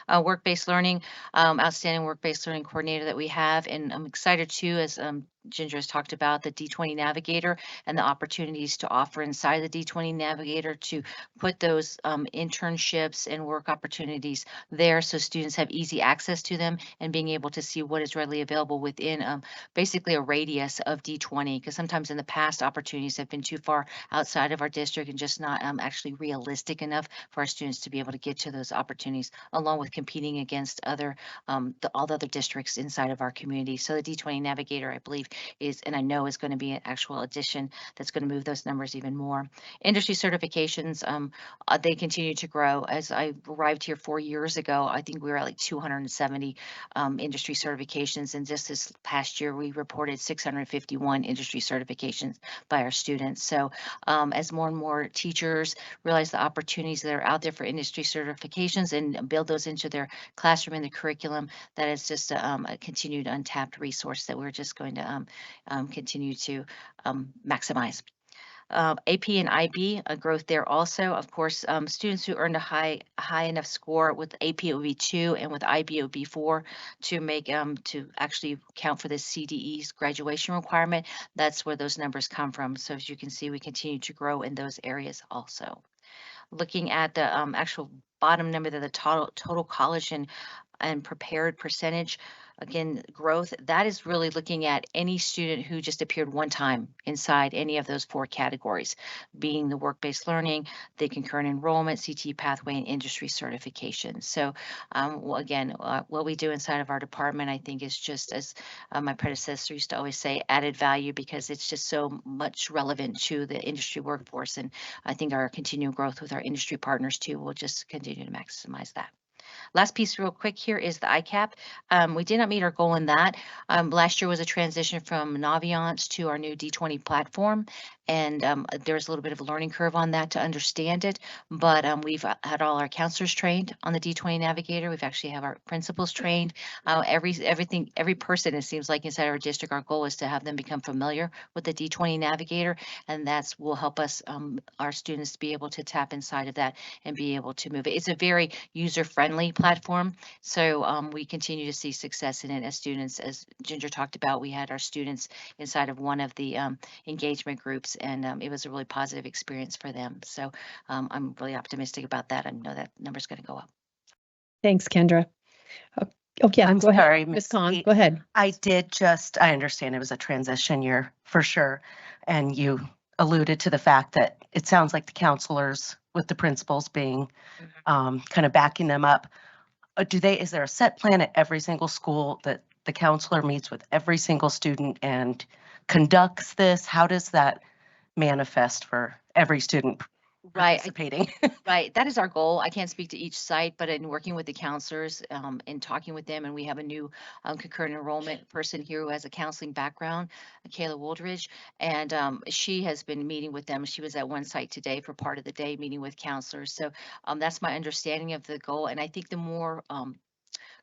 Work-based learning, outstanding work-based learning coordinator that we have, and I'm excited too, as Ginger has talked about, the D20 Navigator and the opportunities to offer inside the D20 Navigator to put those internships and work opportunities there so students have easy access to them and being able to see what is readily available within basically a radius of D20, because sometimes in the past opportunities have been too far outside of our district and just not actually realistic enough for our students to be able to get to those opportunities, along with competing against all the other districts inside of our community. So the D20 Navigator, I believe, is, and I know is going to be an actual addition that's going to move those numbers even more. Industry certifications, they continue to grow. As I arrived here 4 years ago, I think we were at like 270 industry certifications, and just this past year we reported 651 industry certifications by our students. So as more and more teachers realize the opportunities that are out there for industry certifications and build those into their classroom and the curriculum, that is just a continued untapped resource that we're just going to continue to maximize. AP and IB, a growth there also. Of course, students who earned a high enough score with AP it would be 2 and with IB it would be 4 to make to actually count for the CDE's graduation requirement. That's where those numbers come from. So as you can see, we continue to grow in those areas also. Looking at the actual bottom number, the total college and prepared percentage, again, growth, that is really looking at any student who just appeared one time inside any of those 4 categories, being the work-based learning, the concurrent enrollment, CTE pathway, and industry certification. So again, what we do inside of our department, I think, is just, as my predecessor used to always say, added value, because it's just so much relevant to the industry workforce. And I think our continued growth with our industry partners too will just continue to maximize that. Last piece real quick here is the ICAP. We did not meet our goal in that. Last year was a transition from Naviance to our new D20 platform. And there's a little bit of a learning curve on that to understand it. But we've had all our counselors trained on the D20 Navigator. We've actually have our principals trained. Every person, it seems like inside our district, our goal is to have them become familiar with the D20 Navigator. And that's will help us, our students, be able to tap inside of that and be able to move it. It's a very user-friendly platform. So we continue to see success in it as students, as Ginger talked about. We had our students inside of one of the engagement groups, and it was a really positive experience for them. So I'm really optimistic about that. I know that number's going to go up. Thanks, Kendra. Oh, yeah, I'm go ahead. sorry, Ms. Khan, Pete. go ahead. I understand it was a transition year for sure. And you alluded to the fact that it sounds like the counselors with the principals being kind of backing them up. Is there a set plan at every single school that the counselor meets with every single student and conducts this? How does that manifest for every student participating? Right. That is our goal. I can't speak to each site, but in working with the counselors and talking with them, and we have a new concurrent enrollment person here who has a counseling background, Kayla Woldridge, and she has been meeting with them. She was at one site today for part of the day meeting with counselors. So that's my understanding of the goal. And I think the more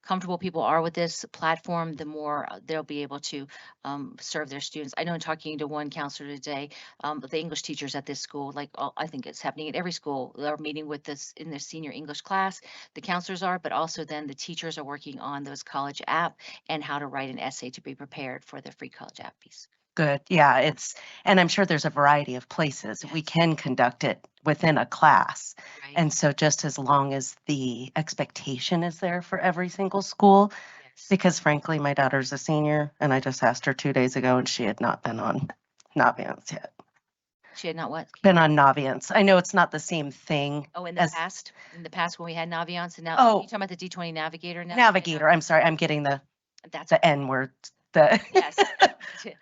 comfortable people are with this platform, the more they'll be able to serve their students. I know in talking to one counselor today, the English teachers at this school, I think it's happening at every school, they're meeting with this in their senior English class, the counselors are, but also then the teachers are working on those college app and how to write an essay to be prepared for the free college app piece. Good. Yeah, and I'm sure there's a variety of places we can conduct it within a class. Right. And so just as long as the expectation is there for every single school, yes. Because frankly, my daughter's a senior and I just asked her 2 days ago and she had not been on Naviance yet. She had not what? been on Naviance. I know it's not the same thing. Oh, in the as past when we had Naviance and now, Oh. you talking about the D20 Navigator now? Navigator. I'm sorry, I'm getting the That's, N word. The yes.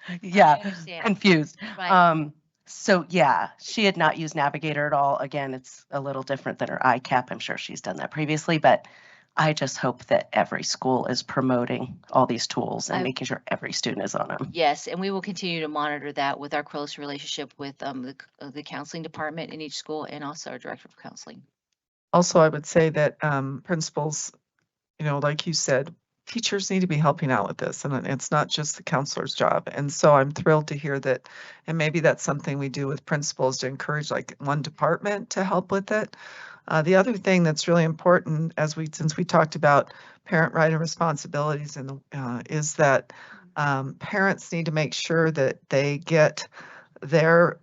I yeah, understand. confused. Right. So yeah, she had not used Navigator at all. Again, it's a little different than her ICAP. I'm sure she's done that previously, but I just hope that every school is promoting all these tools and making sure every student is on them. Yes, and we will continue to monitor that with our close relationship with the counseling department in each school and also our director of counseling. Also, I would say that principals, like you said, teachers need to be helping out with this, and it's not just the counselor's job. And so I'm thrilled to hear that, and maybe that's something we do with principals to encourage like one department to help with it. The other thing that's really important, since we talked about parent right and responsibilities, and is that parents need to make sure that they get their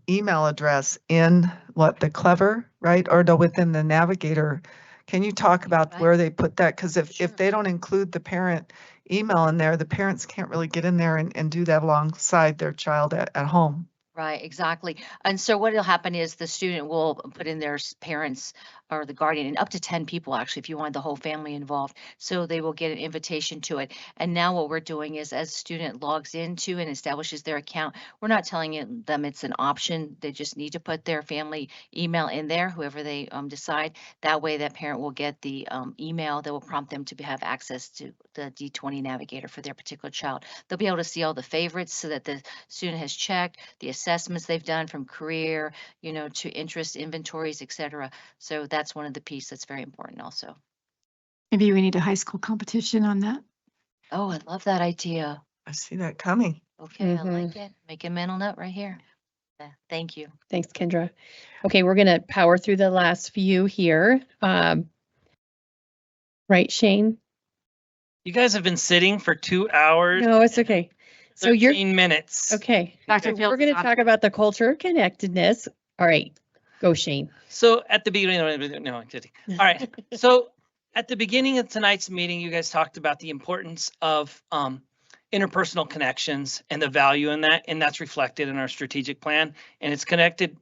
email address in the Clever, right, or within the Navigator. Can you talk about where they put that? Because if they don't include the parent email in there, the parents can't really get in there and do that alongside their child at home. Right, exactly. And so what will happen is the student will put in their parents or the guardian, and up to 10 people actually, if you want the whole family involved. So they will get an invitation to it. And now what we're doing is as student logs into and establishes their account, we're not telling them it's an option. They just need to put their family email in there, whoever they decide. That way that parent will get the email that will prompt them to have access to the D20 Navigator for their particular child. They'll be able to see all the favorites so that the student has checked, the assessments they've done from career, to interest inventories, etc. So that's one of the pieces that's very important also. Maybe we need a high school competition on that. Oh, I love that idea. I see that coming. Okay, I like it. Make a mental note right here. Yeah, thank you. Thanks, Kendra. Okay, we're going to power through the last few here. Right, Shane? You guys have been sitting for 2 hours. No, it's okay. So 13 minutes. Okay. So we're going to talk about the culture of connectedness. All right, go Shane. So at the beginning, no, I'm kidding. All right. So at the beginning of tonight's meeting, you guys talked about the importance of interpersonal connections and the value in that, and that's reflected in our strategic plan. And it's connected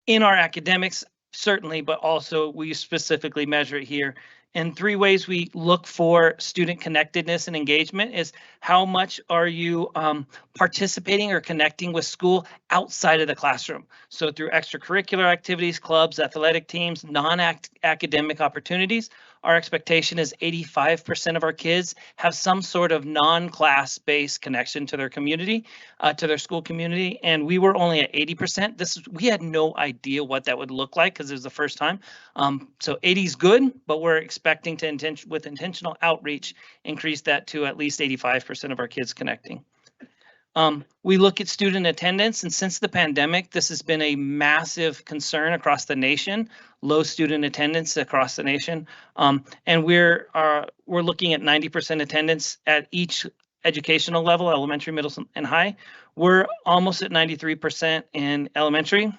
in our academics, certainly, but also we specifically measure it here. And 3 ways we look for student connectedness and engagement is how much are you participating or connecting with school outside of the classroom. So through extracurricular activities, clubs, athletic teams, non-academic opportunities, our expectation is 85% of our kids have some sort of non-class based connection to their community, to their school community. And we were only at 80%. We had no idea what that would look like because it was the first time. So 80 is good, but we're expecting to with intentional outreach, increase that to at least 85% of our kids connecting. We look at student attendance, and since the pandemic, this has been a massive concern across the nation, low student attendance across the nation. And we're looking at 90% attendance at each educational level, elementary, middle, and high. We're almost at 93% in elementary,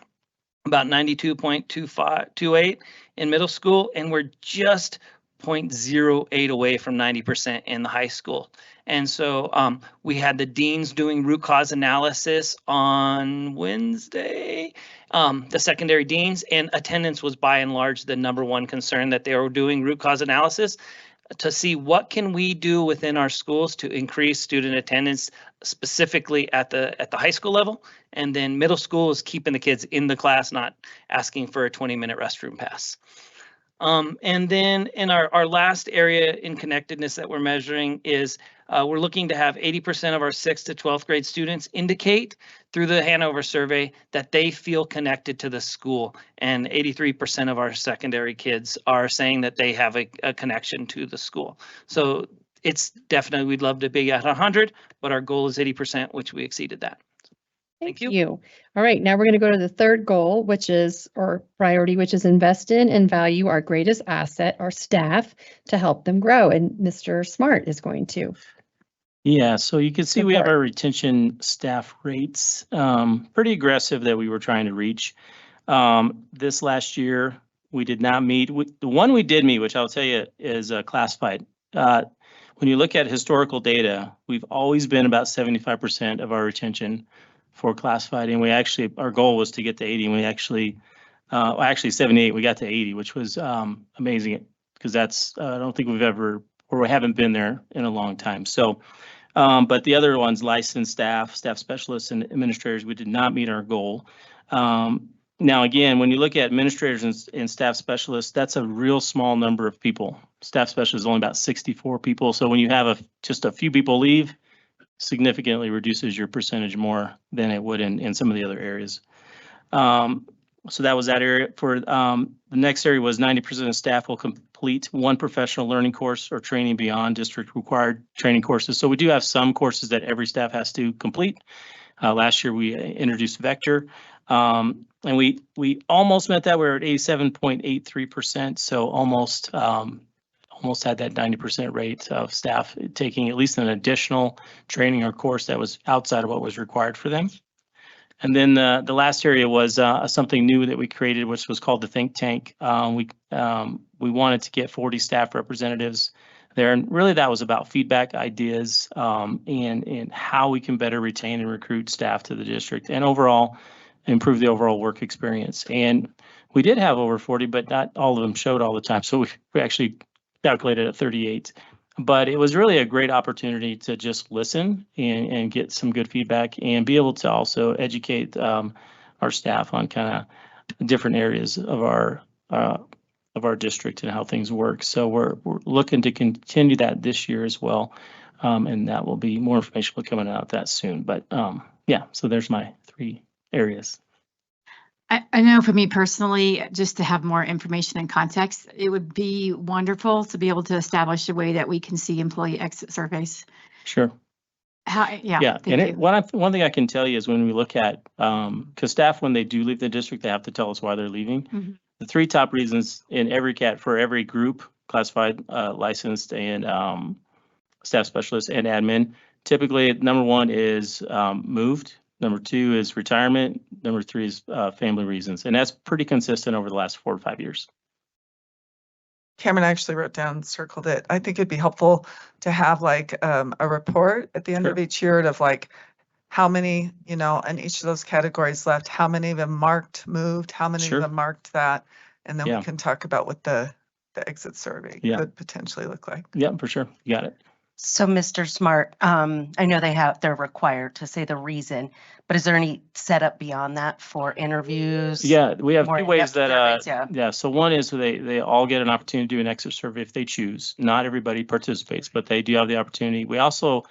about 92.28 in middle school, and we're just 0.08 away from 90% in the high school. And so we had the deans doing root cause analysis on Wednesday, the secondary deans, and attendance was by and large the #1 concern, that they were doing root cause analysis to see what can we do within our schools to increase student attendance, specifically at the high school level. And then middle school is keeping the kids in the class, not asking for a 20-minute restroom pass. And then in our last area in connectedness that we're measuring is we're looking to have 80% of our 6th to 12th grade students indicate through the Hanover survey that they feel connected to the school. And 83% of our secondary kids are saying that they have a connection to the school. So it's definitely, we'd love to be at 100, but our goal is 80%, which we exceeded that. Thank you. All right, now we're going to go to the third goal, or priority, which is invest in and value our greatest asset, our staff, to help them grow. And Mr. Smart is going to. Yeah, so you can see we have our retention staff rates pretty aggressive that we were trying to reach. This last year, we did not meet. The one we did meet, which I'll tell you, is classified. When you look at historical data, we've always been about 75% of our retention for classified. And we actually, our goal was to get to 80, and we actually 78, we got to 80, which was amazing, because that's, I don't think we've ever, or we haven't been there in a long time. So, but the other ones, licensed staff, staff specialists, and administrators, we did not meet our goal. Now, again, when you look at administrators and staff specialists, that's a real small number of people. Staff specialists is only about 64 people. So when you have just a few people leave, significantly reduces your percentage more than it would in some of the other areas. So that was that area. For the next area was 90% of staff will complete one professional learning course or training beyond district required training courses. So we do have some courses that every staff has to complete. Last year we introduced Vector, and we almost met that. We're at 87.83%, so almost had that 90% rate of staff taking at least an additional training or course that was outside of what was required for them. And then the last area was something new that we created, which was called the Think Tank. We wanted to get 40 staff representatives there, and really that was about feedback, ideas, and how we can better retain and recruit staff to the district, and overall improve the overall work experience. And we did have over 40, but not all of them showed all the time. So we actually calculated at 38. But it was really a great opportunity to just listen and get some good feedback, and be able to also educate our staff on kind of different areas of our district and how things work. So we're looking to continue that this year as well, and that will be more information will be coming out that soon. But yeah, so there's my 3 areas. I know for me personally, just to have more information and context, it would be wonderful to be able to establish a way that we can see employee exit surveys. Sure. Yeah. And one thing I can tell you is when we look at, because staff, when they do leave the district, they have to tell us why they're leaving. Mm-hmm. The 3 top reasons in every for every group, classified, licensed, and staff specialist and admin, typically number 1 is moved. Number 2 is retirement. Number 3 is family reasons. And that's pretty consistent over the last 4 to 5 years. Cameron actually wrote down, circled it. I think it'd be helpful to have like a report at the end of each year of like how many, in each of those categories left, how many of them marked moved, how many of them marked that, and then we can talk about what the exit survey could potentially look like. Yeah, for sure. You got it. So Mr. Smart, I know they're required to say the reason, but is there any setup beyond that for interviews? Yeah, we have 2 ways that, surveys, so one is they all get an opportunity to do an exit survey if they choose. Not everybody participates, but they do have the opportunity. We offer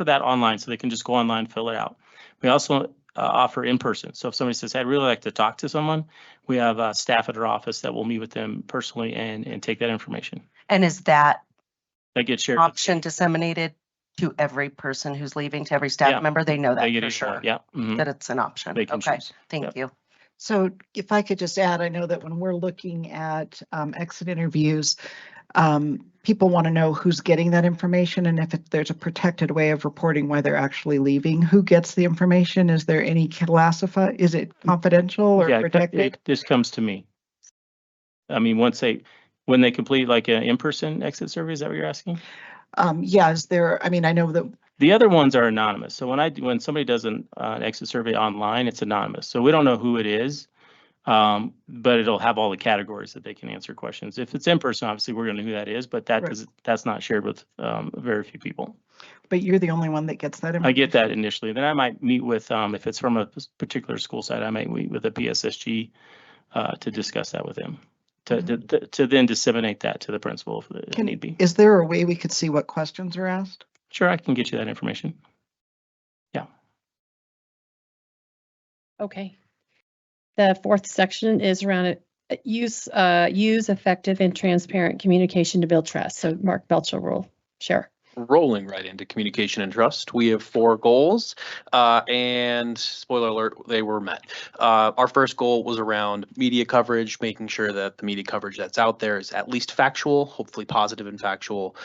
that online, so they can just go online, fill it out. We also offer in person. So if somebody says, I'd really like to talk to someone, we have staff at our office that will meet with them personally and take that information. And is that gets shared option disseminated to every person who's leaving, to every staff member? They know that for sure. Yeah. Mm-hmm. That it's an option. They can okay. choose. Thank you. So if I could just add, I know that when we're looking at exit interviews, people want to know who's getting that information, and if there's a protected way of reporting why they're actually leaving. Who gets the information? Is there any classified? Is it confidential or protected? This comes to me. I mean, when they complete like an in-person exit survey, is that what you're asking? Yeah, is there, I know that the other ones are anonymous. So when somebody does an exit survey online, it's anonymous. So we don't know who it is, but it'll have all the categories that they can answer questions. If it's in person, obviously we're going to know who that is, but that's not shared with very few people. But you're the only one that gets that information? I get that initially. Then I might meet with, if it's from a particular school site, I might meet with a PSSG to discuss that with them. To then disseminate that to the principal if need be. Is there a way we could see what questions are asked? Sure, I can get you that information. Yeah. Okay. The 4th section is around use effective and transparent communication to build trust. So Mark Belcher will share. Rolling right into communication and trust. We have 4 goals, and spoiler alert, they were met. Our first goal was around media coverage, making sure that the media coverage that's out there is at least factual, hopefully positive and factual.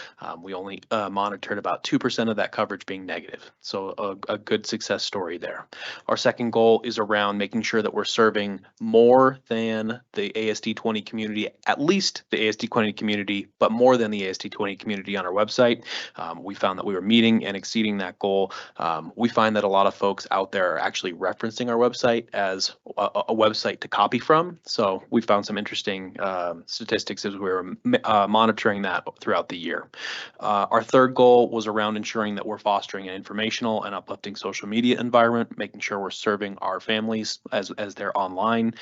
We only monitored about 2% of that coverage being negative, so a good success story there. Our second goal is around making sure that we're serving more than the ASD 20 community, at least the ASD 20 community, but more than the ASD 20 community on our website. We found that we were meeting and exceeding that goal. We find that a lot of folks out there are actually referencing our website as a website to copy from. So we found some interesting statistics as we were monitoring that throughout the year. Our third goal was around ensuring that we're fostering an informational and uplifting social media environment, making sure we're serving our families as they're online.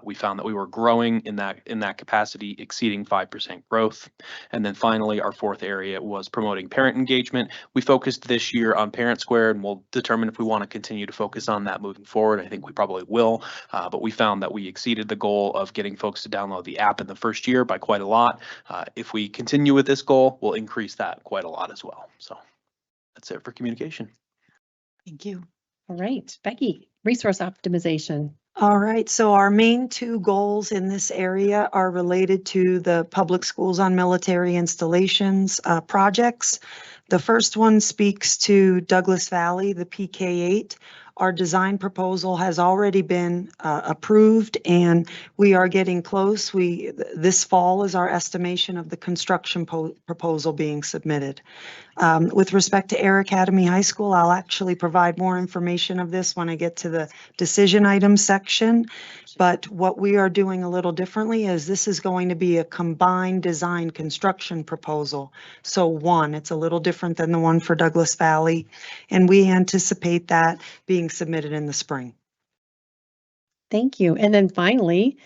We found that we were growing in that capacity, exceeding 5% growth. And then finally, our fourth area was promoting parent engagement. We focused this year on Parent Square, and we'll determine if we want to continue to focus on that moving forward. I think we probably will, but we found that we exceeded the goal of getting folks to download the app in the first year by quite a lot. If we continue with this goal, we'll increase that quite a lot as well. So that's it for communication. Thank you. All right, Becky, resource optimization. All right, so our main two goals in this area are related to the Public Schools on Military Installations projects. The first one speaks to Douglas Valley, the PK8. Our design proposal has already been approved and we are getting close. This fall is our estimation of the construction proposal being submitted. With respect to Air Academy High School, I'll actually provide more information of this when I get to the decision items section. But what we are doing a little differently is this is going to be a combined design construction proposal. So it's a little different than the one for Douglas Valley, and we anticipate that being submitted in the spring. Thank you. And then finally,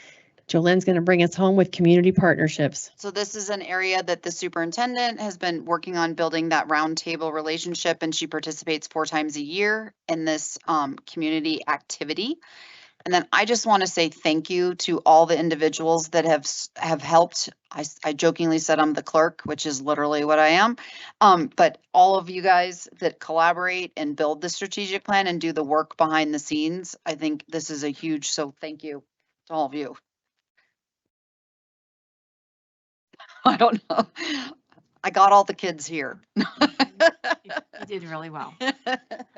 Jolene's going to bring us home with community partnerships. So this is an area that the superintendent has been working on building that roundtable relationship, and she participates 4 times a year in this community activity. And then I just want to say thank you to all the individuals that have helped. I jokingly said I'm the clerk, which is literally what I am. But all of you guys that collaborate and build the strategic plan and do the work behind the scenes, I think this is a huge, so thank you to all of you. I don't know. I got all the kids here. You did really well. Do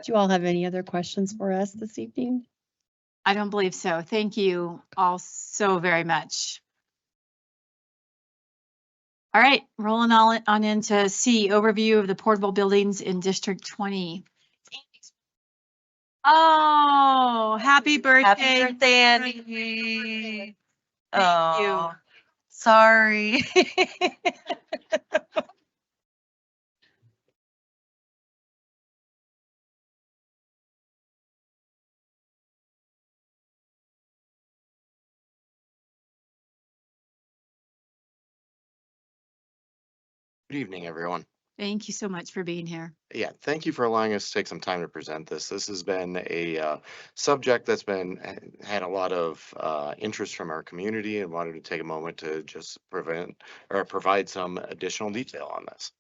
you all have any other questions for us this evening? I don't believe so. Thank you all so very much. All right, rolling on into C, overview of the portable buildings in District 20. Oh, happy birthday. Happy birthday, Andy. Thank you. Sorry. Good evening, everyone. Thank you so much for being here. Yeah, thank you for allowing us to take some time to present this. This has been a subject that's had a lot of interest from our community, and wanted to take a moment to just provide some additional detail on this.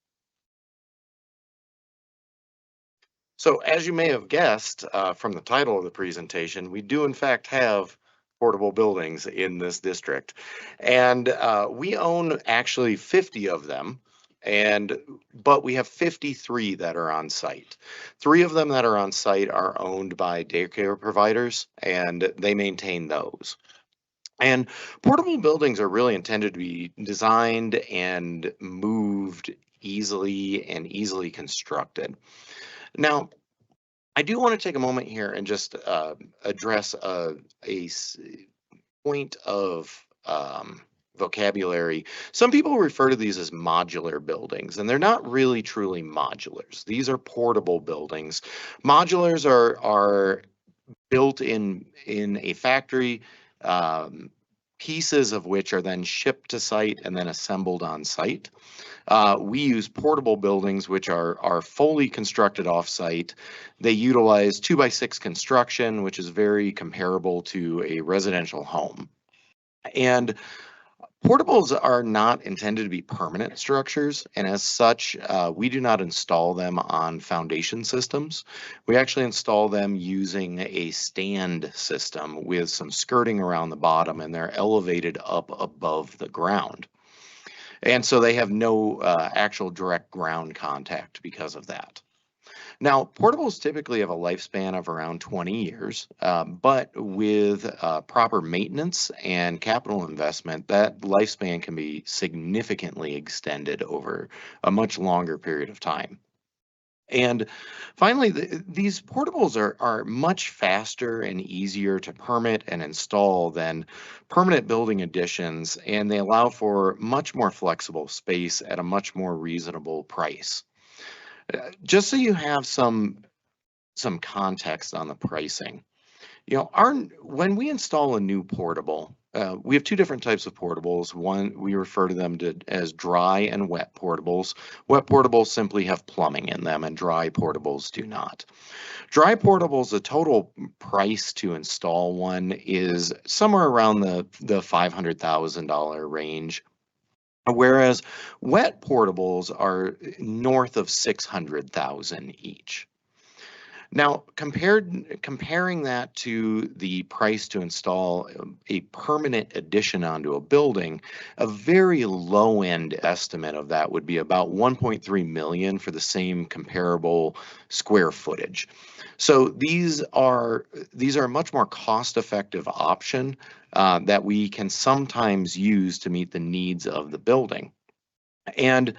So as you may have guessed from the title of the presentation, we do in fact have portable buildings in this district, and we own actually 50 of them. But we have 53 that are on site. 3 of them that are on site are owned by daycare providers, and they maintain those. And portable buildings are really intended to be designed and moved easily and easily constructed. Now, I do want to take a moment here and just address a point of vocabulary. Some people refer to these as modular buildings, and they're not really truly modulars. These are portable buildings. Modulars are built in a factory, pieces of which are then shipped to site and then assembled on site. We use portable buildings, which are fully constructed off-site. They utilize 2x6 construction, which is very comparable to a residential home. And portables are not intended to be permanent structures, and as such, we do not install them on foundation systems. We actually install them using a stand system with some skirting around the bottom, and they're elevated up above the ground. And so they have no actual direct ground contact because of that. Now, portables typically have a lifespan of around 20 years, but with proper maintenance and capital investment, that lifespan can be significantly extended over a much longer period of time. And finally, these portables are much faster and easier to permit and install than permanent building additions, and they allow for much more flexible space at a much more reasonable price. Just so you have some context on the pricing, you know, when we install a new portable, we have two different types of portables. One, we refer to them as dry and wet portables. Wet portables simply have plumbing in them, and dry portables do not. Dry portables, the total price to install one is somewhere around the $500,000 range, whereas wet portables are north of $600,000 each. Now, comparing that to the price to install a permanent addition onto a building, a very low-end estimate of that would be about 1.3 million for the same comparable square footage. So these are a much more cost-effective option that we can sometimes use to meet the needs of the building. And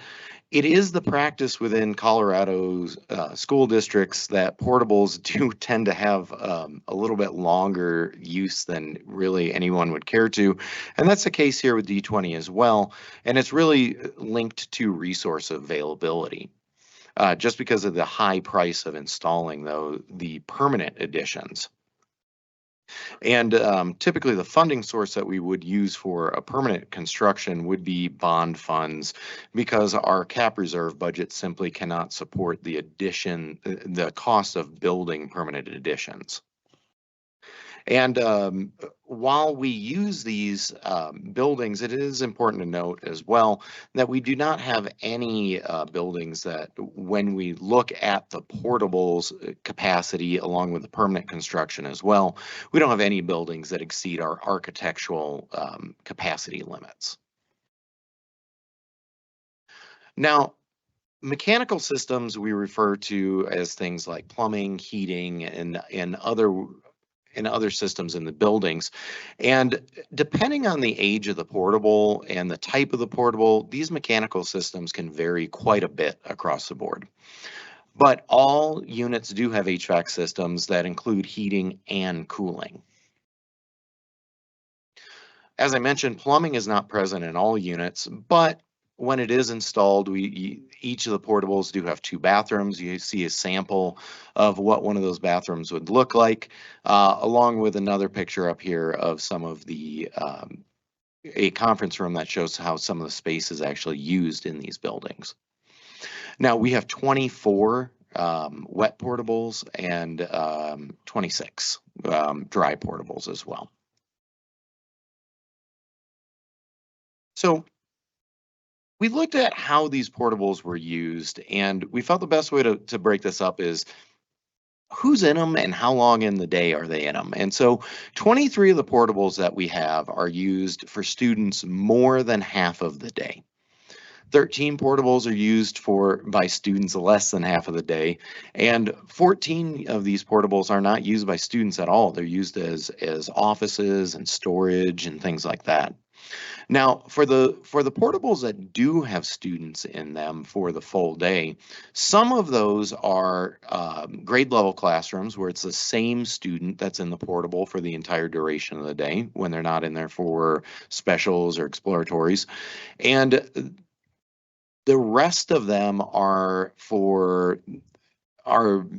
it is the practice within Colorado's school districts that portables do tend to have a little bit longer use than really anyone would care to. And that's the case here with D20 as well. And it's really linked to resource availability. Just because of the high price of installing the permanent additions. And typically the funding source that we would use for a permanent construction would be bond funds, because our cap reserve budget simply cannot support the cost of building permanent additions. And while we use these buildings, it is important to note as well that we do not have any buildings that, when we look at the portables capacity along with the permanent construction as well, we don't have any buildings that exceed our architectural capacity limits. Now, mechanical systems we refer to as things like plumbing, heating, and other systems in the buildings. And depending on the age of the portable and the type of the portable, these mechanical systems can vary quite a bit across the board. But all units do have HVAC systems that include heating and cooling. As I mentioned, plumbing is not present in all units, but when it is installed, each of the portables do have 2 bathrooms. You see a sample of what one of those bathrooms would look like, along with another picture up here of some of a conference room that shows how some of the space is actually used in these buildings. Now, we have 24 wet portables and 26 dry portables as well. So we looked at how these portables were used, and we felt the best way to break this up is who's in them and how long in the day are they in them. And so 23 of the portables that we have are used for students more than half of the day. 13 portables are used by students less than half of the day, and 14 of these portables are not used by students at all. They're used as offices and storage and things like that. Now, for the portables that do have students in them for the full day, some of those are grade level classrooms where it's the same student that's in the portable for the entire duration of the day when they're not in there for specials or exploratories. And the rest of them are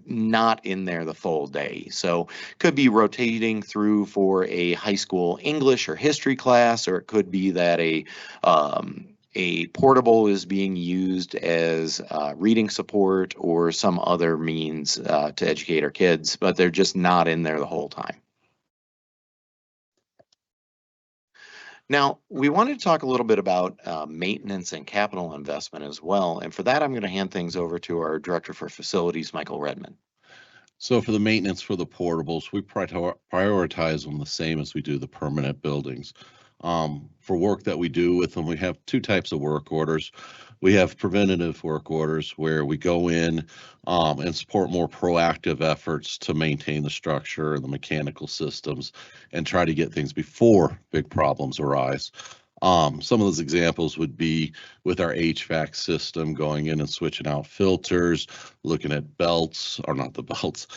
not in there the full day. So could be rotating through for a high school English or history class, or it could be that a portable is being used as reading support or some other means to educate our kids, but they're just not in there the whole time. Now, we wanted to talk a little bit about maintenance and capital investment as well. And for that, I'm going to hand things over to our Director for Facilities, Michael Redmond. So for the maintenance for the portables, we prioritize them the same as we do the permanent buildings. For work that we do with them, we have two types of work orders. We have preventative work orders where we go in and support more proactive efforts to maintain the structure and the mechanical systems and try to get things before big problems arise. Some of those examples would be with our HVAC system, going in and switching out filters, looking at belts, or not the belts,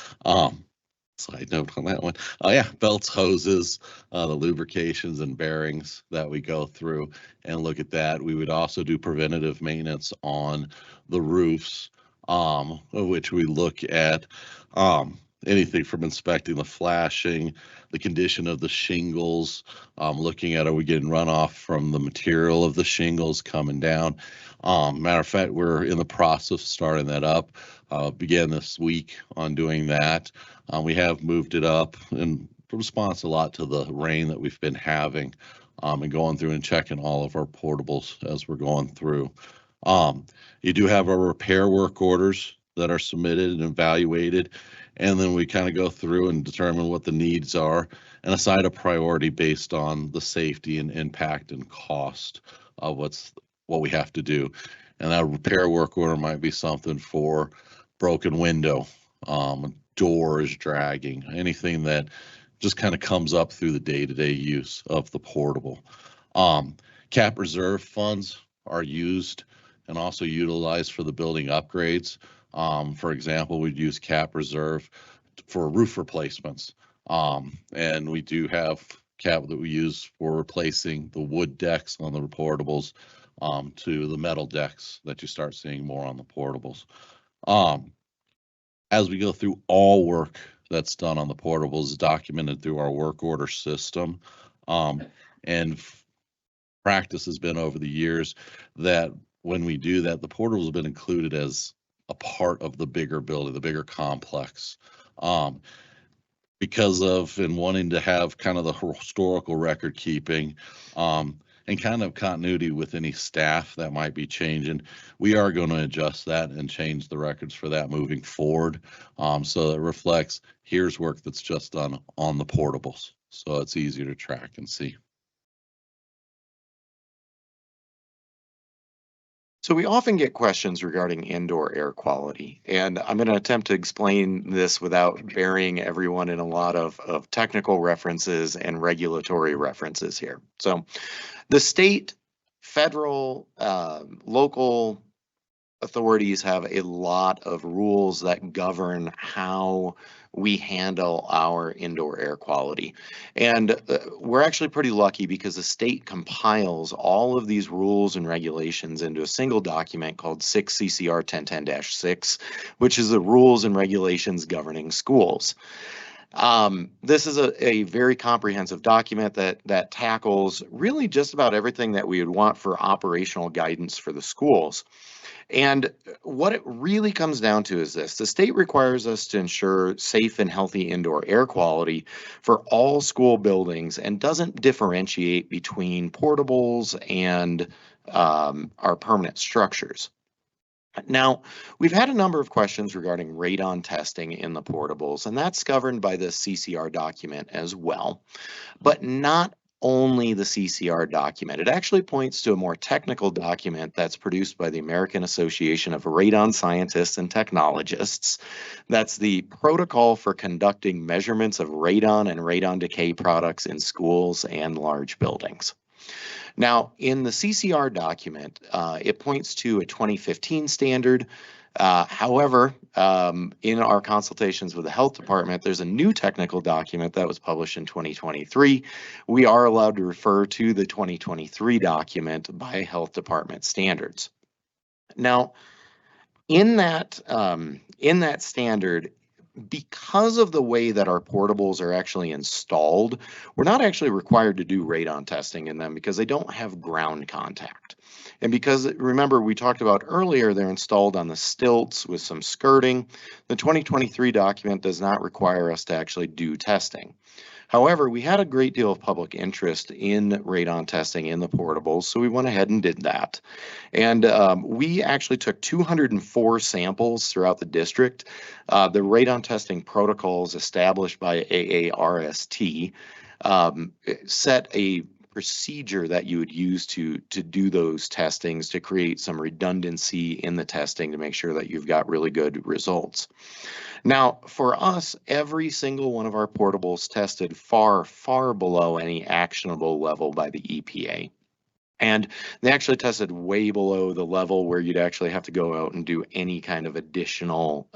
side note on that one. Oh yeah, belts, hoses, the lubrications and bearings that we go through and look at that. We would also do preventative maintenance on the roofs, which we look at anything from inspecting the flashing, the condition of the shingles, looking at, are we getting runoff from the material of the shingles coming down? Matter of fact, we're in the process of starting that up. Began this week on doing that. We have moved it up in response a lot to the rain that we've been having, and going through and checking all of our portables as we're going through. You do have our repair work orders that are submitted and evaluated, and then we kind of go through and determine what the needs are and assign a priority based on the safety and impact and cost of what we have to do. And that repair work order might be something for broken window, door is dragging, anything that just kind of comes up through the day-to-day use of the portable. Cap reserve funds are used and also utilized for the building upgrades. For example, we'd use cap reserve for roof replacements. And we do have cap that we use for replacing the wood decks on the portables to the metal decks that you start seeing more on the portables. As we go through, all work that's done on the portables is documented through our work order system. And practice has been over the years that when we do that, the portables have been included as a part of the bigger building, the bigger complex. Because of and wanting to have kind of the historical record keeping and kind of continuity with any staff that might be changing, we are going to adjust that and change the records for that moving forward. So it reflects, here's work that's just done on the portables. So it's easier to track and see. So we often get questions regarding indoor air quality, and I'm going to attempt to explain this without burying everyone in a lot of technical references and regulatory references here. So the state, federal, local authorities have a lot of rules that govern how we handle our indoor air quality. And we're actually pretty lucky because the state compiles all of these rules and regulations into a single document called 6 CCR 1010-6, which is the rules and regulations governing schools. This is a very comprehensive document that tackles really just about everything that we would want for operational guidance for the schools. And what it really comes down to is this: the state requires us to ensure safe and healthy indoor air quality for all school buildings and doesn't differentiate between portables and our permanent structures. Now, we've had a number of questions regarding radon testing in the portables, and that's governed by the CCR document as well, but not only the CCR document. It actually points to a more technical document that's produced by the American Association of Radon Scientists and Technologists. That's the Protocol for Conducting Measurements of Radon and Radon Decay Products in Schools and Large Buildings. Now, in the CCR document, it points to a 2015 standard. However, in our consultations with the health department, there's a new technical document that was published in 2023. We are allowed to refer to the 2023 document by health department standards. Now, in that standard, because of the way that our portables are actually installed, we're not actually required to do radon testing in them because they don't have ground contact. And because, remember, we talked about earlier, they're installed on the stilts with some skirting. The 2023 document does not require us to actually do testing. However, we had a great deal of public interest in radon testing in the portables, so we went ahead and did that. And we actually took 204 samples throughout the district. The radon testing protocols established by AARST set a procedure that you would use to do those testings to create some redundancy in the testing to make sure that you've got really good results. Now, for us, every single one of our portables tested far, far below any actionable level by the EPA. And they actually tested way below the level where you'd actually have to go out and do any kind of additional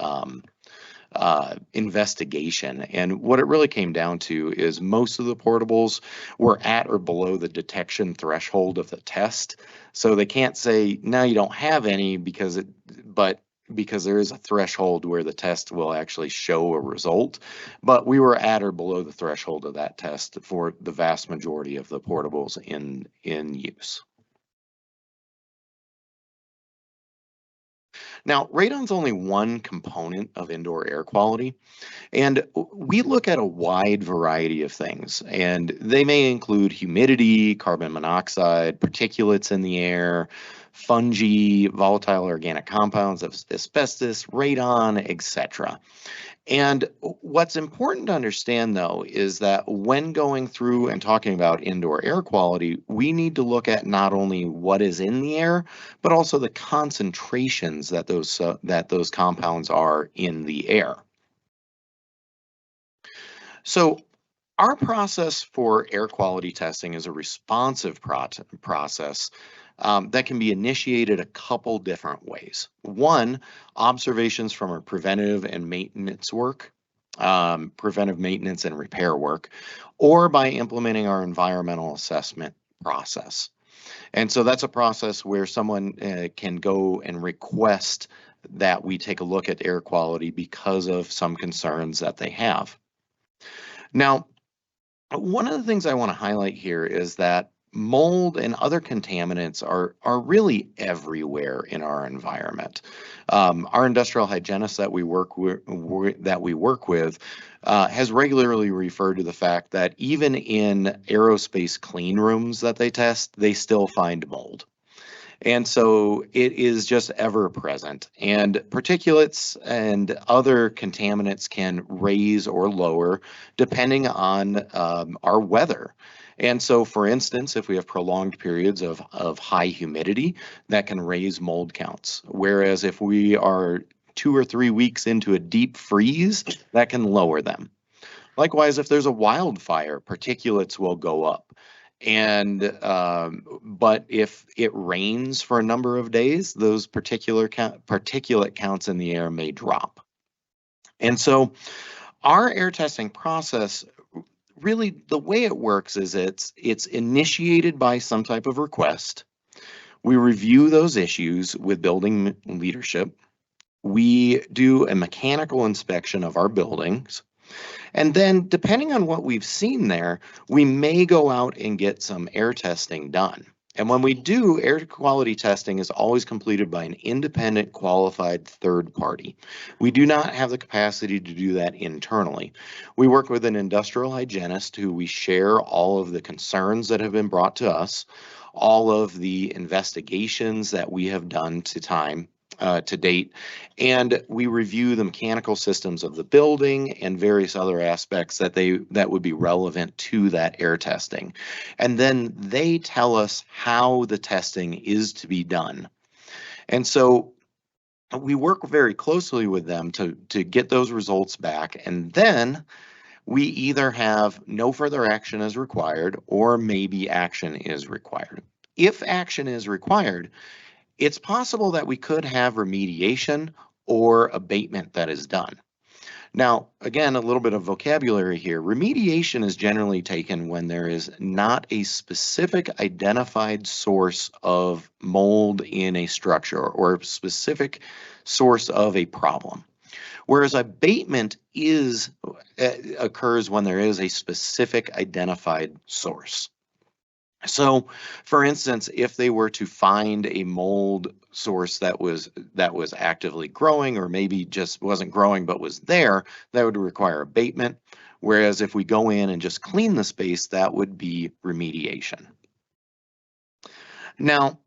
investigation. And what it really came down to is most of the portables were at or below the detection threshold of the test. So they can't say, now you don't have any because there is a threshold where the test will actually show a result. But we were at or below the threshold of that test for the vast majority of the portables in use. Now, radon's only one component of indoor air quality, and we look at a wide variety of things, and they may include humidity, carbon monoxide, particulates in the air, fungi, volatile organic compounds, asbestos, radon, etc. And what's important to understand, though, is that when going through and talking about indoor air quality, we need to look at not only what is in the air, but also the concentrations that those compounds are in the air. So our process for air quality testing is a responsive process that can be initiated a couple different ways. One, observations from our preventive and maintenance work, preventive maintenance and repair work, or by implementing our environmental assessment process. And so that's a process where someone can go and request that we take a look at air quality because of some concerns that they have. Now, one of the things I want to highlight here is that mold and other contaminants are really everywhere in our environment. Our industrial hygienist that we work with has regularly referred to the fact that even in aerospace clean rooms that they test, they still find mold. And so it is just ever present, and particulates and other contaminants can raise or lower depending on our weather. And so, for instance, if we have prolonged periods of high humidity, that can raise mold counts. Whereas if we are 2 or 3 weeks into a deep freeze, that can lower them. Likewise, if there's a wildfire, particulates will go up. And but if it rains for a number of days, those particulate counts in the air may drop. And so our air testing process, really the way it works is it's initiated by some type of request. We review those issues with building leadership. We do a mechanical inspection of our buildings. And then depending on what we've seen there, we may go out and get some air testing done. And when we do, air quality testing is always completed by an independent qualified third party. We do not have the capacity to do that internally. We work with an industrial hygienist who we share all of the concerns that have been brought to us, all of the investigations that we have done to date, and we review the mechanical systems of the building and various other aspects that would be relevant to that air testing. And then they tell us how the testing is to be done. And so we work very closely with them to get those results back, and then we either have no further action is required or maybe action is required. If action is required, it's possible that we could have remediation or abatement that is done. Now, again, a little bit of vocabulary here. Remediation is generally taken when there is not a specific identified source of mold in a structure or a specific source of a problem. Whereas abatement occurs when there is a specific identified source. So, for instance, if they were to find a mold source that was actively growing, or maybe just wasn't growing but was there, that would require abatement. Whereas if we go in and just clean the space, that would be remediation. Now,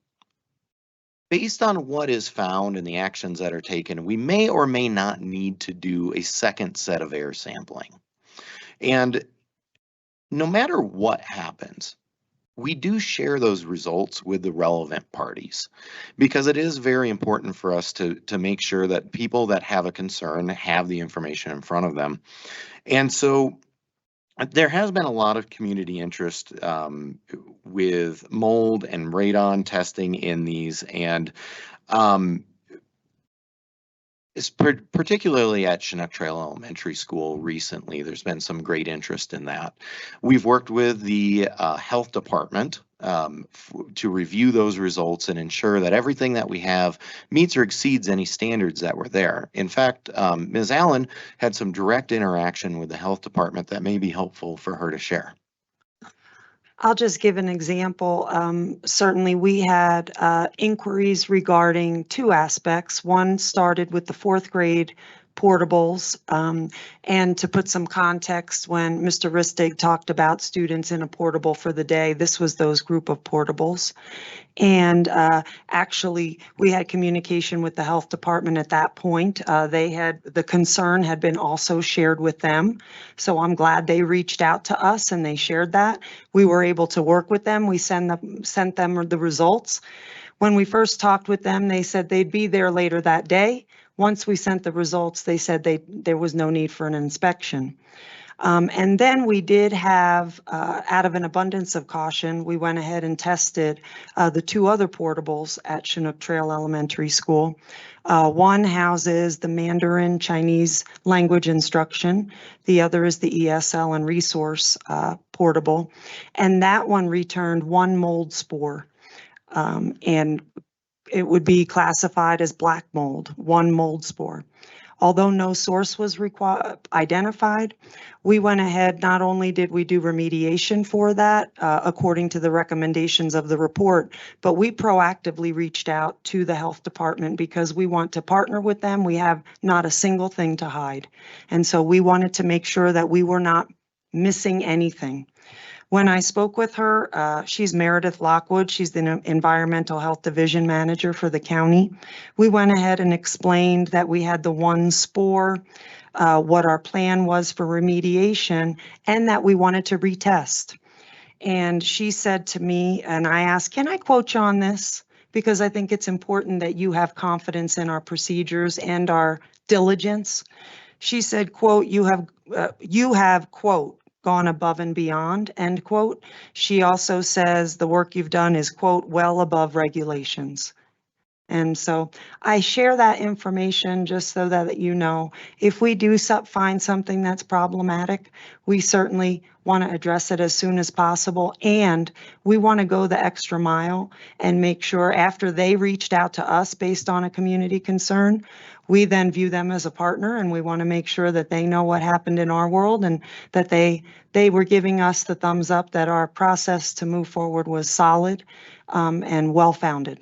based on what is found and the actions that are taken, we may or may not need to do a second set of air sampling. And no matter what happens, we do share those results with the relevant parties, because it is very important for us to make sure that people that have a concern have the information in front of them. And so there has been a lot of community interest with mold and radon testing in these, and it's particularly at Chinook Trail Elementary School recently, there's been some great interest in that. We've worked with the health department to review those results and ensure that everything that we have meets or exceeds any standards that were there. In fact, Ms. Allen had some direct interaction with the health department that may be helpful for her to share. I'll just give an example. Certainly, we had inquiries regarding two aspects. One started with the fourth grade portables. And to put some context, when Mr. Ristig talked about students in a portable for the day, this was those group of portables. And actually, we had communication with the health department at that point. The concern had been also shared with them. So I'm glad they reached out to us and they shared that. We were able to work with them. We sent them the results. When we first talked with them, they said they'd be there later that day. Once we sent the results, they said there was no need for an inspection. And then we did have, out of an abundance of caution, we went ahead and tested the two other portables at Chinook Trail Elementary School. One houses the Mandarin Chinese language instruction. The other is the ESL and resource portable. And that one returned one mold spore. And it would be classified as black mold, one mold spore. Although no source was identified, we went ahead, not only did we do remediation for that according to the recommendations of the report, but we proactively reached out to the health department because we want to partner with them. We have not a single thing to hide. And so we wanted to make sure that we were not missing anything. When I spoke with her, she's Meredith Lockwood. She's the Environmental Health Division Manager for the county. We went ahead and explained that we had the one spore, what our plan was for remediation, and that we wanted to retest. And she said to me, and I asked, can I quote you on this? Because I think it's important that you have confidence in our procedures and our diligence. She said, quote, you have, quote, gone above and beyond, end quote. She also says the work you've done is, quote, well above regulations. And so I share that information just so that you know, if we do find something that's problematic, we certainly want to address it as soon as possible. And we want to go the extra mile and make sure after they reached out to us based on a community concern, we then view them as a partner, and we want to make sure that they know what happened in our world and that they were giving us the thumbs up that our process to move forward was solid and well-founded.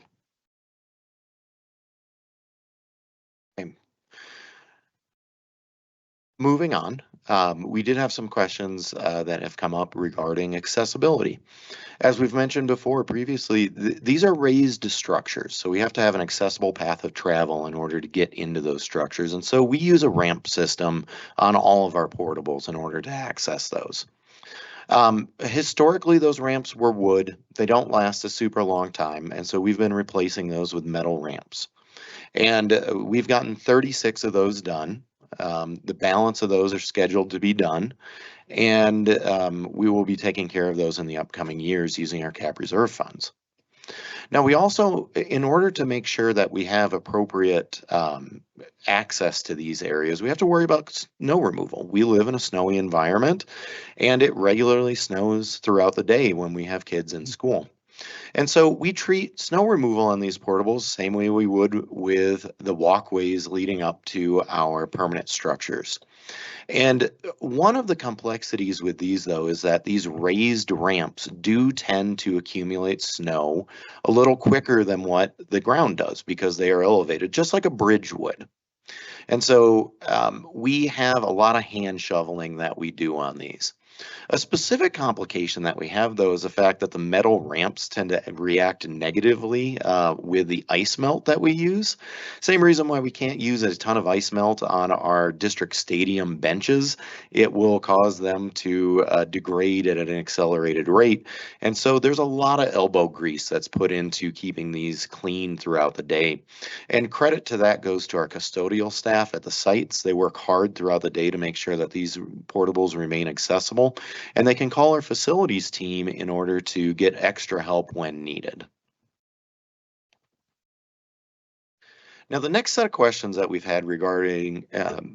Moving on, we did have some questions that have come up regarding accessibility. As we've mentioned before previously, these are raised structures, so we have to have an accessible path of travel in order to get into those structures. And so we use a ramp system on all of our portables in order to access those. Historically, those ramps were wood. They don't last a super long time, and so we've been replacing those with metal ramps. And we've gotten 36 of those done. The balance of those are scheduled to be done, and we will be taking care of those in the upcoming years using our cap reserve funds. Now, we also, in order to make sure that we have appropriate access to these areas, we have to worry about snow removal. We live in a snowy environment, and it regularly snows throughout the day when we have kids in school. And so we treat snow removal on these portables the same way we would with the walkways leading up to our permanent structures. And one of the complexities with these, though, is that these raised ramps do tend to accumulate snow a little quicker than what the ground does because they are elevated, just like a bridge would. And so we have a lot of hand shoveling that we do on these. A specific complication that we have, though, is the fact that the metal ramps tend to react negatively with the ice melt that we use. Same reason why we can't use a ton of ice melt on our district stadium benches. It will cause them to degrade at an accelerated rate. And so there's a lot of elbow grease that's put into keeping these clean throughout the day. And credit to that goes to our custodial staff at the sites. They work hard throughout the day to make sure that these portables remain accessible, and they can call our facilities team in order to get extra help when needed. Now, the next set of questions that we've had regarding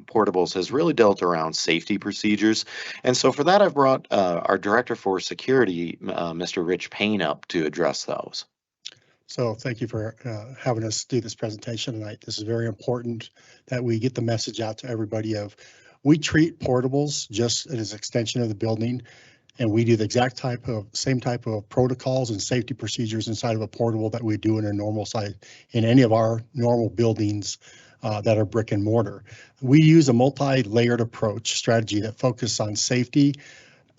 portables has really dealt around safety procedures. And so for that, I've brought our Director for Security, Mr. Rich Payne, up to address those. So thank you for having us do this presentation tonight. This is very important that we get the message out to everybody of we treat portables just as an extension of the building, and we do the same type of protocols and safety procedures inside of a portable that we do in a normal site in any of our normal buildings that are brick and mortar. We use a multi-layered approach strategy that focuses on safety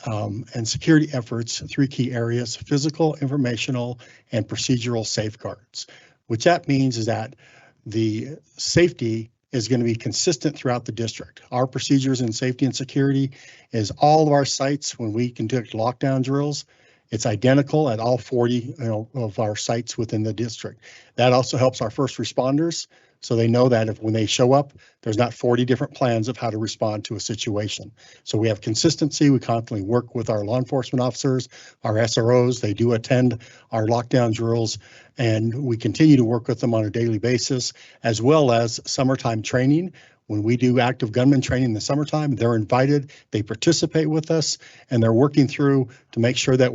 and security efforts, 3 key areas: physical, informational, and procedural safeguards. Which that means is that the safety is going to be consistent throughout the district. Our procedures in safety and security is all of our sites when we conduct lockdown drills. It's identical at all 40 of our sites within the district. That also helps our first responders, so they know that when they show up, there's not 40 different plans of how to respond to a situation. So we have consistency. We constantly work with our law enforcement officers, our SROs. They do attend our lockdown drills, and we continue to work with them on a daily basis, as well as summertime training. When we do active gunman training in the summertime, they're invited, they participate with us, and they're working through to make sure that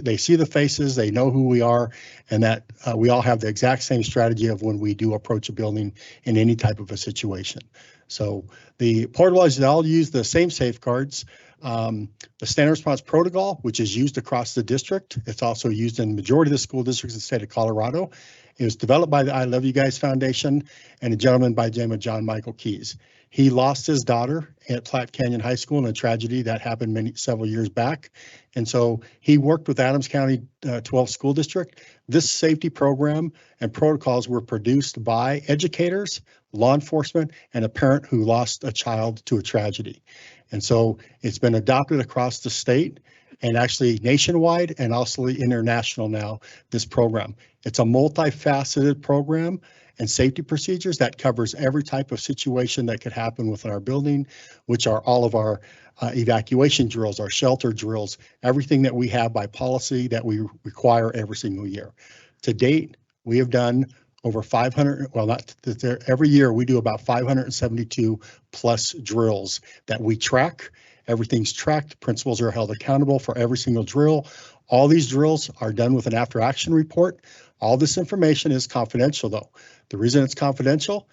they see the faces, they know who we are, and that we all have the exact same strategy of when we do approach a building in any type of a situation. So the portables, they all use the same safeguards. The standard response protocol, which is used across the district, it's also used in the majority of the school districts in the state of Colorado. It was developed by the I Love You Guys Foundation and a gentleman by the name of John Michael Keys. He lost his daughter at Platte Canyon High School in a tragedy that happened several years back. And so he worked with Adams County 12 School District. This safety program and protocols were produced by educators, law enforcement, and a parent who lost a child to a tragedy. And so it's been adopted across the state and actually nationwide and also international now, this program. It's a multifaceted program and safety procedures that covers every type of situation that could happen within our building, which are all of our evacuation drills, our shelter drills, everything that we have by policy that we require every single year. To date, we have done over 500, well, not every year we do about 572 plus drills that we track. Everything's tracked. Principals are held accountable for every single drill. All these drills are done with an after action report. All this information is confidential though. The reason it's confidential,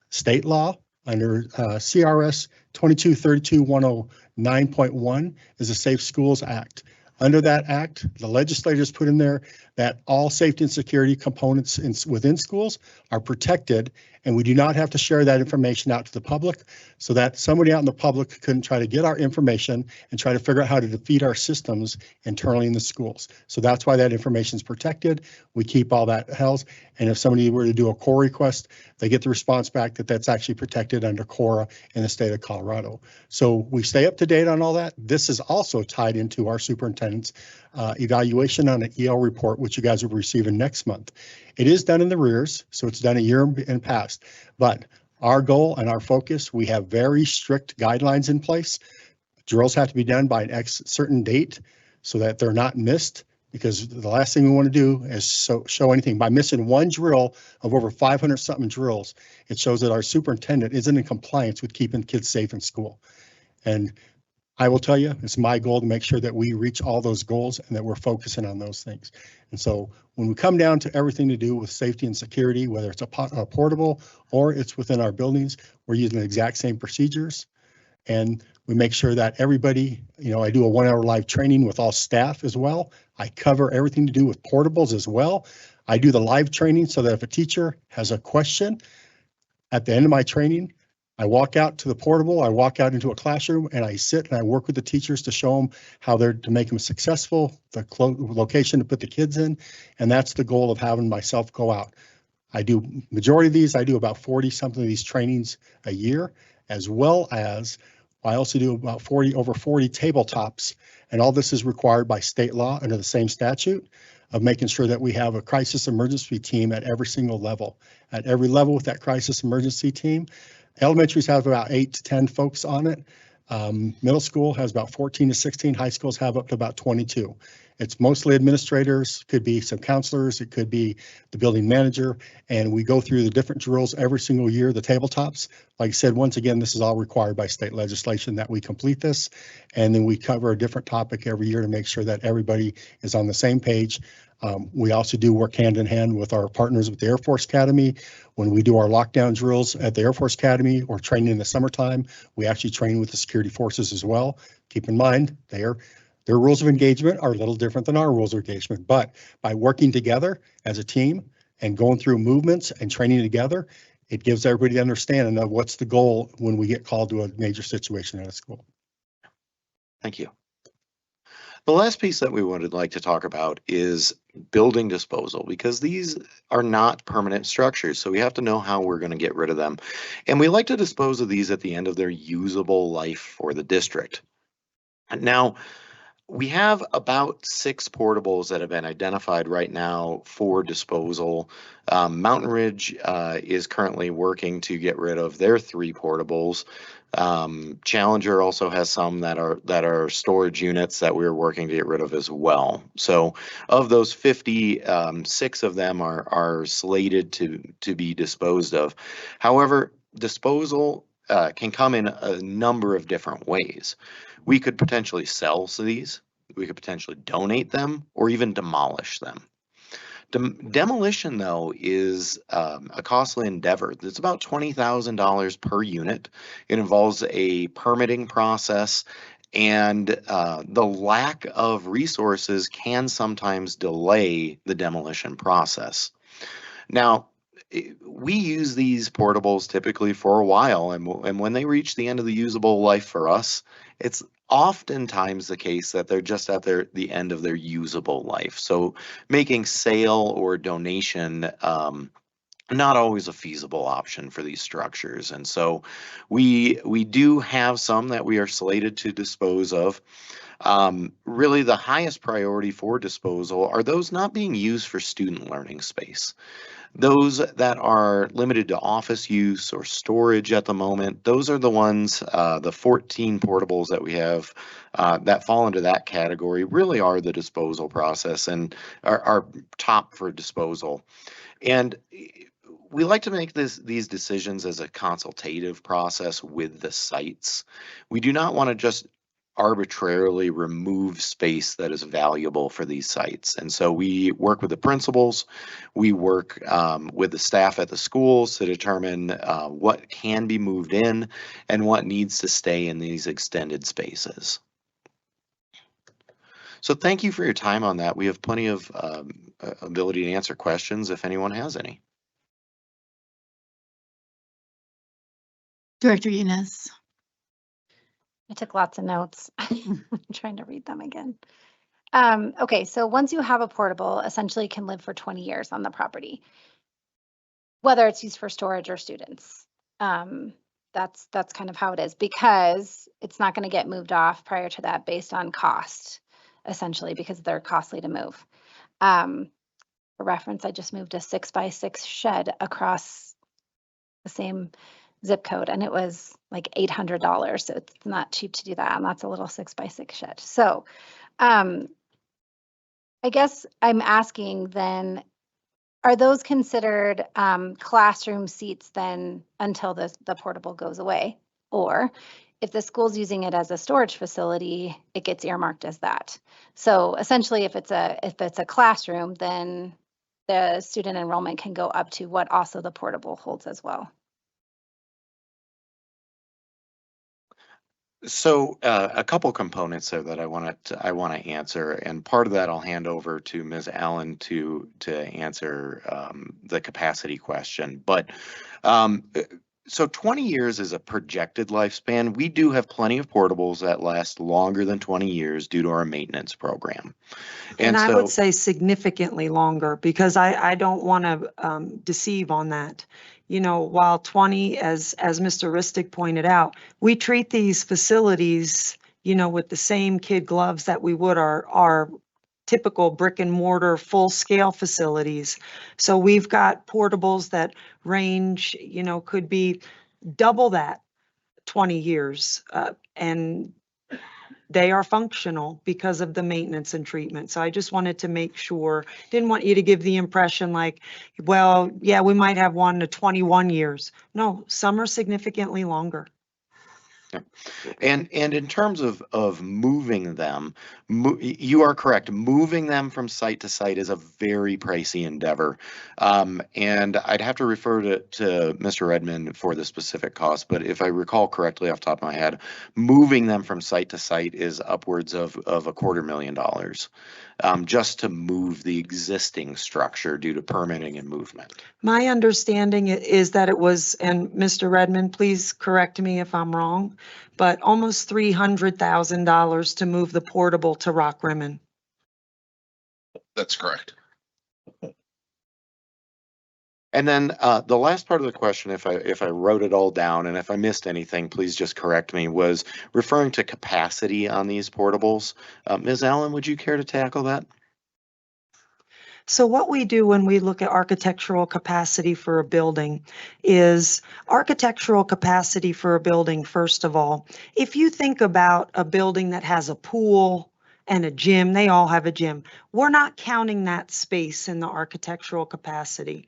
state law under CRS 2232-109.1 is the Safe Schools Act. Under that act, the legislators put in there that all safety and security components within schools are protected, and we do not have to share that information out to the public so that somebody out in the public couldn't try to get our information and try to figure out how to defeat our systems internally in the schools. So that's why that information is protected. We keep all that held, and if somebody were to do a CORE request, they get the response back that that's actually protected under CORA in the state of Colorado. So we stay up to date on all that. This is also tied into our superintendent's evaluation on an EL report, which you guys will be receiving next month. It is done in the rears, so it's done a year in past, but our goal and our focus, we have very strict guidelines in place. Drills have to be done by an certain date so that they're not missed, because the last thing we want to do is show anything. By missing one drill of over 500 something drills, it shows that our superintendent isn't in compliance with keeping kids safe in school. And I will tell you, it's my goal to make sure that we reach all those goals and that we're focusing on those things. And so when we come down to everything to do with safety and security, whether it's a portable or it's within our buildings, we're using the exact same procedures. And we make sure that everybody, I do a 1-hour live training with all staff as well. I cover everything to do with portables as well. I do the live training so that if a teacher has a question at the end of my training, I walk out to the portable, I walk out into a classroom, and I sit and I work with the teachers to show them how they're to make them successful, the location to put the kids in, and that's the goal of having myself go out. I do majority of these, I do about 40 something of these trainings a year, as well as I also do about over 40 tabletops, and all this is required by state law under the same statute of making sure that we have a crisis emergency team at every single level. At every level with that crisis emergency team, elementaries have about 8 to 10 folks on it. Middle school has about 14 to 16. High schools have up to about 22. It's mostly administrators, could be some counselors, it could be the building manager, and we go through the different drills every single year, the tabletops. Like I said, once again, this is all required by state legislation that we complete this, and then we cover a different topic every year to make sure that everybody is on the same page. We also do work hand in hand with our partners with the Air Force Academy. When we do our lockdown drills at the Air Force Academy or training in the summertime, we actually train with the security forces as well. Keep in mind, their rules of engagement are a little different than our rules of engagement, but by working together as a team and going through movements and training together, it gives everybody the understanding of what's the goal when we get called to a major situation at a school. Thank you. The last piece that we would like to talk about is building disposal, because these are not permanent structures. So we have to know how we're going to get rid of them. And we like to dispose of these at the end of their usable life for the district. Now, we have about 6 portables that have been identified right now for disposal. Mountain Ridge is currently working to get rid of their 3 portables. Challenger also has some that are storage units that we're working to get rid of as well. So of those 50, 6 of them are slated to be disposed of. However, disposal can come in a number of different ways. We could potentially sell these, we could potentially donate them, or even demolish them. Demolition, though, is a costly endeavor. It's about $20,000 per unit. It involves a permitting process, and the lack of resources can sometimes delay the demolition process. Now, we use these portables typically for a while, and when they reach the end of the usable life for us, it's oftentimes the case that they're just at the end of their usable life. So making sale or donation not always a feasible option for these structures. And so we do have some that we are slated to dispose of. Really the highest priority for disposal are those not being used for student learning space. Those that are limited to office use or storage at the moment, those are the ones, the 14 portables that we have that fall into that category really are the disposal process and are top for disposal. And we like to make these decisions as a consultative process with the sites. We do not want to just arbitrarily remove space that is valuable for these sites. And so we work with the principals, we work with the staff at the schools to determine what can be moved in and what needs to stay in these extended spaces. So thank you for your time on that. We have plenty of ability to answer questions if anyone has any. Director Yanez. I took lots of notes. I'm trying to read them again. Okay, so once you have a portable, essentially it can live for 20 years on the property, whether it's used for storage or students. That's kind of how it is, because it's not going to get moved off prior to that based on cost, essentially, because they're costly to move. For reference, I just moved a 6x6 shed across the same zip code, and it was like $800. So it's not cheap to do that. And that's a little 6x6 shed. So I guess I'm asking then, are those considered classroom seats then until the portable goes away? Or if the school's using it as a storage facility, it gets earmarked as that. So essentially, if it's a classroom, then the student enrollment can go up to what also the portable holds as well. So a couple components there that I want to answer, and part of that I'll hand over to Ms. Allen to answer the capacity question. But So 20 years is a projected lifespan. We do have plenty of portables that last longer than 20 years due to our maintenance program. And I so would say significantly longer, because I don't want to deceive on that. You know, while 20, as Mr. Ristic pointed out, we treat these facilities, you know, with the same kid gloves that we would our typical brick and mortar full scale facilities. So we've got portables that range, you know, could be double that 20 years. And they are functional because of the maintenance and treatment. So I just wanted to make sure, didn't want you to give the impression like, well, yeah, we might have one to 21 years. No, some are significantly longer. And in terms of moving them, you are correct. Moving them from site to site is a very pricey endeavor. And I'd have to refer to Mr. Redmond for the specific cost, but if I recall correctly off the top of my head, moving them from site to site is upwards of $250,000 just to move the existing structure due to permitting and movement. My understanding is that it was, and Mr. Redmond, please correct me if I'm wrong, but almost $300,000 to move the portable to Rock Rimmon. That's correct. And then the last part of the question, if I wrote it all down, and if I missed anything, please just correct me, was referring to capacity on these portables. Ms. Allen, would you care to tackle that? So what we do when we look at architectural capacity for a building is architectural capacity for a building, first of all, if you think about a building that has a pool and a gym, they all have a gym. We're not counting that space in the architectural capacity.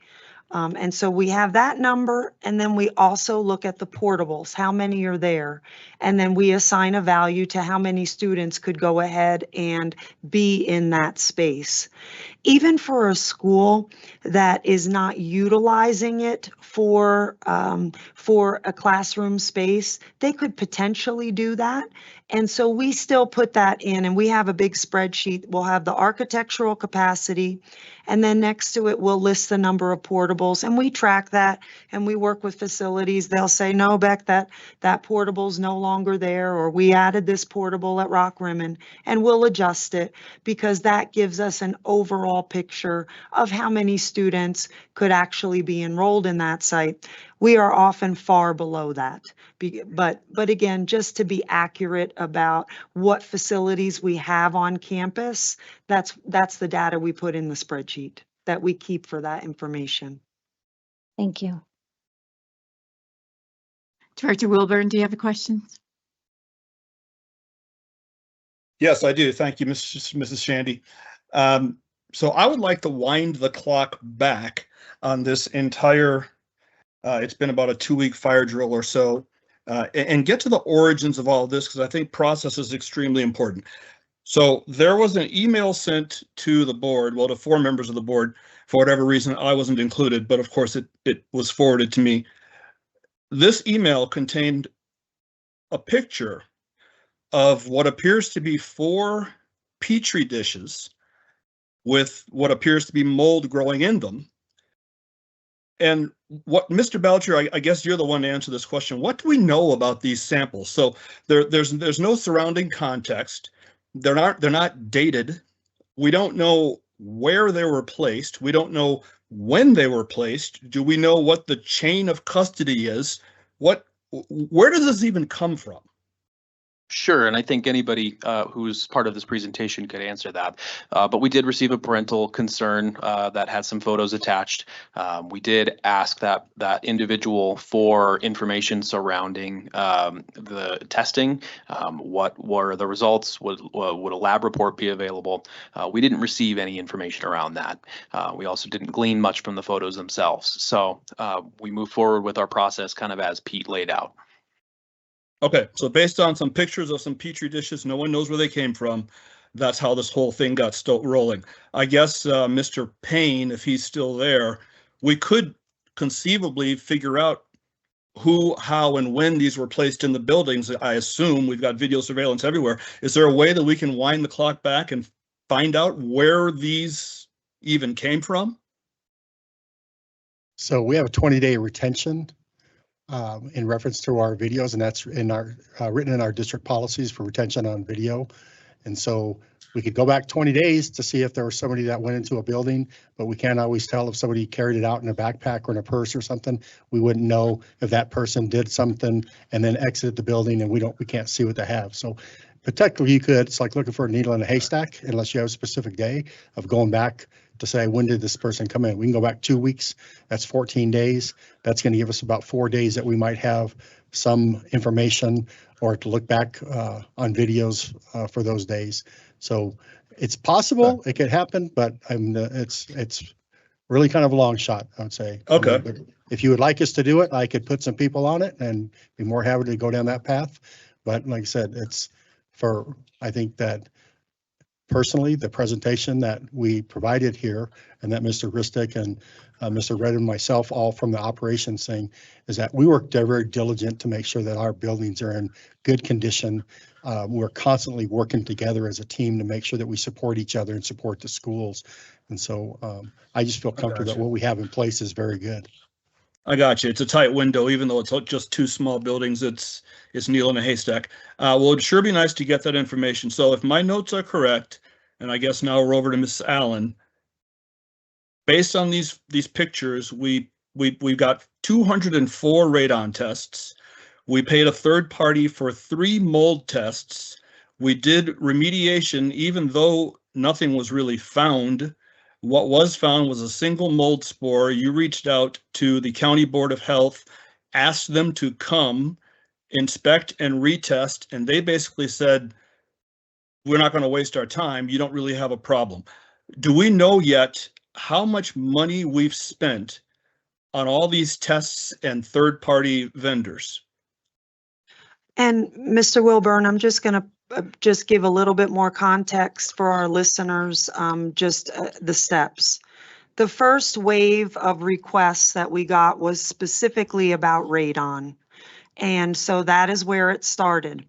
And so we have that number, and then we also look at the portables, how many are there, and then we assign a value to how many students could go ahead and be in that space. Even for a school that is not utilizing it for a classroom space, they could potentially do that. And so we still put that in, and we have a big spreadsheet. We'll have the architectural capacity, and then next to it, we'll list the number of portables, and we track that, and we work with facilities. They'll say, no, Beck, that portable's no longer there, or we added this portable at Rock Rimmon, and we'll adjust it because that gives us an overall picture of how many students could actually be enrolled in that site. We are often far below that. But again, just to be accurate about what facilities we have on campus, that's the data we put in the spreadsheet that we keep for that information. Thank you. Director Wilburn, do you have a question? Yes, I do. Thank you, Mrs. Shandy. So I would like to wind the clock back on this entire, it's been about a 2-week fire drill or so, and get to the origins of all of this, because I think process is extremely important. So there was an email sent to the board, well, to 4 members of the board. For whatever reason, I wasn't included, but of course it was forwarded to me. This email contained a picture of what appears to be 4 Petri dishes with what appears to be mold growing in them. And what, Mr. Belcher, I guess you're the one to answer this question. What do we know about these samples? So there's no surrounding context. They're not dated. We don't know where they were placed. We don't know when they were placed. Do we know what the chain of custody is? Where does this even come from? Sure, and I think anybody who's part of this presentation could answer that. But we did receive a parental concern that had some photos attached. We did ask that individual for information surrounding the testing. What were the results? Would a lab report be available? We didn't receive any information around that. We also didn't glean much from the photos themselves. So we moved forward with our process kind of as Pete laid out. Okay, so based on some pictures of some Petri dishes, no one knows where they came from. That's how this whole thing got rolling. I guess Mr. Payne, if he's still there, we could conceivably figure out who, how, and when these were placed in the buildings. I assume we've got video surveillance everywhere. Is there a way that we can wind the clock back and find out where these even came from? So we have a 20-day retention. in reference to our videos, and that's in our written in our district policies for retention on video. And so we could go back 20 days to see if there was somebody that went into a building, but we can't always tell if somebody carried it out in a backpack or in a purse or something. We wouldn't know if that person did something and then exited the building, and we can't see what they have. So but technically you could, it's like looking for a needle in a haystack unless you have a specific day of going back to say, when did this person come in? We can go back 2 weeks. That's 14 days. That's going to give us about 4 days that we might have some information or to look back on videos for those days. So it's possible it could happen, but it's really kind of a long shot, I would say. Okay. But if you would like us to do it, I could put some people on it and be more happy to go down that path. But like I said, I think that personally, the presentation that we provided here and that Mr. Ristic and Mr. Red and myself, all from the operations thing, is that we worked very diligent to make sure that our buildings are in good condition. We're constantly working together as a team to make sure that we support each other and support the schools. And so I just feel comfortable that what we have in place is very good. I got you. It's a tight window, even though it's just 2 small buildings. It's needle in a haystack. Well, it'd sure be nice to get that information. So if my notes are correct, and I guess now we're over to Ms. Allen. Based on these pictures, we've got 204 radon tests. We paid a third party for 3 mold tests. We did remediation, even though nothing was really found. What was found was a single mold spore. You reached out to the County Board of Health, asked them to come inspect and retest, and they basically said, we're not going to waste our time. You don't really have a problem. Do we know yet how much money we've spent on all these tests and third-party vendors? And Mr. Wilburn, I'm just going to just give a little bit more context for our listeners, the steps. The first wave of requests that we got was specifically about radon. And so that is where it started.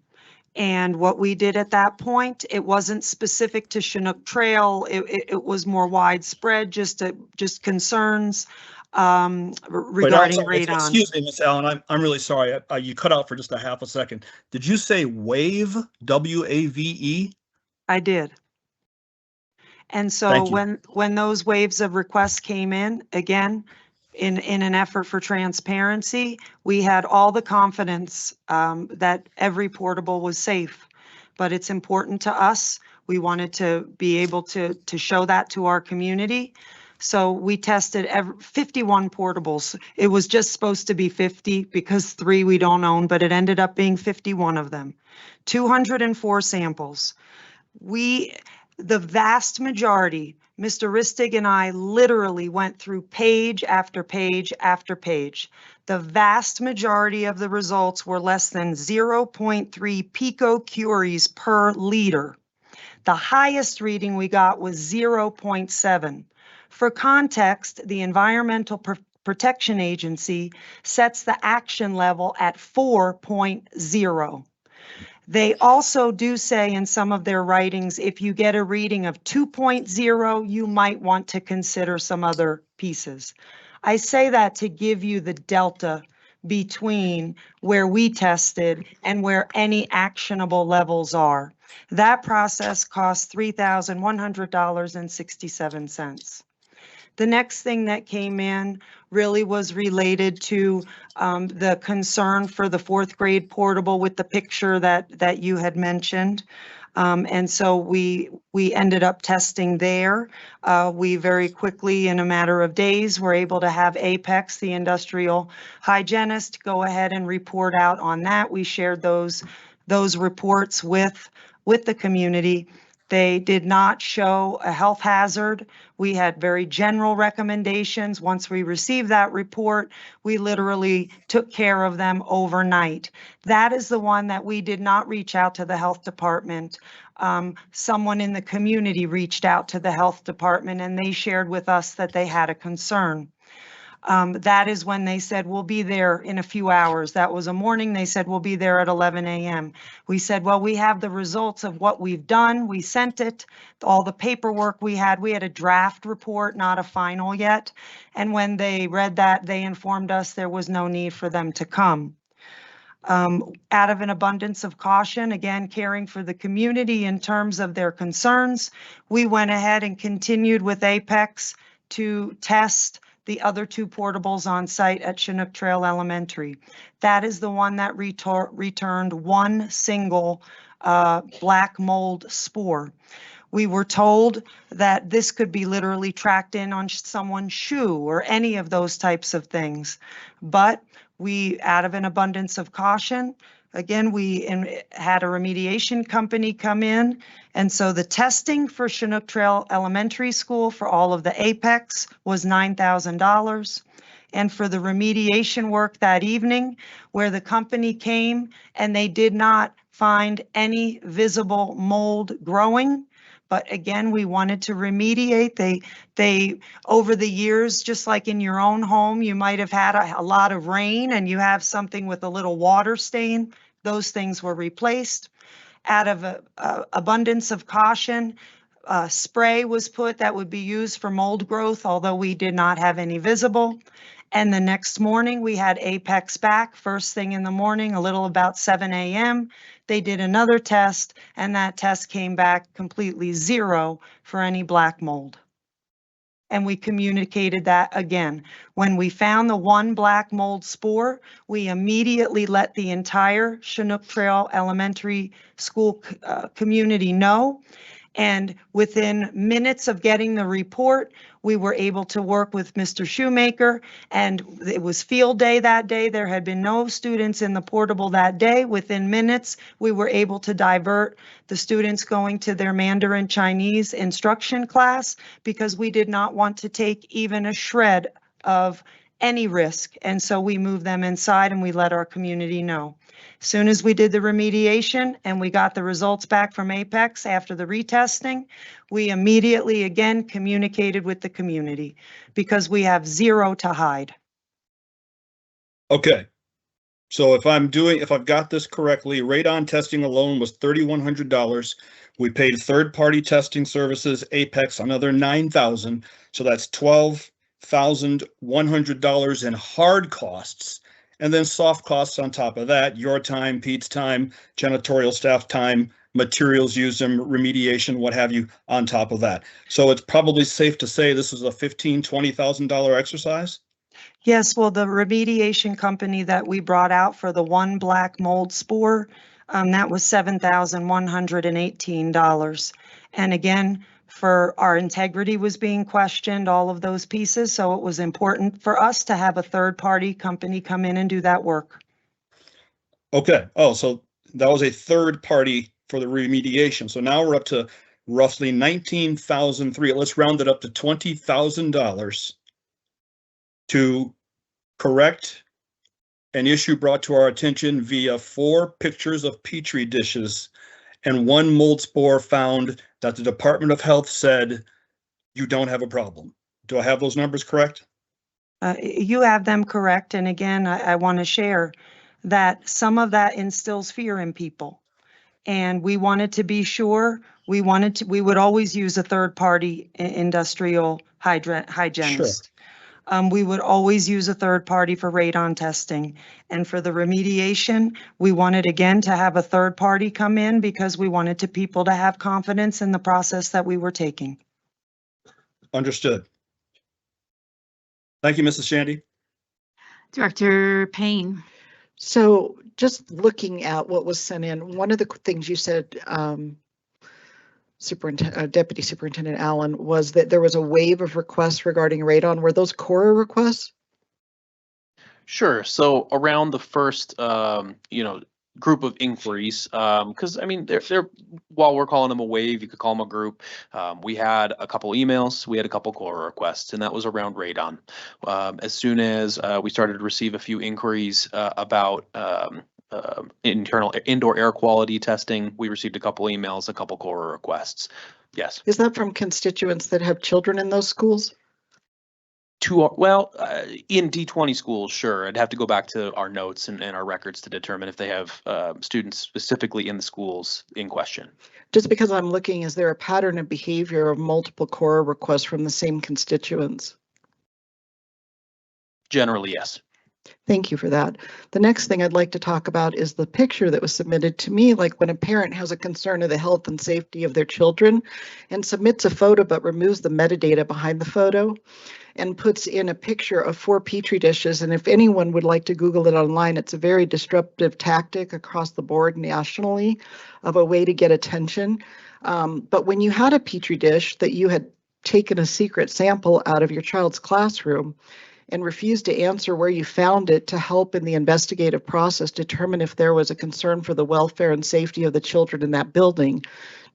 And what we did at that point, it wasn't specific to Chinook Trail. It was more widespread, just concerns regarding radon. Excuse me, Ms. Allen, I'm really sorry. You cut out for just a half a second. Did you say WAVE, W-A-V-E? I did. And so when those waves of requests came in, again, in an effort for transparency, we had all the confidence that every portable was safe. But it's important to us. We wanted to be able to show that to our community. So we tested 51 portables. It was just supposed to be 50 because 3 we don't own, but it ended up being 51 of them. 204 samples. The vast majority, Mr. Ristig and I literally went through page after page after page. The vast majority of the results were less than 0.3 picocuries per liter. The highest reading we got was 0.7. For context, the Environmental Protection Agency sets the action level at 4.0. They also do say in some of their writings, if you get a reading of 2.0, you might want to consider some other pieces. I say that to give you the delta between where we tested and where any actionable levels are. That process costs $3,100.67. The next thing that came in really was related to the concern for the 4th grade portable with the picture that you had mentioned. And so we ended up testing there. We very quickly, in a matter of days, were able to have Apex, the industrial hygienist, go ahead and report out on that. We shared those reports with the community. They did not show a health hazard. We had very general recommendations. Once we received that report, we literally took care of them overnight. That is the one that we did not reach out to the health department. Someone in the community reached out to the health department and they shared with us that they had a concern. That is when they said, we'll be there in a few hours. That was a morning. They said, we'll be there at 11 a.m. We said, well, we have the results of what we've done. We sent it, all the paperwork we had a draft report, not a final yet. And when they read that, they informed us there was no need for them to come. Out of an abundance of caution, again, caring for the community in terms of their concerns, we went ahead and continued with Apex to test the other 2 portables on site at Chinook Trail Elementary. That is the one that returned 1 single black mold spore. We were told that this could be literally tracked in on someone's shoe or any of those types of things. But we, out of an abundance of caution, again, we had a remediation company come in. And so the testing for Chinook Trail Elementary School for all of the Apex was $9,000. And for the remediation work that evening, where the company came and they did not find any visible mold growing, but again, we wanted to remediate. They over the years, just like in your own home, you might have had a lot of rain and you have something with a little water stain. Those things were replaced. Out of abundance of caution, spray was put that would be used for mold growth, although we did not have any visible. And the next morning we had Apex back first thing in the morning, a little about 7 a.m. They did another test and that test came back completely 0 for any black mold. And we communicated that again. When we found the 1 black mold spore, we immediately let the entire Chinook Trail Elementary School community know. And within minutes of getting the report, we were able to work with Mr. Shoemaker, and it was field day that day. There had been no students in the portable that day. Within minutes, we were able to divert the students going to their Mandarin Chinese instruction class because we did not want to take even a shred of any risk. And so we moved them inside and we let our community know. As soon as we did the remediation and we got the results back from Apex after the retesting, we immediately again communicated with the community because we have 0 to hide. Okay. So if I've got this correctly, radon testing alone was $3,100. We paid third-party testing services, Apex, another $9,000. So that's $12,100 in hard costs. And then soft costs on top of that, your time, Pete's time, janitorial staff time, materials used in remediation, what have you, on top of that. So it's probably safe to say this is a $15,000, $20,000 exercise? Yes, well, the remediation company that we brought out for the 1 black mold spore, that was $7,118. And again, for our integrity was being questioned, all of those pieces. So it was important for us to have a third-party company come in and do that work. Okay. Oh, so that was a third party for the remediation. So now we're up to roughly $19,300. Let's round it up to $20,000 to correct an issue brought to our attention via 4 pictures of Petri dishes and 1 mold spore found that the Department of Health said you don't have a problem. Do I have those numbers correct? You have them correct. And again, I want to share that some of that instills fear in people. And we wanted to be sure, we would always use a third-party industrial hygienist. We would always use a third party for radon testing. And for the remediation, we wanted again to have a third party come in because we wanted people to have confidence in the process that we were taking. Understood. Thank you, Mrs. Shandy. Director Payne. So just looking at what was sent in, one of the things you said, Deputy Superintendent Allen, was that there was a wave of requests regarding radon. Were those Cora requests? Sure. So around the first, group of inquiries, because I mean, they're while we're calling them a wave, you could call them a group. We had a couple emails, we had a couple Cora requests, and that was around radon. As soon as we started to receive a few inquiries about indoor air quality testing, we received a couple emails, a couple Cora requests. Yes. Is that from constituents that have children in those schools? In D20 schools, sure. I'd have to go back to our notes and our records to determine if they have students specifically in the schools in question. Just because I'm looking, is there a pattern of behavior of multiple core requests from the same constituents? Generally, yes. Thank you for that. The next thing I'd like to talk about is the picture that was submitted to me, like when a parent has a concern of the health and safety of their children and submits a photo but removes the metadata behind the photo and puts in a picture of 4 Petri dishes. And if anyone would like to Google it online, it's a very disruptive tactic across the board nationally of a way to get attention. But when you had a Petri dish that you had taken a secret sample out of your child's classroom and refused to answer where you found it to help in the investigative process determine if there was a concern for the welfare and safety of the children in that building,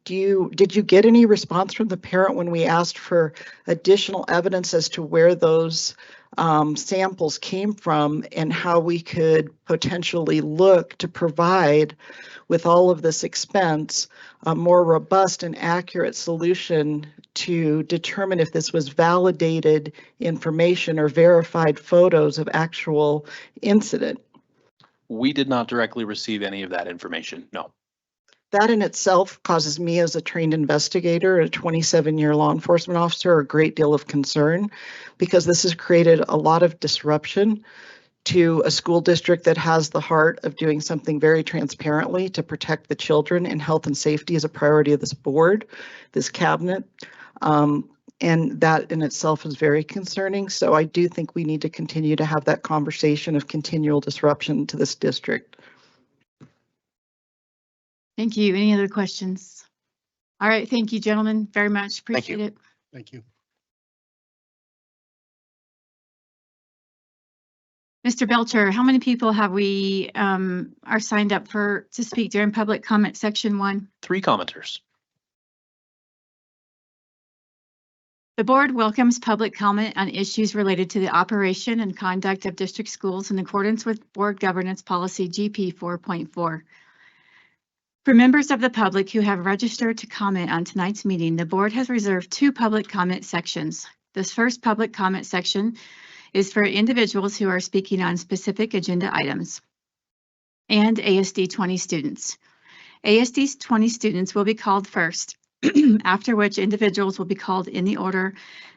did you get any response from the parent when we asked for additional evidence as to where those samples came from and how we could potentially look to provide, with all of this expense, a more robust and accurate solution to determine if this was validated information or verified photos of actual incident? We did not directly receive any of that information, no. That in itself causes me as a trained investigator, a 27-year law enforcement officer, a great deal of concern, because this has created a lot of disruption to a school district that has the heart of doing something very transparently to protect the children, and health and safety is a priority of this board, this cabinet. And that in itself is very concerning. So I do think we need to continue to have that conversation of continual disruption to this district. Thank you. Any other questions? All right. Thank you, gentlemen, very much. Appreciate it. Thank you. Mr. Belcher, how many people have we are signed up to speak during public comment section 1? 3 commenters. The board welcomes public comment on issues related to the operation and conduct of district schools in accordance with board governance policy GP 4.4. For members of the public who have registered to comment on tonight's meeting, the board has reserved 2 public comment sections. This first public comment section is for individuals who are speaking on specific agenda items and ASD 20 students. ASD 20 students will be called first, after which individuals will be called in the order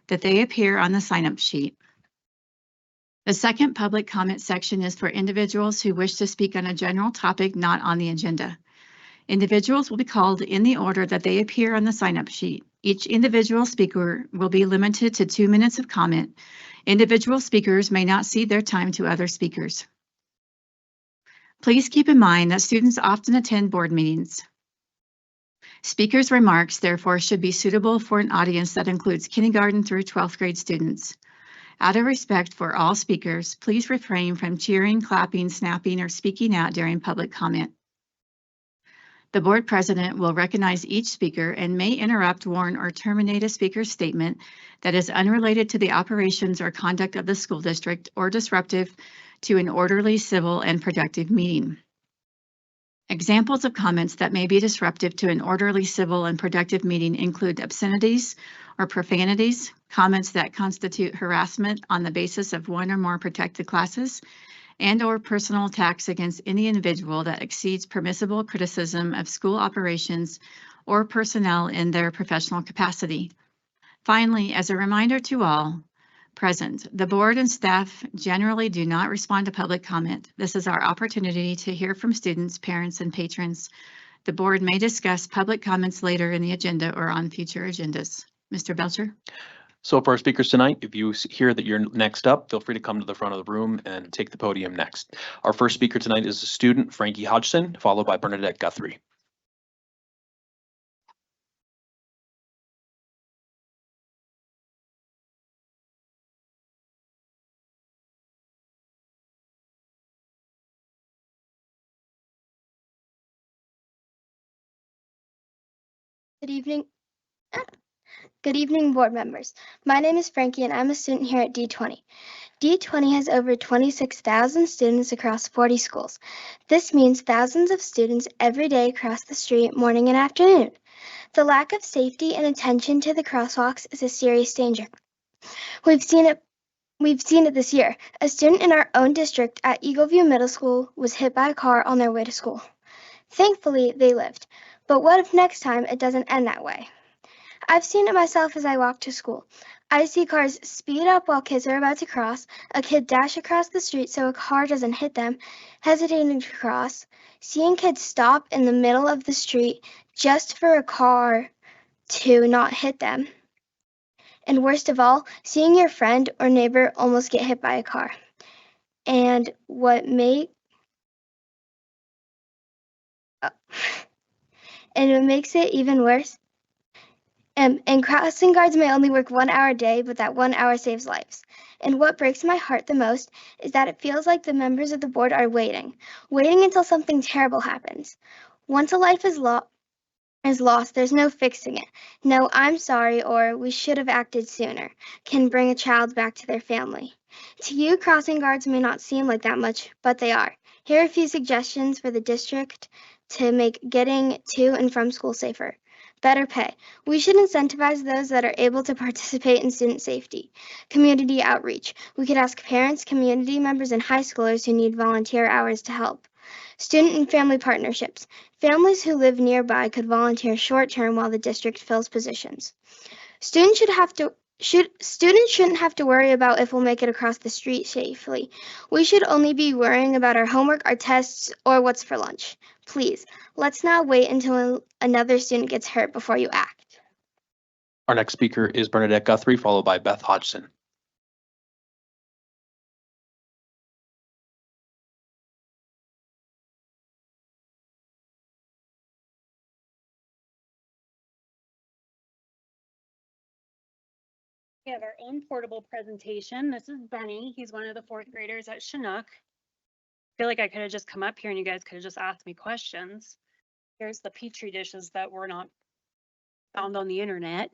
that they appear on the sign-up sheet. The second public comment section is for individuals who wish to speak on a general topic not on the agenda. Individuals will be called in the order that they appear on the sign-up sheet. Each individual speaker will be limited to 2 minutes of comment. Individual speakers may not cede their time to other speakers. Please keep in mind that students often attend board meetings. Speakers' remarks, therefore, should be suitable for an audience that includes kindergarten through 12th grade students. Out of respect for all speakers, please refrain from cheering, clapping, snapping, or speaking out during public comment. The board president will recognize each speaker and may interrupt, warn, or terminate a speaker's statement that is unrelated to the operations or conduct of the school district or disruptive to an orderly, civil, and productive meeting. Examples of comments that may be disruptive to an orderly, civil, and productive meeting include obscenities or profanities, comments that constitute harassment on the basis of 1 or more protected classes, and/or personal attacks against any individual that exceeds permissible criticism of school operations or personnel in their professional capacity. Finally, as a reminder to all present, the board and staff generally do not respond to public comment. This is our opportunity to hear from students, parents, and patrons. The board may discuss public comments later in the agenda or on future agendas. Mr. Belcher? So for our speakers tonight, if you hear that you're next up, feel free to come to the front of the room and take the podium next. Our first speaker tonight is a student, Frankie Hodgson, followed by Bernadette Guthrie. Good evening. Good evening, board members. My name is Frankie and I'm a student here at D20. D20 has over 26,000 students across 40 schools. This means thousands of students every day across the street, morning and afternoon. The lack of safety and attention to the crosswalks is a serious danger. We've seen it We've seen it this year. A student in our own district at Eagleview Middle School was hit by a car on their way to school. Thankfully, they lived. But what if next time it doesn't end that way? I've seen it myself as I walk to school. I see cars speed up while kids are about to cross, a kid dash across the street so a car doesn't hit them, hesitating to cross, seeing kids stop in the middle of the street just for a car to not hit them. And worst of all, seeing your friend or neighbor almost get hit by a car. And what makes it even worse, and crossing guards may only work 1 hour a day, but that 1 hour saves lives. And what breaks my heart the most is that it feels like the members of the board are waiting until something terrible happens. Once a life is lost, there's no fixing it. No, I'm sorry, or we should have acted sooner, can bring a child back to their family. To you, crossing guards may not seem like that much, but they are. Here are a few suggestions for the district to make getting to and from school safer. Better pay. We should incentivize those that are able to participate in student safety. Community outreach. We could ask parents, community members, and high schoolers who need volunteer hours to help. Student and family partnerships. Families who live nearby could volunteer short-term while the district fills positions. Students shouldn't have to worry about if we'll make it across the street safely. We should only be worrying about our homework, our tests, or what's for lunch. Please, let's not wait until another student gets hurt before you act. Our next speaker is Bernadette Guthrie, followed by Beth Hodgson. We have our own portable presentation. This is Benny. He's one of the 4th graders at Chinook. I feel like I could have just come up here and you guys could have just asked me questions. Here's the Petri dishes that were not found on the internet.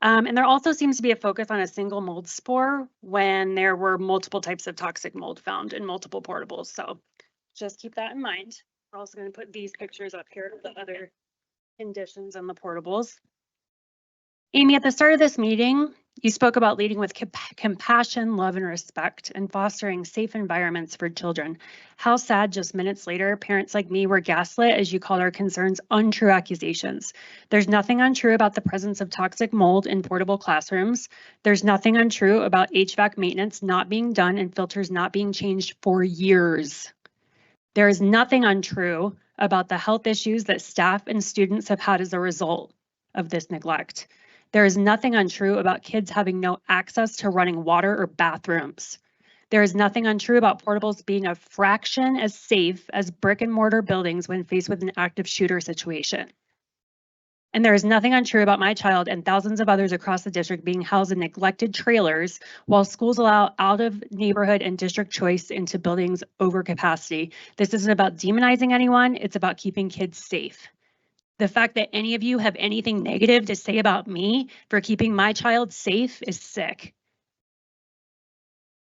And there also seems to be a focus on a single mold spore when there were multiple types of toxic mold found in multiple portables. So just keep that in mind. We're also going to put these pictures up here of the other conditions in the portables. Amy, at the start of this meeting, you spoke about leading with compassion, love, and respect, and fostering safe environments for children. How sad just minutes later, parents like me were gaslit as you called our concerns untrue accusations. There's nothing untrue about the presence of toxic mold in portable classrooms. There's nothing untrue about HVAC maintenance not being done and filters not being changed for years. There is nothing untrue about the health issues that staff and students have had as a result of this neglect. There is nothing untrue about kids having no access to running water or bathrooms. There is nothing untrue about portables being a fraction as safe as brick and mortar buildings when faced with an active shooter situation. And there is nothing untrue about my child and thousands of others across the district being housed in neglected trailers while schools allow out of neighborhood and district choice into buildings over capacity. This isn't about demonizing anyone, it's about keeping kids safe. The fact that any of you have anything negative to say about me for keeping my child safe is sick.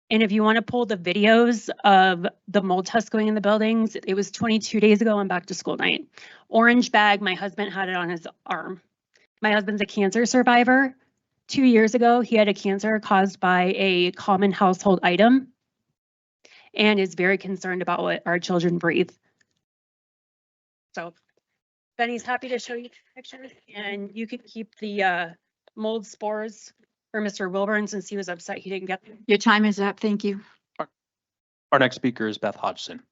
And if you want to pull the videos of the mold test going in the buildings, it was 22 days ago on back to school night. Orange bag, my husband had it on his arm. My husband's a cancer survivor. 2 years ago, he had a cancer caused by a common household item and is very concerned about what our children breathe. So Benny's happy to show you pictures, and you can keep the mold spores for Mr. Wilburn since he was upset he didn't get them. Your time is up. Thank you. Our next speaker is Beth Hodgson.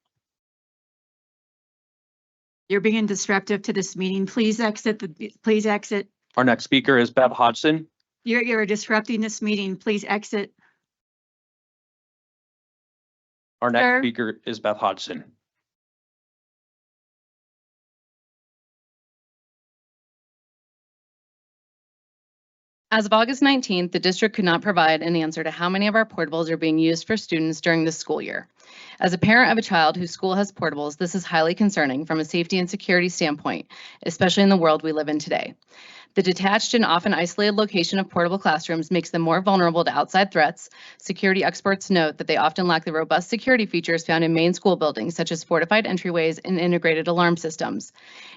You're being disruptive to this meeting. Please exit. Please exit. Our next speaker is Beth Hodgson. You're disrupting this meeting. Please exit. Our next Sir. speaker is Beth Hodgson. As of August 19th, the district could not provide an answer to how many of our portables are being used for students during the school year. As a parent of a child whose school has portables, this is highly concerning from a safety and security standpoint, especially in the world we live in today. The detached and often isolated location of portable classrooms makes them more vulnerable to outside threats. Security experts note that they often lack the robust security features found in main school buildings, such as fortified entryways and integrated alarm systems.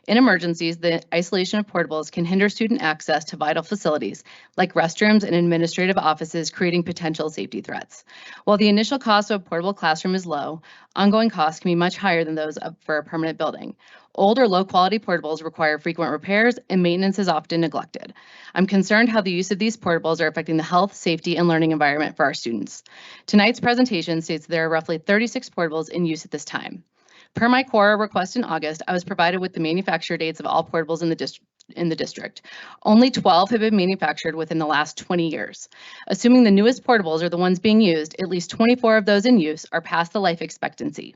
In emergencies, the isolation of portables can hinder student access to vital facilities, like restrooms and administrative offices, creating potential safety threats. While the initial cost of a portable classroom is low, ongoing costs can be much higher than those for a permanent building. Old or low-quality portables require frequent repairs, and maintenance is often neglected. I'm concerned how the use of these portables are affecting the health, safety, and learning environment for our students. Tonight's presentation states there are roughly 36 portables in use at this time. Per my Quora request in August, I was provided with the manufacture dates of all portables in the district. Only 12 have been manufactured within the last 20 years. Assuming the newest portables are the ones being used, at least 24 of those in use are past the life expectancy.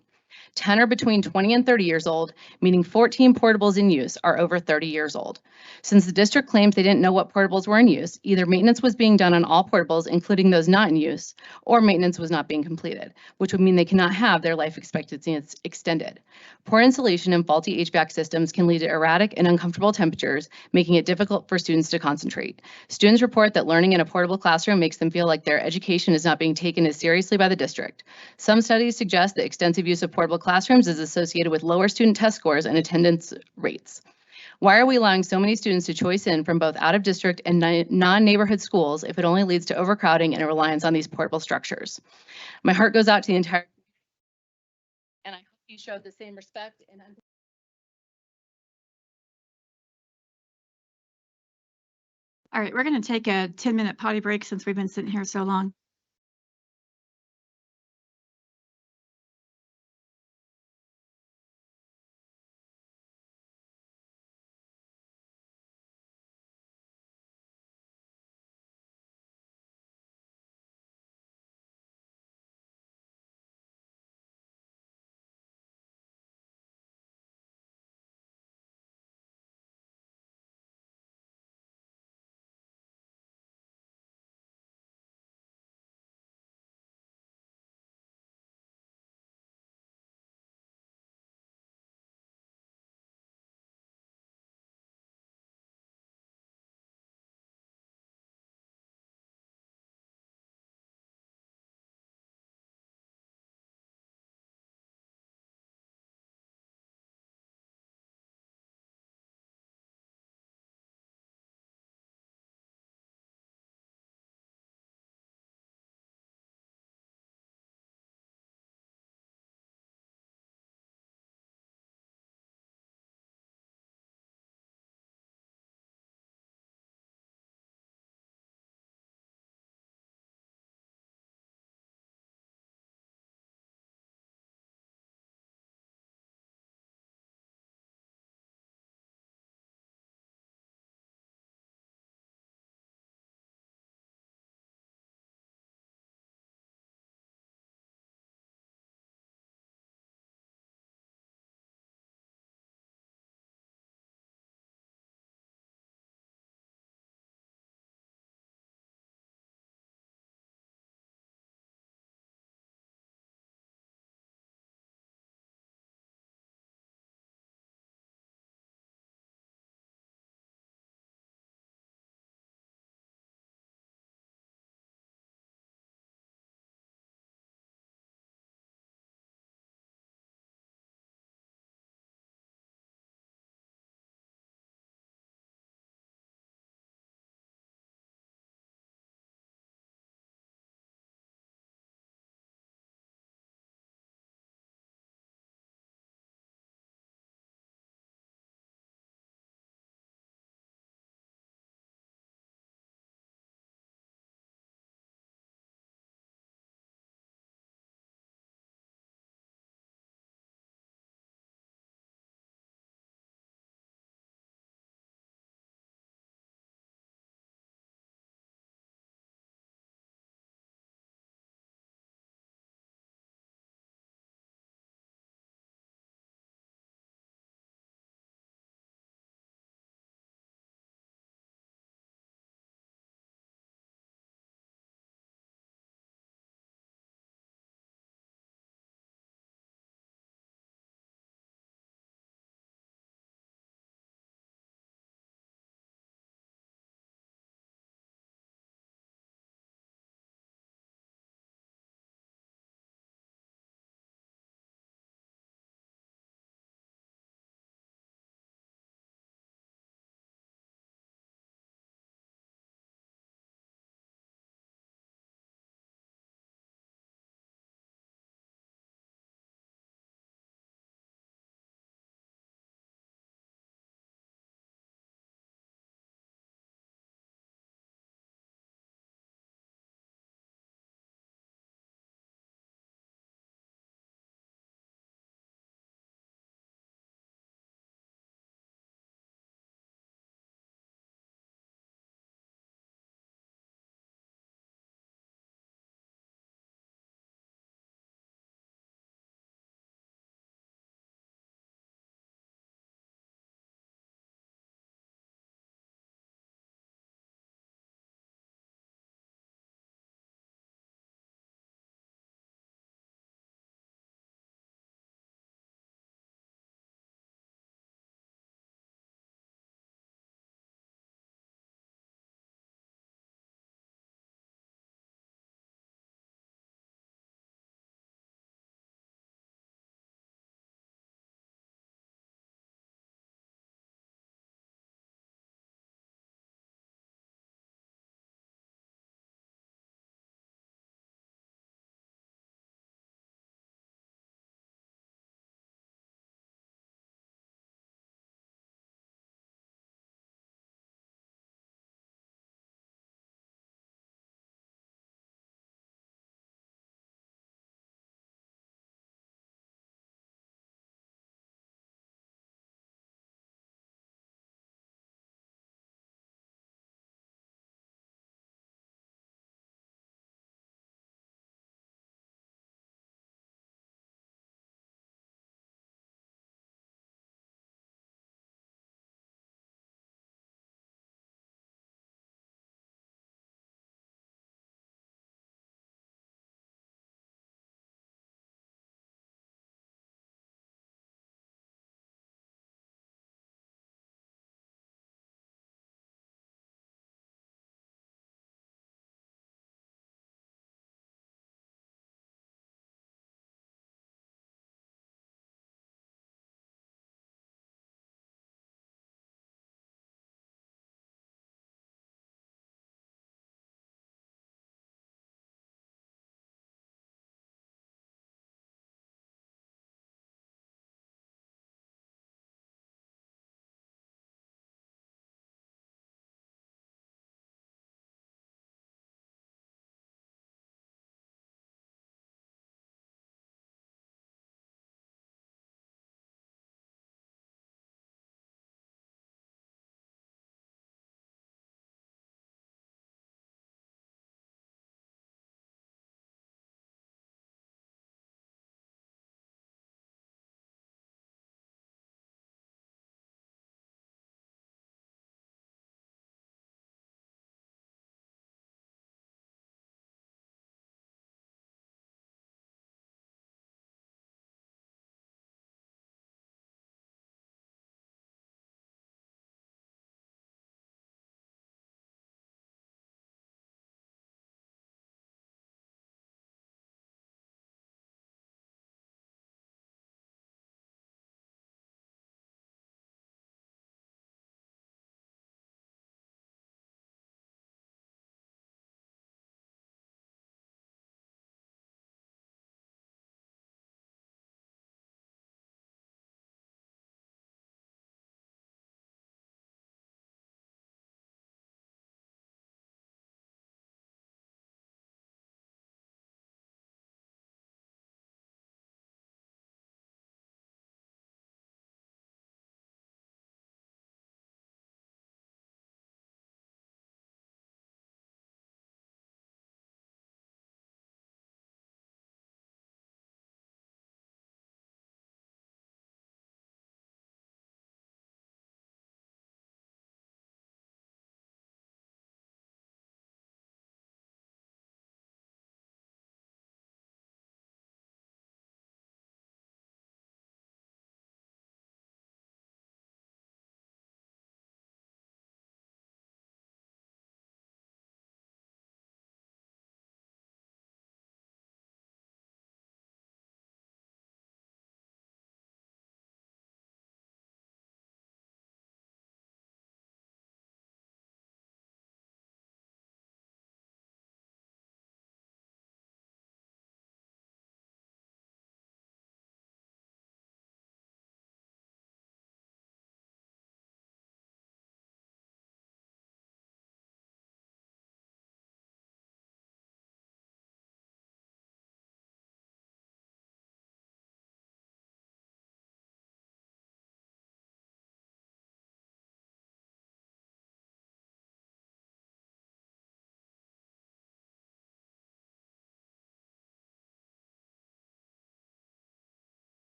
10 are between 20 and 30 years old, meaning 14 portables in use are over 30 years old. Since the district claims they didn't know what portables were in use, either maintenance was being done on all portables, including those not in use, or maintenance was not being completed, which would mean they cannot have their life expectancy extended. Poor insulation and faulty HVAC systems can lead to erratic and uncomfortable temperatures, making it difficult for students to concentrate. Students report that learning in a portable classroom makes them feel like their education is not being taken as seriously by the district. Some studies suggest that extensive use of portable classrooms is associated with lower student test scores and attendance rates. Why are we allowing so many students to choice in from both out-of-district and non-neighborhood schools if it only leads to overcrowding and a reliance on these portable structures? My heart goes out to the entire, and I hope you showed the same respect and All right, we're going to take a 10-minute potty break since we've been sitting here so long.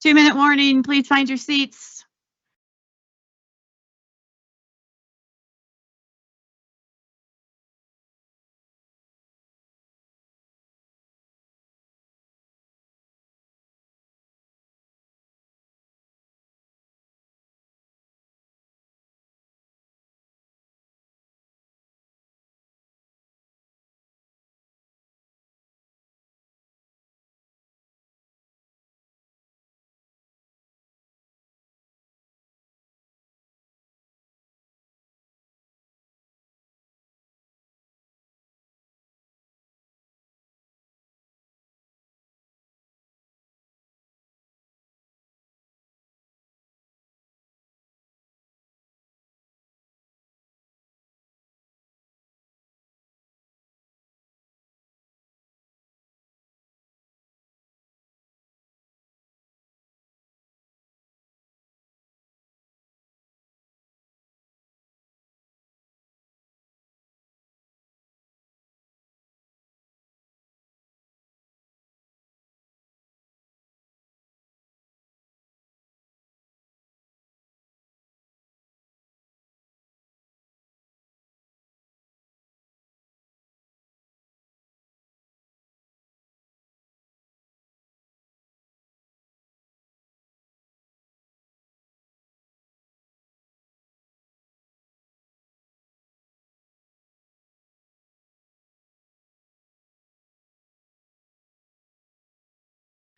2-minute warning, please find your seats.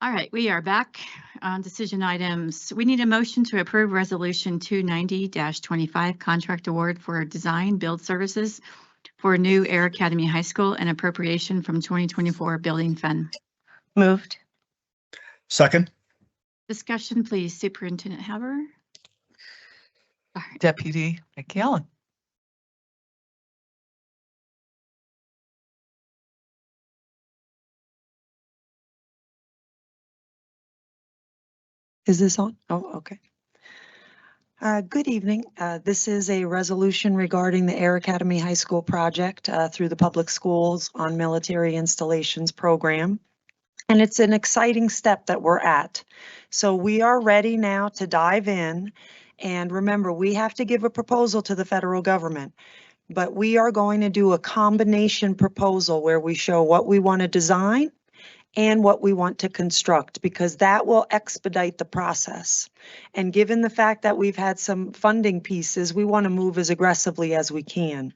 All right, we are back on decision items. We need a motion to approve Resolution 290-25 contract award for design build services for new Air Academy High School and appropriation from 2024 building fund. Moved. Second. Discussion, please. Superintendent Haber. Deputy McAllen. Is this on? Oh, okay. Good evening. This is a resolution regarding the Air Academy High School project through the Public Schools on Military Installations program. And it's an exciting step that we're at. So we are ready now to dive in. And remember, we have to give a proposal to the federal government. But we are going to do a combination proposal where we show what we want to design and what we want to construct, because that will expedite the process. And given the fact that we've had some funding pieces, we want to move as aggressively as we can.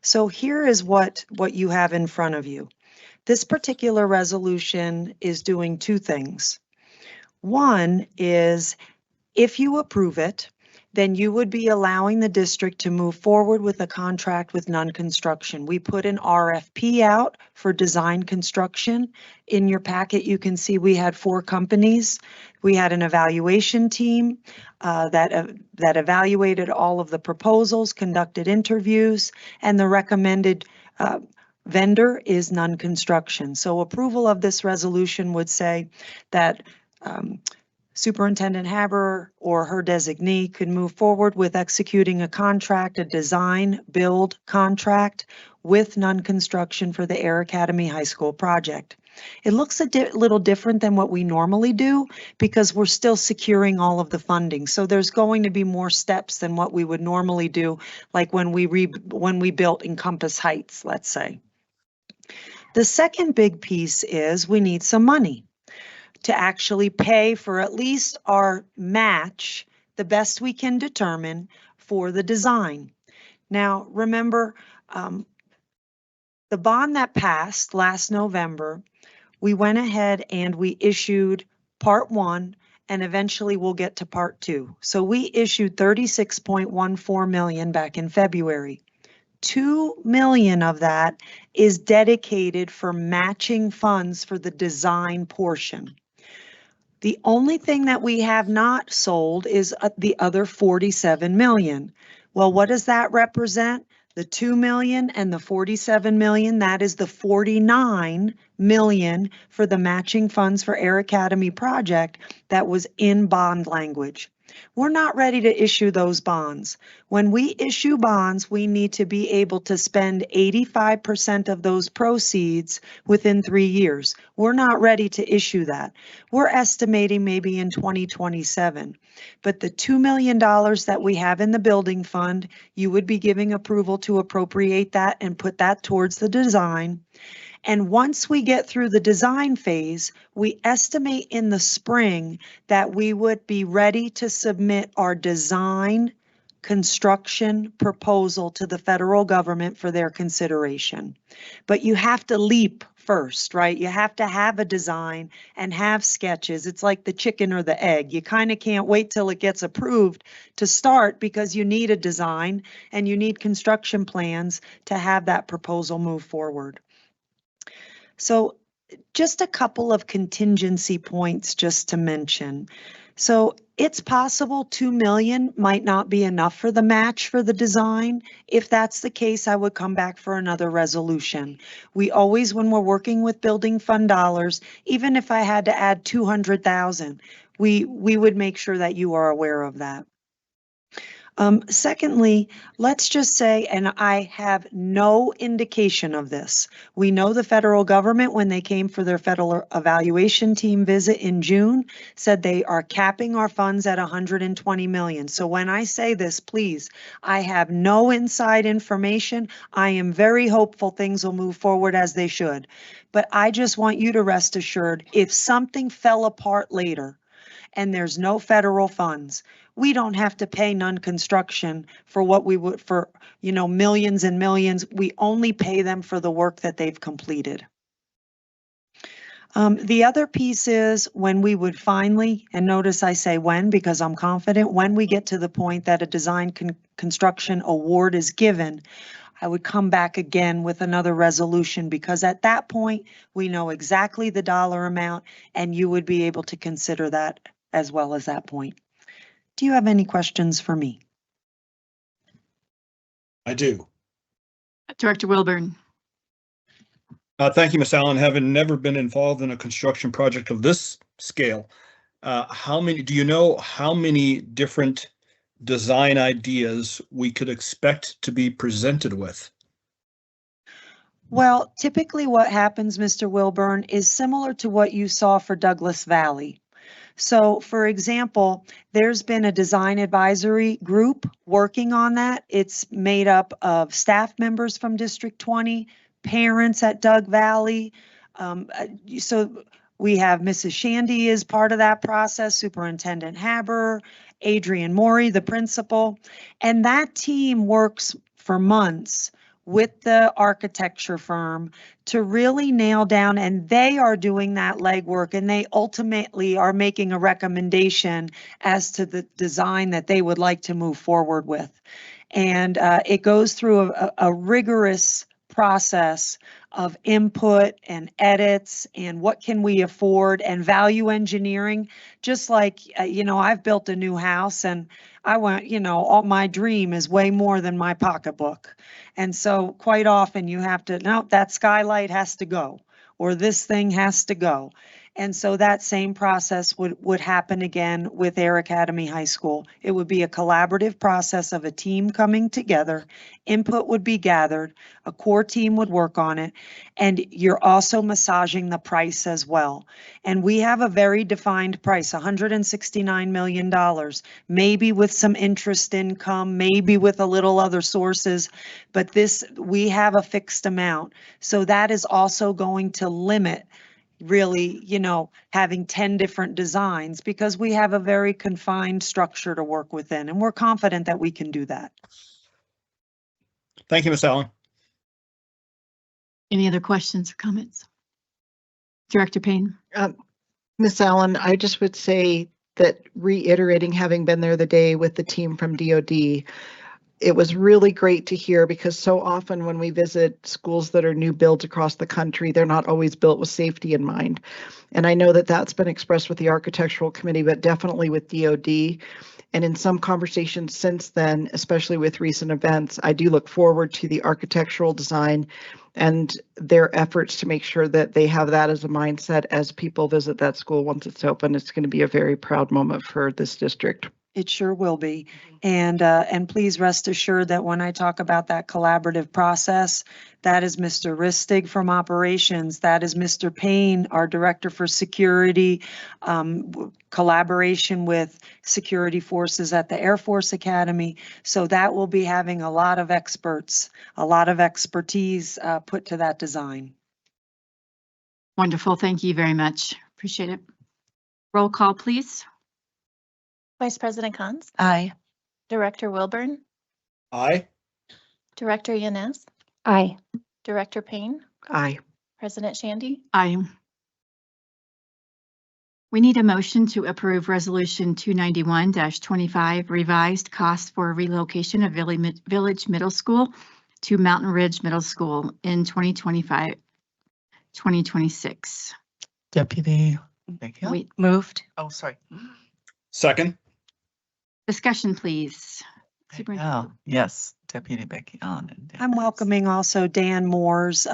So here is what you have in front of you. This particular resolution is doing two things. One is, if you approve it, then you would be allowing the district to move forward with a contract with non-construction. We put an RFP out for design construction. In your packet, you can see we had 4 companies. We had an evaluation team that evaluated all of the proposals, conducted interviews, and the recommended vendor is non-construction. So approval of this resolution would say that Superintendent Haber or her designee could move forward with executing a contract, a design build contract with non-construction for the Air Academy High School project. It looks a little different than what we normally do because we're still securing all of the funding. So there's going to be more steps than what we would normally do, like when we built Encompass Heights, let's say. The second big piece is we need some money to actually pay for at least our match, the best we can determine for the design. Now, remember, the bond that passed last November, we went ahead and we issued part 1, and eventually we'll get to part 2. So we issued $36.14 million back in February. $2 million of that is dedicated for matching funds for the design portion. The only thing that we have not sold is the other $47 million. Well, what does that represent? The $2 million and the $47 million, that is the $49 million for the matching funds for Air Academy project that was in bond language. We're not ready to issue those bonds. When we issue bonds, we need to be able to spend 85% of those proceeds within 3 years. We're not ready to issue that. We're estimating maybe in 2027. But the $2 million that we have in the building fund, you would be giving approval to appropriate that and put that towards the design. And once we get through the design phase, we estimate in the spring that we would be ready to submit our design construction proposal to the federal government for their consideration. But you have to leap first, right? You have to have a design and have sketches. It's like the chicken or the egg. You kind of can't wait till it gets approved to start because you need a design and you need construction plans to have that proposal move forward. So just a couple of contingency points just to mention. So it's possible 2 million might not be enough for the match for the design. If that's the case, I would come back for another resolution. We always, when we're working with building fund dollars, even if I had to add 200,000, we would make sure that you are aware of that. Secondly, let's just say, and I have no indication of this. We know the federal government, when they came for their federal evaluation team visit in June, said they are capping our funds at 120 million. So when I say this, please, I have no inside information. I am very hopeful things will move forward as they should. But I just want you to rest assured, if something fell apart later and there's no federal funds, we don't have to pay non-construction for what we would for, millions and millions. We only pay them for the work that they've completed. The other piece is when we would finally, and notice I say when because I'm confident, when we get to the point that a design construction award is given, I would come back again with another resolution because at that point, we know exactly the dollar amount and you would be able to consider that as well as that point. Do you have any questions for me? I do. Director Wilburn. Thank you, Ms. Allen. Having never been involved in a construction project of this scale, do you know how many different design ideas we could expect to be presented with? Well, typically what happens, Mr. Wilburn, is similar to what you saw for Douglas Valley. So, for example, there's been a design advisory group working on that. It's made up of staff members from District 20, parents at Doug Valley. So we have Mrs. Shandy is part of that process, Superintendent Haber, Adrian Morey, the principal, and that team works for months with the architecture firm to really nail down, and they are doing that legwork, and they ultimately are making a recommendation as to the design that they would like to move forward with. And it goes through a rigorous process of input and edits and what can we afford and value engineering. Just like, I've built a new house and I want, all my dream is way more than my pocketbook. And so quite often you have to, no, that skylight has to go, or this thing has to go. And so that same process would happen again with Air Academy High School. It would be a collaborative process of a team coming together. Input would be gathered, a core team would work on it, and you're also massaging the price as well. And we have a very defined price, $169 million, maybe with some interest income, maybe with a little other sources, but we have a fixed amount. So that is also going to limit really, having 10 different designs because we have a very confined structure to work within, and we're confident that we can do that. Thank you, Ms. Allen. Any other questions or comments? Director Payne. Ms. Allen, I just would say that reiterating having been there the day with the team from DOD, it was really great to hear because so often when we visit schools that are new builds across the country, they're not always built with safety in mind. And I know that that's been expressed with the architectural committee, but definitely with DOD. And in some conversations since then, especially with recent events, I do look forward to the architectural design and their efforts to make sure that they have that as a mindset as people visit that school once it's open. It's going to be a very proud moment for this district. It sure will be. And please rest assured that when I talk about that collaborative process, that is Mr. Ristig from operations. That is Mr. Payne, our director for security, collaboration with security forces at the Air Force Academy. So that will be having a lot of experts, a lot of expertise put to that design. Wonderful. Thank you very much. Appreciate it. Roll call, please. Vice President Cons, Aye. Director Wilburn, Aye. Director Yanez, Aye. Director Payne, Aye. President Shandy. Aye. We need a motion to approve Resolution 291-25 revised cost for relocation of Village Middle School to Mountain Ridge Middle School in 2025-2026. Deputy Becky On. Wait, Moved. Oh, sorry. Second. discussion, please. Oh, yes, Deputy Becky On. I'm welcoming also Dan Moores.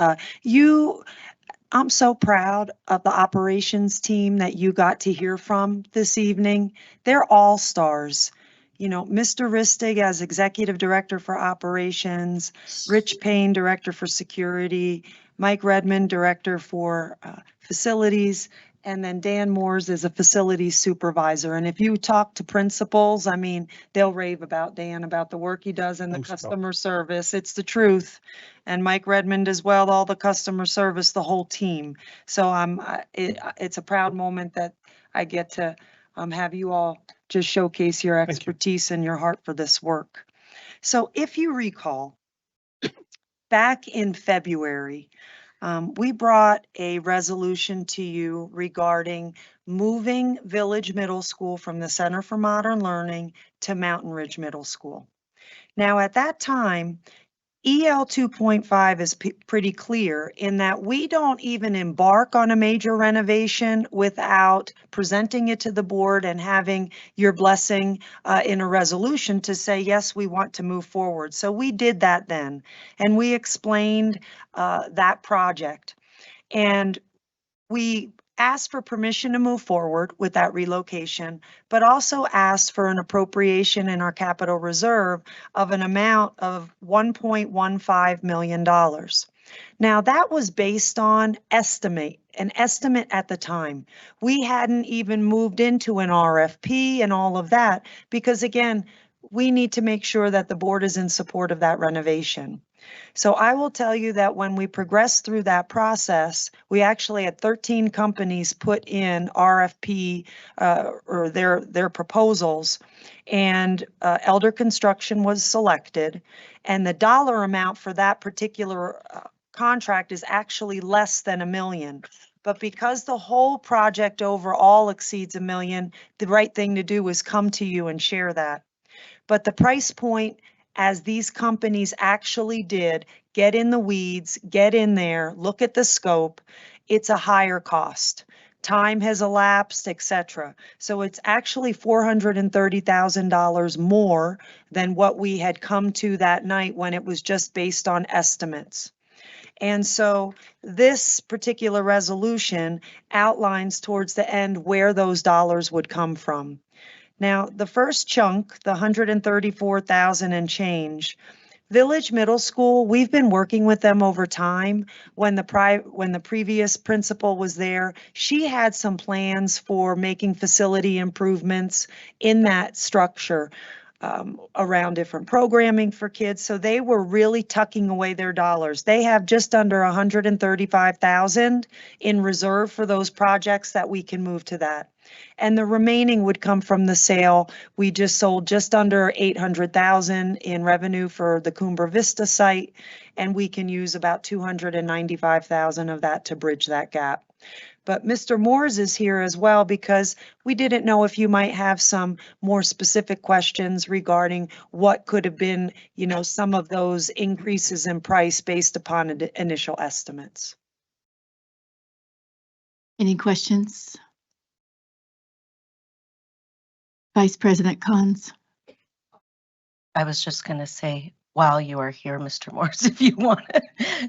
I'm so proud of the operations team that you got to hear from this evening. They're all stars. You know, Mr. Ristig as Executive Director for Operations, Rich Payne, Director for Security, Mike Redmond, Director for Facilities, and then Dan Moores is a Facilities Supervisor. And if you talk to principals, I mean, they'll rave about Dan, about the work he does in the customer service. It's the truth. And Mike Redmond as well, all the customer service, the whole team. So it's a proud moment that I get to have you all just showcase your expertise and your heart for this work. So if you recall, back in February, we brought a resolution to you regarding moving Village Middle School from the Center for Modern Learning to Mountain Ridge Middle School. Now, at that time, EL 2.5 is pretty clear in that we don't even embark on a major renovation without presenting it to the board and having your blessing in a resolution to say, yes, we want to move forward. So we did that then, and we explained that project. And we asked for permission to move forward with that relocation, but also asked for an appropriation in our capital reserve of an amount of $1.15 million. Now that was based on an estimate at the time. We hadn't even moved into an RFP and all of that, because again, we need to make sure that the board is in support of that renovation. So I will tell you that when we progressed through that process, we actually had 13 companies put in RFP or their proposals, and Elder Construction was selected, and the dollar amount for that particular contract is actually less than $1 million. But because the whole project overall exceeds $1 million, the right thing to do is come to you and share that. But the price point, as these companies actually did, get in the weeds, get in there, look at the scope, it's a higher cost. Time has elapsed, etc. So it's actually $430,000 more than what we had come to that night when it was just based on estimates. And so this particular resolution outlines towards the end where those dollars would come from. Now, the first chunk, the $134,000 and change, Village Middle School, we've been working with them over time. When the previous principal was there, she had some plans for making facility improvements in that structure around different programming for kids. So they were really tucking away their dollars. They have just under $135,000 in reserve for those projects that we can move to that. And the remaining would come from the sale. We just sold just under $800,000 in revenue for the Cumbre Vista site, and we can use about $295,000 of that to bridge that gap. But Mr. Moores is here as well because we didn't know if you might have some more specific questions regarding what could have been, you know, some of those increases in price based upon initial estimates. Any questions? Vice President Cons. I was just going to say, while you are here, Mr. Morris, if you want to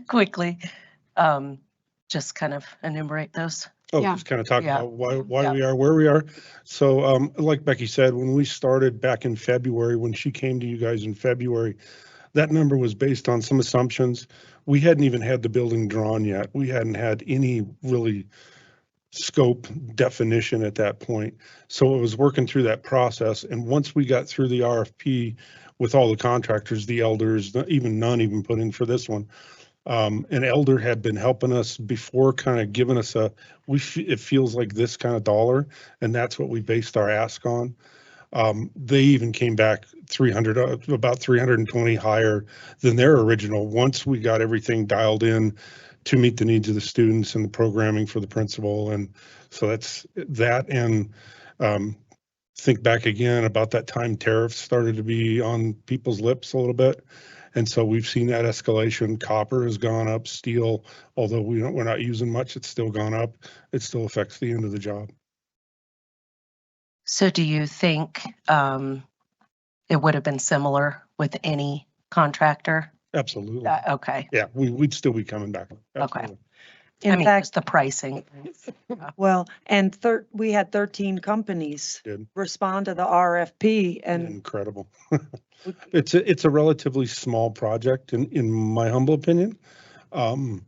quickly just kind of enumerate those. Oh, Yeah. just kind of talk Yeah. about why we are where we are. So, like Becky said, when we started back in February, when she came to you guys in February, that number was based on some assumptions. We hadn't even had the building drawn yet. We hadn't had any really scope definition at that point. So it was working through that process. And once we got through the RFP with all the contractors, the elders, even none even put in for this one. An elder had been helping us before, kind of giving us it feels like this kind of dollar, and that's what we based our ask on. They even came back 300, about 320 higher than their original, once we got everything dialed in to meet the needs of the students and the programming for the principal. And so that's that. And think back again about that time tariffs started to be on people's lips a little bit. And so we've seen that escalation. Copper has gone up, steel, although we're not using much, it's still gone up. It still affects the end of the job. So do you think it would have been similar with any contractor? Absolutely. Okay. Yeah, we'd still be coming back. Okay. Absolutely. I In mean, fact, just the pricing. well, and we had 13 companies Did. respond to the RFP and Incredible. It's a relatively small project in my humble opinion. To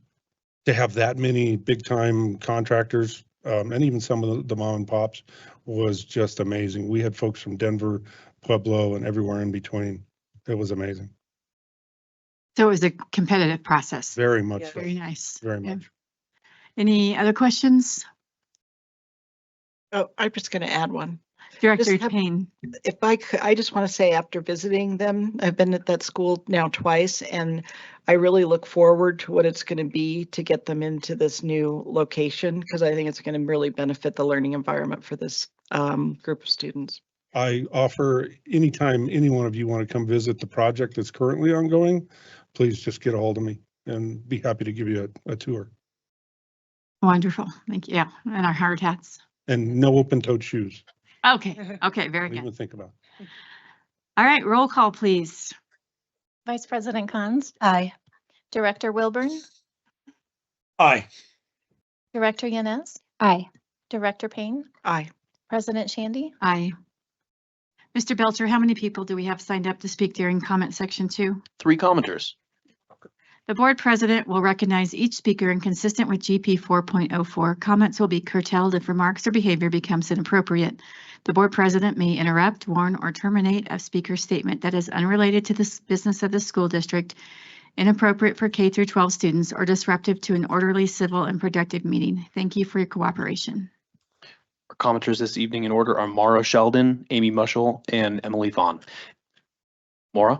have that many big time contractors, and even some of the mom and pops was just amazing. We had folks from Denver, Pueblo, and everywhere in between. It was amazing. So it was a competitive process. Very much so. Very nice. Very Yeah. much. Any other questions? Oh, I'm just going to add one. Director Just have- Payne. If I could, I just want to say after visiting them, I've been at that school now twice, and I really look forward to what it's going to be to get them into this new location, because I think it's going to really benefit the learning environment for this group of students. I offer anytime any one of you want to come visit the project that's currently ongoing, please just get a hold of me and be happy to give you a tour. Wonderful. Thank you. Yeah, and our hard hats. And no open-toed shoes. Okay. Okay. Very Don't good. even think about it. All right. Roll call, please. Vice President Cons, Aye. Director Wilburn, Aye. Director Yanez, Aye. Director Payne, Aye. President Shandy. Aye. Mr. Belcher, how many people do we have signed up to speak during comment section 2? 3 commenters. The board president will recognize each speaker, and consistent with GP 4.04, comments will be curtailed if remarks or behavior becomes inappropriate. The board president may interrupt, warn, or terminate a speaker's statement that is unrelated to the business of the school district, inappropriate for K through 12 students, or disruptive to an orderly, civil, and productive meeting. Thank you for your cooperation. Our commenters this evening in order are Maura Sheldon, Amy Mushel, and Emily Vaughn. Maura?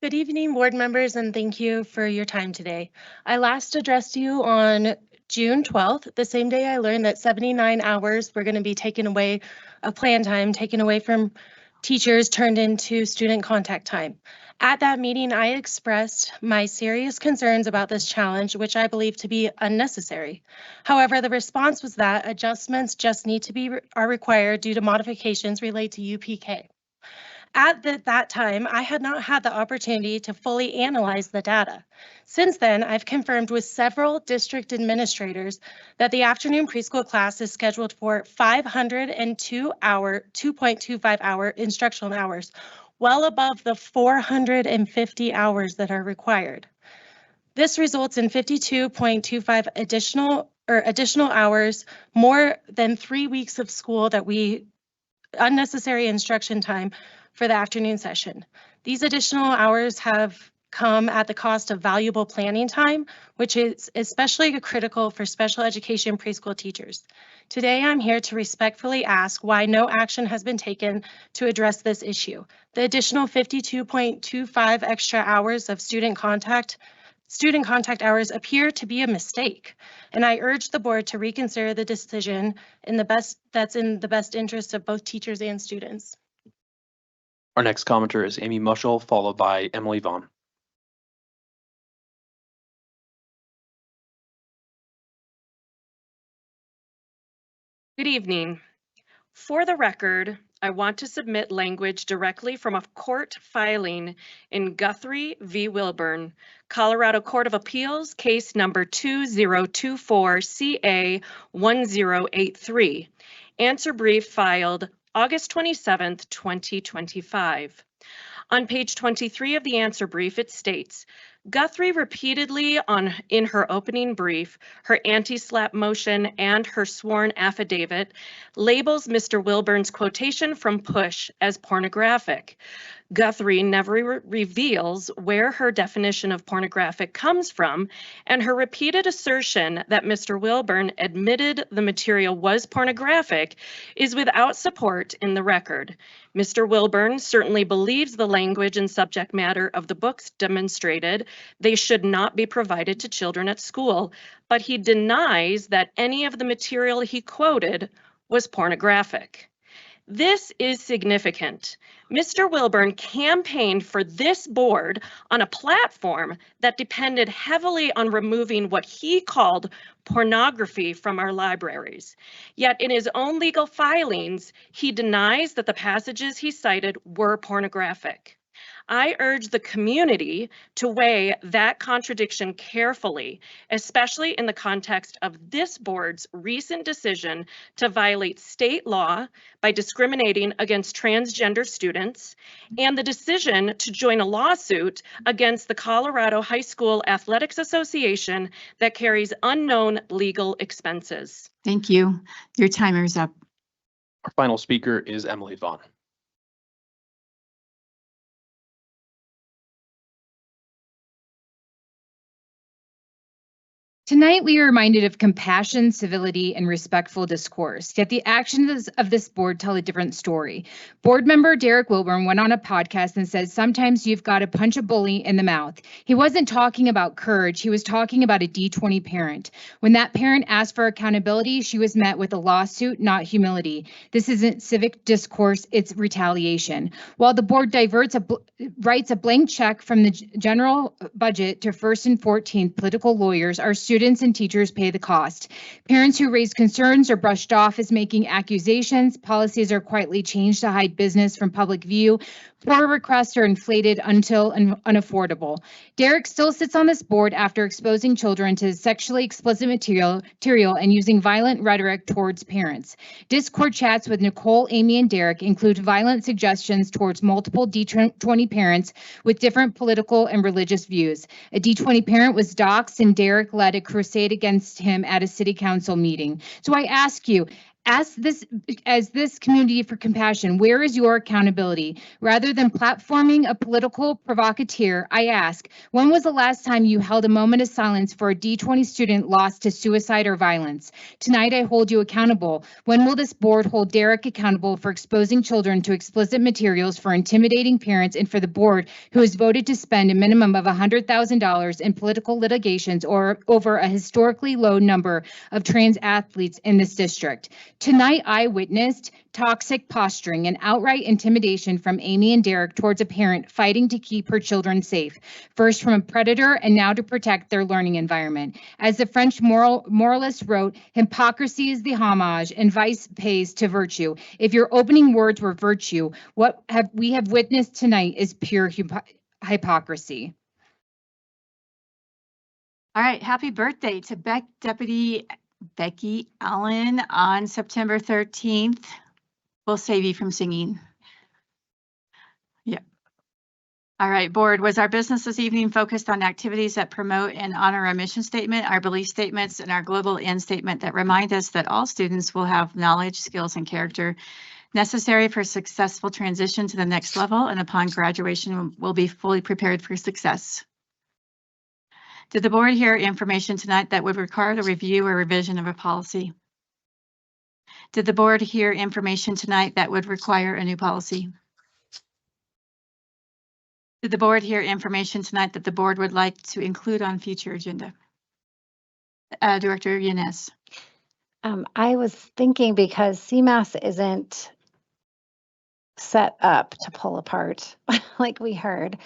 Good evening, board members, and thank you for your time today. I last addressed you on June 12th, the same day I learned that 79 hours were going to be taken away of plan time, taken away from teachers, turned into student contact time. At that meeting, I expressed my serious concerns about this challenge, which I believe to be unnecessary. However, the response was that adjustments just need to be are required due to modifications related to UPK. At that time, I had not had the opportunity to fully analyze the data. Since then, I've confirmed with several district administrators that the afternoon preschool class is scheduled for 2.25 hour instructional hours, well above the 450 hours that are required. This results in 52.25 additional hours, more than 3 weeks of school unnecessary instruction time for the afternoon session. These additional hours have come at the cost of valuable planning time, which is especially critical for special education preschool teachers. Today, I'm here to respectfully ask why no action has been taken to address this issue. The additional 52.25 extra hours of student contact hours appear to be a mistake, and I urge the board to reconsider the decision that's in the best interest of both teachers and students. Our next commenter is Amy Mushel, followed by Emily Vaughn. Good evening. For the record, I want to submit language directly from a court filing in Guthrie v. Wilburn, Colorado Court of Appeals, case number 2024-CA1083. Answer brief filed August 27th, 2025. On page 23 of the answer brief, it states, Guthrie repeatedly in her opening brief, her anti-SLAPP motion, and her sworn affidavit labels Mr. Wilburn's quotation from Push as pornographic. Guthrie never reveals where her definition of pornographic comes from, and her repeated assertion that Mr. Wilburn admitted the material was pornographic is without support in the record. Mr. Wilburn certainly believes the language and subject matter of the books demonstrated they should not be provided to children at school, but he denies that any of the material he quoted was pornographic. This is significant. Mr. Wilburn campaigned for this board on a platform that depended heavily on removing what he called pornography from our libraries. Yet in his own legal filings, he denies that the passages he cited were pornographic. I urge the community to weigh that contradiction carefully, especially in the context of this board's recent decision to violate state law by discriminating against transgender students and the decision to join a lawsuit against the Colorado High School Athletics Association that carries unknown legal expenses. Thank you. Your timer is up. Our final speaker is Emily Vaughn. Tonight, we are reminded of compassion, civility, and respectful discourse, yet the actions of this board tell a different story. Board member Derek Wilburn went on a podcast and said, sometimes you've got to punch a bully in the mouth. He wasn't talking about courage, he was talking about a D20 parent. When that parent asked for accountability, she was met with a lawsuit, not humility. This isn't civic discourse, it's retaliation. While the board writes a blank check from the general budget to First and 14th political lawyers, our students and teachers pay the cost. Parents who raise concerns are brushed off as making accusations. Policies are quietly changed to hide business from public view. Poor requests are inflated until unaffordable. Derek still sits on this board after exposing children to sexually explicit material and using violent rhetoric towards parents. Discord chats with Nicole, Amy, and Derek include violent suggestions towards multiple D20 parents with different political and religious views. A D20 parent was doxxed, and Derek led a crusade against him at a city council meeting. So I ask you, as this community for compassion, where is your accountability? Rather than platforming a political provocateur, I ask, when was the last time you held a moment of silence for a D20 student lost to suicide or violence? Tonight, I hold you accountable. When will this board hold Derek accountable for exposing children to explicit materials, for intimidating parents, and for the board who has voted to spend a minimum of $100,000 in political litigations or over a historically low number of trans athletes in this district? Tonight, I witnessed toxic posturing and outright intimidation from Amy and Derek towards a parent fighting to keep her children safe, first from a predator and now to protect their learning environment. As the French moralist wrote, hypocrisy is the homage and vice pays to virtue. If your opening words were virtue, what we have witnessed tonight is pure hypocrisy. All right, happy birthday to Deputy Becky Allen on September 13th. We'll save you from singing. Yeah. All right, board, was our business this evening focused on activities that promote and honor our mission statement, our belief statements, and our global end statement that remind us that all students will have knowledge, skills, and character necessary for successful transition to the next level, and upon graduation will be fully prepared for success? Did the board hear information tonight that would require the review or revision of a policy? Did the board hear information tonight that would require a new policy? Did the board hear information tonight that the board would like to include on future agenda? Director Yanez. I was thinking, because CMAS isn't set up to pull apart like we heard,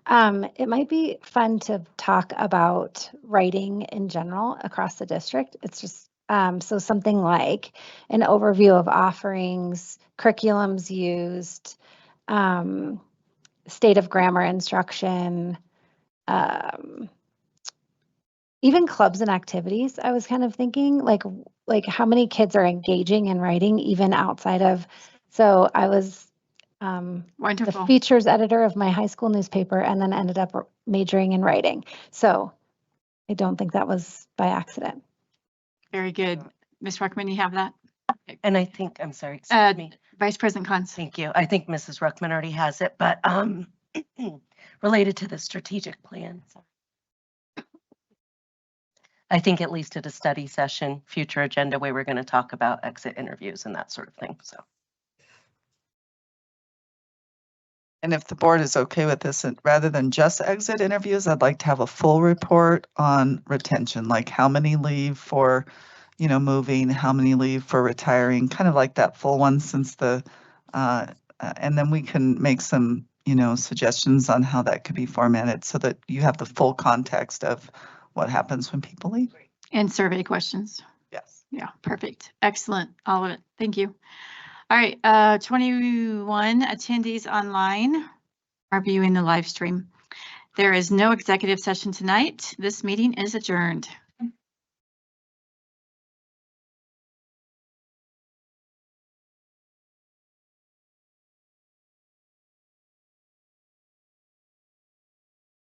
it might be fun to talk about writing in general across the district. It's just So something like an overview of offerings, curriculums used, state of grammar instruction, even clubs and activities. I was kind of thinking like how many kids are engaging in writing even outside of, so I was the Wonderful. features editor of my high school newspaper and then ended up majoring in writing. So I don't think that was by accident. Very good. Ms. Ruckman, you have that? And I think, I'm sorry, excuse me. Vice President Cons. Thank you. I think Mrs. Ruckman already has it, but related to the strategic plan. I think at least at a study session, future agenda, we were going to talk about exit interviews and that sort of thing. So. And if the board is okay with this, and rather than just exit interviews, I'd like to have a full report on retention, like how many leave for, moving, how many leave for retiring, kind of like that full one since the, and then we can make some, suggestions on how that could be formatted so that you have the full context of what happens when people leave. And survey questions. Yes. Yeah, perfect. Excellent. All of it. Thank you. All right, 21 attendees online are viewing the live stream. There is no executive session tonight. This meeting is adjourned.